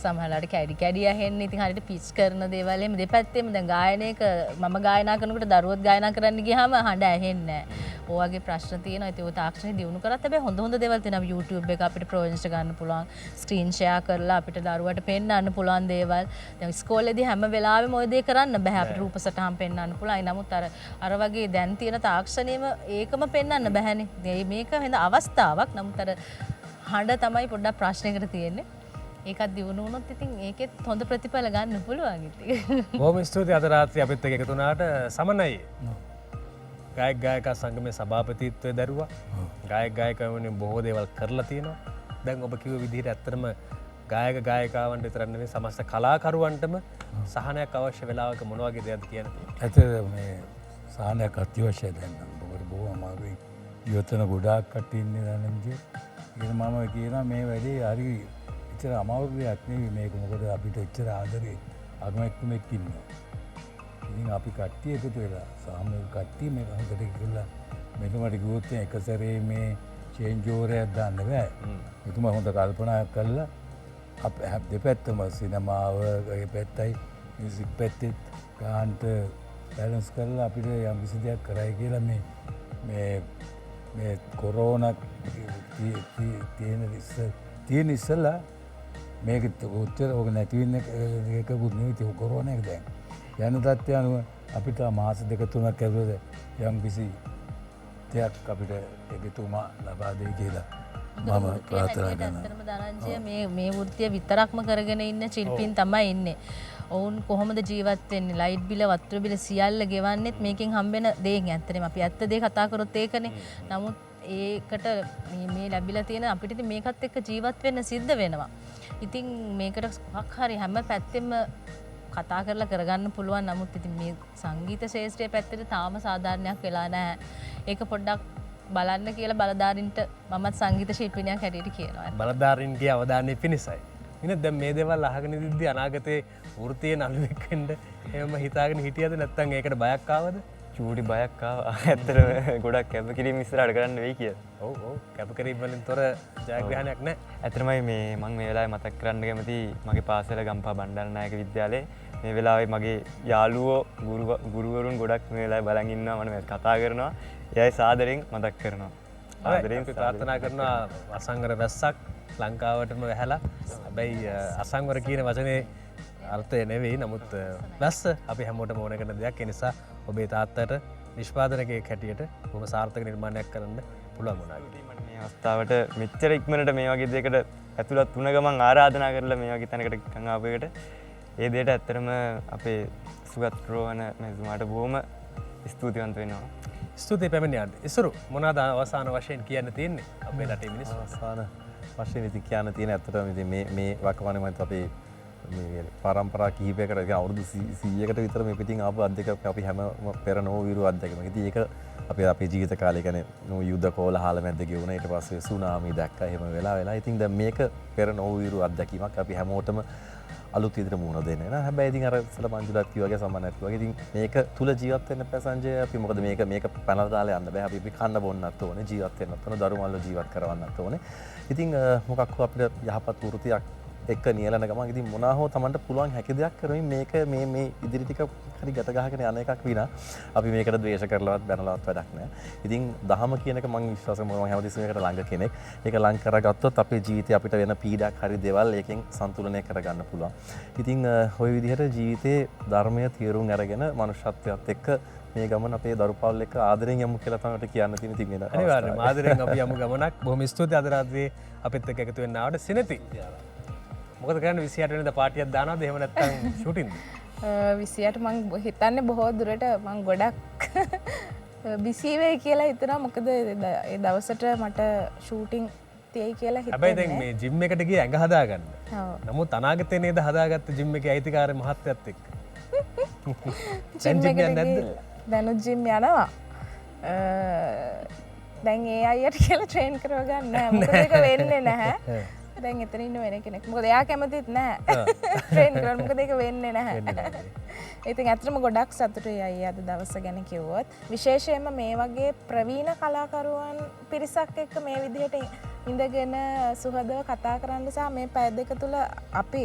සමහරලාට කැඩි කැඩි ඇහෙන්නේ. ඉතින් හරියට පිච් කරන දේවල් එහෙම දෙපැත්තෙම දැන් ගායනයක මම ගායනා කරනකොට දරුවොත් ගායනා කරන්න ගියාම හඬ ඇහෙන්නේ නැහැ. ඔය වගේ ප්‍රශ්න තියෙනවා. ඉතින් ඔය තාක්ෂණය දියුණු කරත් හැබැයි හොඳ හොඳ දේවල් තියෙනවා. YouTube එක අපිට ප්‍රොජෙක්ට් ගන්න පුළුවන්. ස්ක්‍රීන් ෂෙයා කරලා අපිට දරුවට පෙන්වන්න පුළුවන් දේවල්. දැන් ඉස්කෝලේදී හැම වෙලාවෙම ඔය දේ කරන්න බෑ. අපිට රූප සටහන් පෙන්වන්න පුළුවන්. නමුත් අර වගේ දැන් තියෙන තාක්ෂණයෙම ඒකම පෙන්වන්න බෑනේ. මේක වෙන අවස්ථාවක්. නමුත් අර හඬ තමයි පොඩ්ඩක් ප්‍රශ්නයකට තියෙන්නේ. ඒකත් දියුණු වුණොත් ඉතින් ඒකෙත් හොඳ ප්‍රතිඵල ගන්න පුළුවන් ඉතින්. බොහොම ස්තුතියි අද රාත්‍රියේ අපිත් එක්ක එකතු වුණාට. සමනයි. ගායක ගායිකා සංගමේ සභාපතිත්වයේ දරුවා. ගායක ගායිකා වෙනුවෙන් බොහෝ දේවල් කරලා තියෙනවා. දැන් ඔබ කිව්ව විදිහට ඇත්තටම ගායක ගායිකාවන්ට විතර නෙවෙයි සමස්ත කලාකරුවන්ටම සහනයක් අවශ්‍ය වෙලාවක මොන වගේ දෙයක්ද කියන්න තියෙන්නේ. ඇත්තට මේ සහනයක් අත්‍යවශ්‍යයි දැන්. මොකද බොහොම අමාරුයි. යොතන ගොඩාක් කට්ටිය ඉන්නේ දැනන්නේ. ඒක මම කියනවා මේ වැඩේ හරි එච්චර අමාරු දෙයක් නෙවෙයි මේක. මොකද අපිට එච්චර ආදරේ අගමැක්කමක් ඉන්නවා. ඉතින් අපි කට්ටිය එකතු වෙලා සාමූහික කට්ටිය මේක හොඳට කියලා මෙතුමාට කිව්වොත් එක සැරේ මේ චේන්ජ් ඕවර් එකක් දාන්න බෑ. මෙතුමා හොඳ කල්පනා කරලා අප දෙපැත්තම සිනමාව ඒ පැත්තයි මියුසික් පැත්තෙත් ගාන්ට බැලන්ස් කරලා අපිට යම් කිසි දෙයක් කරයි කියලා මේ කොරෝනා තියෙන ඉස්සලා මේක උත්තර ඕක නැති වෙන්න එකකුත් නෙවෙයි කොරෝනා එක දැන් යන තත්ත්වය අනුව අපිට මාස දෙක තුනක් ඇතුළත යම් කිසි දෙයක් අපිට එතුමා ලබා දෙයි කියලා මම ප්‍රාර්ථනා කරනවා. මේ වෘත්තිය විතරක්ම කරගෙන ඉන්න ශිල්පීන් තමයි ඉන්නේ. ඔවුන් කොහොමද ජීවත් වෙන්නේ? ලයිට් බිල, වතුර බිල සියල්ල ගෙවන්නෙත් මේකෙන් හම්බෙන දේෙන්. ඇත්තටම අපි ඇත්ත දේ කතා කරොත් ඒකනේ. නමුත් ඒකට මේ ලැබිලා තියෙන අපිට ඉතින් මේකත් එක්ක ජීවත් වෙන්න සිද්ධ වෙනවා. ඉතින් මේකට මොකක් හරි හැම පැත්තෙම කතා කරලා කරගන්න පුළුවන්. නමුත් ඉතින් මේ සංගීත ශාස්ත්‍රයේ පැත්තට තාම සාධාරණයක් වෙලා නැහැ. ඒක පොඩ්ඩක් බලන්න කියලා බලධාරීන්ට මමත් සංගීත ශිල්පිනියක් හැටියට කියනවා. බලධාරීන්ගේ අවධානය පිණිසයි. ඉතින් දැන් මේ දේවල් අහගෙන ඉඳිද්දී අනාගතේ වෘත්තියේ නළුවෙක් වෙන්න එහෙම හිතාගෙන හිටියද නැත්නම් ඒකට බයක් ආවද? චූටි බයක් ආවා. ඇත්තටම ගොඩක් කැපකිරීම ඉස්සරහට කරන්න වෙයි කියලා. ඔව් ඔව් කැපකිරීම වලින් තොර ජයග්‍රහණයක් නැහැ. ඇත්තටමයි මම මේ වෙලාවේ මතක් කරන්න කැමති මගේ පාසල ගම්පහ බණ්ඩාරනායක විද්‍යාලයේ මේ වෙලාවේ මගේ යාළුවෝ ගුරුවරුන් ගොඩක් මේ වෙලාවේ බලන් ඉන්නවා. මම කතා කරනවා. එයයි සාදරයෙන් මතක් කරනවා. ආදරයෙන් ප්‍රාර්ථනා කරනවා අසංවර වැස්සක් ලංකාවටම වැහැලා. හැබැයි අසංවර කියන වචනේ අර්ථය නෙවෙයි. නමුත් වැස්ස අපි හැමෝටම ඕන කරන දෙයක්. ඒ නිසා ඔබේ තාත්තට නිෂ්පාදනකයෙක් හැටියට බොහොම සාර්ථක නිර්මාණයක් කරන්න පුළුවන් වුණා. මේ අවස්ථාවට මෙච්චර ඉක්මනට මේ වගේ දෙයකට ඇතුළත් වුණ ගමන් ආරාධනා කරලා මේ වගේ තැනකට කන් ආපු එකට ඒ දෙයට ඇත්තටම අපේ සුගත් රෝහණ මැතිතුමාට බොහොම ස්තුතිවන්ත වෙනවා. ස්තුතියි පැමිණියාට. ඉසුරු මොනවාද අවසාන වශයෙන් කියන්න තියෙන්නේ අපේ රටේ මිනිස්සු? අවසාන වශයෙන් ඉතින් කියන්න තියෙන ඇත්තටම ඉතින් මේ වකවානුව මත අපේ මේ පරම්පරා කිහිපයකට අවුරුදු 100කට විතර මේ පිටින් ආපු අධ්‍යක්ෂක අපි හැම පෙර නොවිරු අධ්‍යක්ෂක. ඉතින් ඒක අපේ ජීවිත කාලේ කියන්නේ යුද්ධ කෝලහල මැද්ද ගෙවුණා. ඊට පස්සේ සුනාමි දැක්කා. එහෙම වෙලා ඉතින් දැන් මේක පෙර නොවිරු අධ්‍යක්ීමක් අපි හැමෝටම අලුත් විදිහට මුණ දෙන්නේ නේ. හැබැයි ඉතින් අර සල මංජුලත් කිව්වා වගේ සම්මානත් කිව්වා. ඉතින් මේක තුල ජීවත් වෙන්න පැසංජය අපි මොකද මේක පැනලා දාලා යන්න බෑ. අපි කන්න බොන්නත් ඕනේ, ජීවත් වෙන්නත් ඕනේ, දරුමල්ල ජීවත් කරවන්නත් ඕනේ. ඉතින් මොකක් හෝ අපිට යහපත් වෘත්තියක් එක්ක නියලන ගමන් ඉතින් මොනවා හෝ Tamanට පුළුවන් හැකි දෙයක් කරමින් මේක මේ ඉදිරි ටික හරි ගැට ගහගෙන යන එකක් විනා අපි මේකට ද්වේෂ කරලවත් බැනලවත් වැඩක් නැහැ. ඉතින් දහම කියන එක මම විශ්වාස කරනවා මම හැමතිස්සෙම ඒකට ළඟ කෙනෙක්. ඒක ලං කරගත්තොත් අපේ ජීවිතේ අපිට වෙන පීඩාවක් හරි දේවල් ඒකෙන් සන්තුලනය කරගන්න පුළුවන්. ඉතින් ওই විදිහට ජීවිතේ ධර්මය තීරුම් අරගෙන මනුෂ්‍යත්වයට එක්ක මේ ගමන අපේ දරුපවුල් එක්ක ආදරෙන් යමු කියලා තමයි කියන්න තියෙන ඉතින් වෙන. අනිවාර්යයෙන්ම ආදරෙන් අපි යමු ගමනක්. බොහොම ස්තුතියි අද රාත්‍රියේ අපිත් එක්ක එකතු වෙන්න ආවට සිනති. මොකද කරන්නේ 28 වෙනිදා පාටියක් දානවද එහෙම නැත්නම් ෂූටින්ද? 28 මං හිතන්නේ බොහෝ දුරට මං ගොඩක් බිසි වෙයි කියලා හිතනවා. මොකද ඒ දවසට මට ෂූටින් තියෙයි කියලා හිතන්නේ. හැබැයි දැන් මේ ජිම් එකට ගිය ඇඟ හදාගන්න. ඔව්. නමුත් අනාගතේ නේද හදාගත්ත ජිම් එකේ අයිතිකාරය මහත්තයත් එක්ක. ජිම් එකට දැනුත් ජිම් යනවා. දැන් ඒ අයියට කියලා ට්‍රේන් කරව ගන්න නැහැ. මොකද ඒක වෙන්නේ නැහැ. දැන් එතන ඉන්න වෙන කෙනෙක්. මොකද එයා කැමතිත් නැහැ. ට්‍රේන් කරන්න. මොකද ඒක වෙන්නේ නැහැ. ඉතින් ඇත්තටම ගොඩක් සතුටුයි අයියා අද දවස ගැන කිව්වොත්. විශේෂයෙන්ම මේ වගේ ප්‍රවීණ කලාකරුවන් පිරිසක් එක්ක මේ විදිහට ඉඳගෙන සුහදව කතා කරන්න සහ මේ පැය දෙක තුල අපි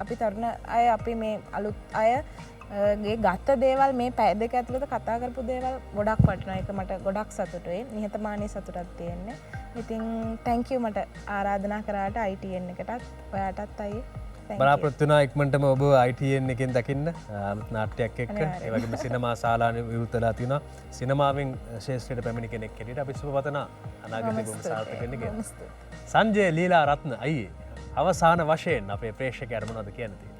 අපි තරුණ අය අපි මේ අලුත් අයගේ ගත්ත දේවල් මේ පැය දෙක ඇතුළත කතා කරපු දේවල් ගොඩක් වටිනවා. ඒක මට ගොඩක් සතුටුයි. නිහතමානී සතුටක් තියෙන්නේ. ඉතින් thank you මට ආරාධනා කරාට ITN එකටත් ඔයාටත් අයියේ. බලාපොරොත්තු වෙනවා ඉක්මනටම ඔබ ITN එකෙන් දකින්න නාට්‍යයක් එක්ක. ඒ වගේම සිනමා ශාලාවේ විවෘත වෙලා තියෙනවා. සිනමාවෙන් ශ්‍රේෂ්ඨයට පැමිණි කෙනෙක් හැටියට අපි සුබ පතනවා අනාගතේ බොහොම සාර්ථක වෙන්න කියලා. සංජය ලීලා රත්න අයියේ අවසාන වශයෙන් අපේ ප්‍රේක්ෂකයන්ට මොනවද කියන්න තියෙන්නේ?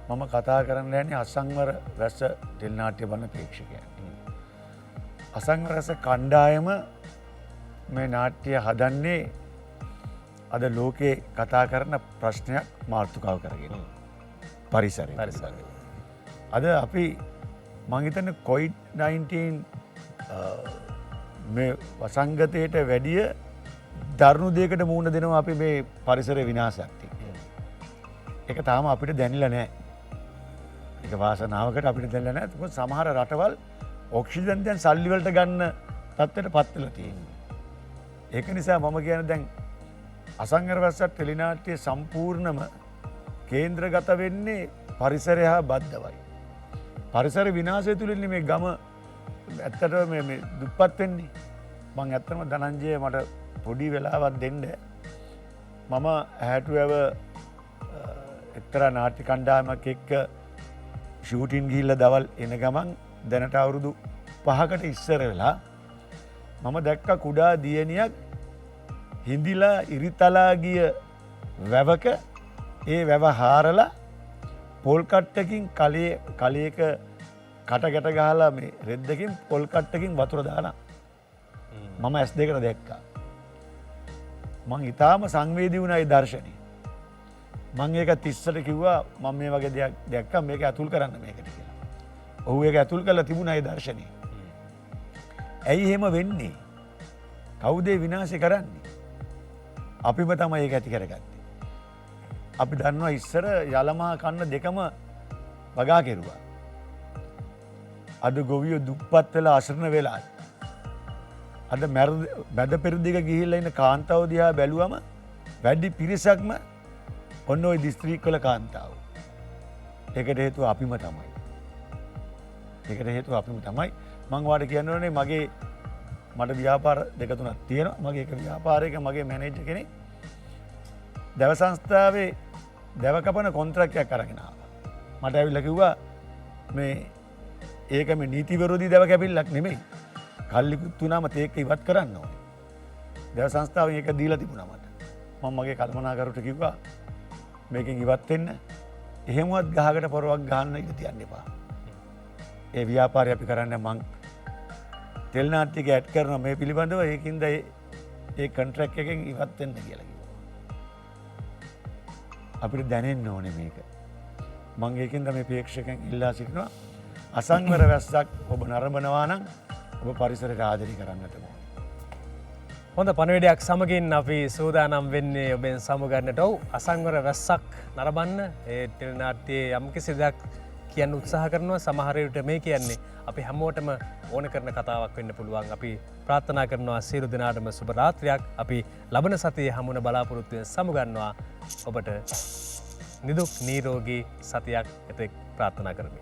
මම කතා කරන්න යන්නේ අසංවර රස ටෙලිනාට්‍ය බලන ප්‍රේක්ෂකයන්. අසංවර රස කණ්ඩායම මේ නාට්‍ය හදන්නේ අද ලෝකේ කතා කරන ප්‍රශ්නයක් මාතෘකාව කරගෙන. පරිසරය. අද අපි මං හිතන්නේ COVID-19 මේ වසංගතයට වැඩිය දරුණු දෙයකට මුහුණ දෙනවා අපි මේ පරිසර විනාශයක් එක්ක. ඒක තාම අපිට දැනෙලා නැහැ. ඒක වාසනාවකට අපිට දැනෙලා නැහැ. මොකද සමහර රටවල් ඔක්සිජන් දැන් සල්ලි වලට ගන්න තත්ත්වයට පත් වෙලා තියෙනවා. ඒක නිසා මම කියන්නේ දැන් අසංවර රස ටෙලිනාට්‍ය සම්පූර්ණම කේන්ද්‍රගත වෙන්නේ පරිසරය හා බද්ධවයි. පරිසර විනාශය තුළින් මේ ගම ඇත්තටම මේ දුප්පත් වෙන්නේ. මං ඇත්තටම ධනංජය මට පොඩි වෙලාවක් දෙන්න. මම හැටුවව එක්තරා නාට්‍ය කණ්ඩායමක් එක්ක ෂූටින් ගිහිල්ලා දවල් එන ගමන් දැනට අවුරුදු 5කට ඉස්සර වෙලා මම දැක්ක කුඩා දියණියක් හිඳිලා ඉරිතලා ගිය වැවක ඒ වැව හාරලා පොල් කට්ටකින් කලයක කට ගැට ගහලා මේ රෙද්දකින් පොල් කට්ටකින් වතුර දාලා මම ඇස් දෙකට දැක්කා. මං ඉතාම සංවේදී වුණා ඒ දර්ශනය. මං ඒක 30ට කිව්වා මම මේ වගේ දෙයක් දැක්කා මේක ඇතුල් කරන්න මේකට කියලා. ඔහු ඒක ඇතුල් කරලා තිබුණා ඒ දර්ශනය. ඇයි එහෙම වෙන්නේ? කවුද විනාශය කරන්නේ? අපිම තමයි ඒක ඇති කරගත්තේ. අපි දන්නවා ඉස්සර යලමා කන්න දෙකම වගා කෙරුවා. අද ගොවියෝ දුප්පත් වෙලා අසරණ වෙලා. අද මැද පෙරදිග ගිහිල්ලා ඉන්න කාන්තාව දිහා බැලුවම වැඩි පිරිසක්ම ඔන්න ඔය දිස්ත්‍රික්කවල කාන්තාව. ඒකට හේතුව අපිම තමයි. මං වාට කියන්න ඕනේ මට ව්‍යාපාර දෙක තුනක් තියෙනවා. මගේ එක ව්‍යාපාරයක මගේ මැනේජර් කෙනෙක් දැව සංස්ථාවේ දැව කපන කොන්ත්‍රාක්ටයක් අරගෙන ආවා. මට ඇවිල්ලා කිව්වා මේ ඒක මේ නීති විරෝධී දැව කැපිල්ලක් නෙමෙයි. කල්ලිකුත් වුණාම තේක ඉවත් කරන්න ඕනේ. දැව සංස්ථාවෙන් ඒක දීලා තිබුණා මට. මම මගේ කල්පනාකරුට කිව්වා මේකෙන් ඉවත් වෙන්න. එහෙමවත් ගහකට පොරවක් ගහන්න ඉඳ තියන්න එපා. ඒ ව්‍යාපාරය අපි කරන්නේ මං ටෙලිනාට්‍ය එක ඇඩ් කරනවා මේ පිළිබඳව ඒකින්ද ඒ කොන්ට්‍රැක්ට් එකෙන් ඉවත් වෙන්න කියලා කිව්වා. අපිට දැනෙන්න ඕනේ මේක. මං ඒකින්ද මේ ප්‍රේක්ෂකයන් ඉල්ලා සිටිනවා අසංවර වැස්සක් ඔබ නරඹනවා නම් ඔබ පරිසරයට ආදරය කරන්නට ඕනේ. හොඳ පණිවිඩයක් සමගින් අපි සූදානම් වෙන්නේ ඔබෙන් සමුගන්නට. ඔව් අසංවර වැස්සක් නරඹන්න ඒ ටෙලිනාට්‍යයේ යම්කිසි දෙයක් කියන්න උත්සාහ කරනවා. සමහර විට මේ කියන්නේ අපි හැමෝටම ඕන කරන කතාවක් වෙන්න පුළුවන්. අපි ප්‍රාර්ථනා කරනවා සියලු දෙනාටම සුබ රාත්‍රියක්. අපි ලබන සතියේ හමුවන බලාපොරොත්තුවෙන් සමුගන්නවා. ඔබට නිදුක් නිරෝගී සතියක් එතෙක් ප්‍රාර්ථනා කරමි.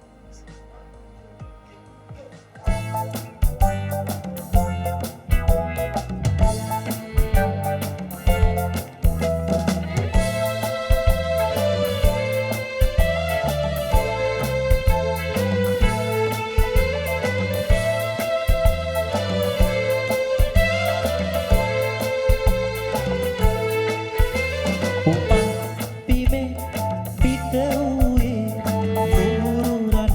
පිමේ පිට වූයේ නුරුරා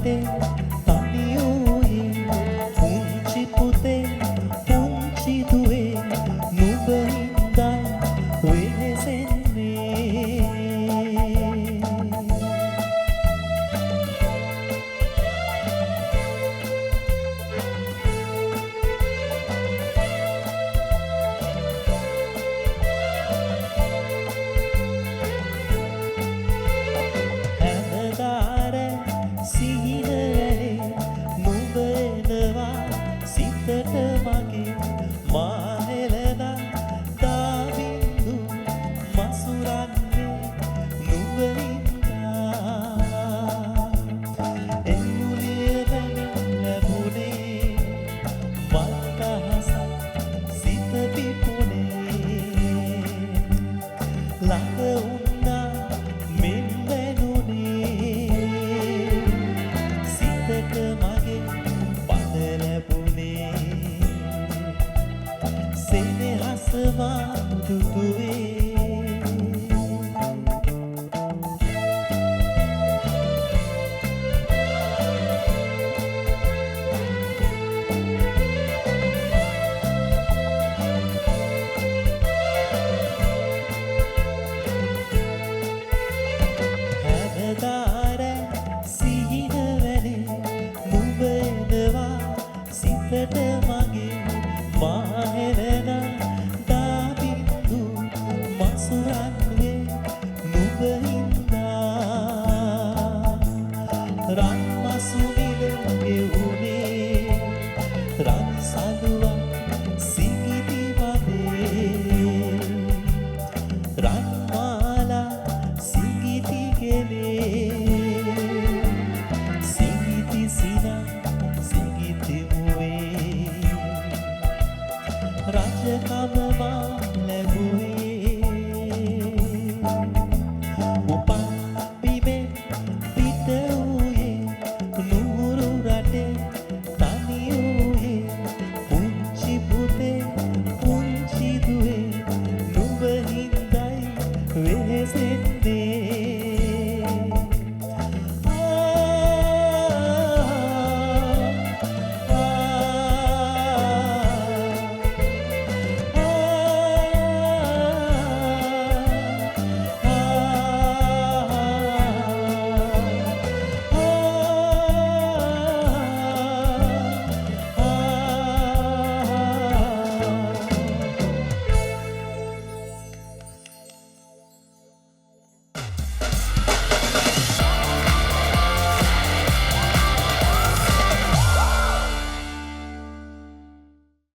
දිගටම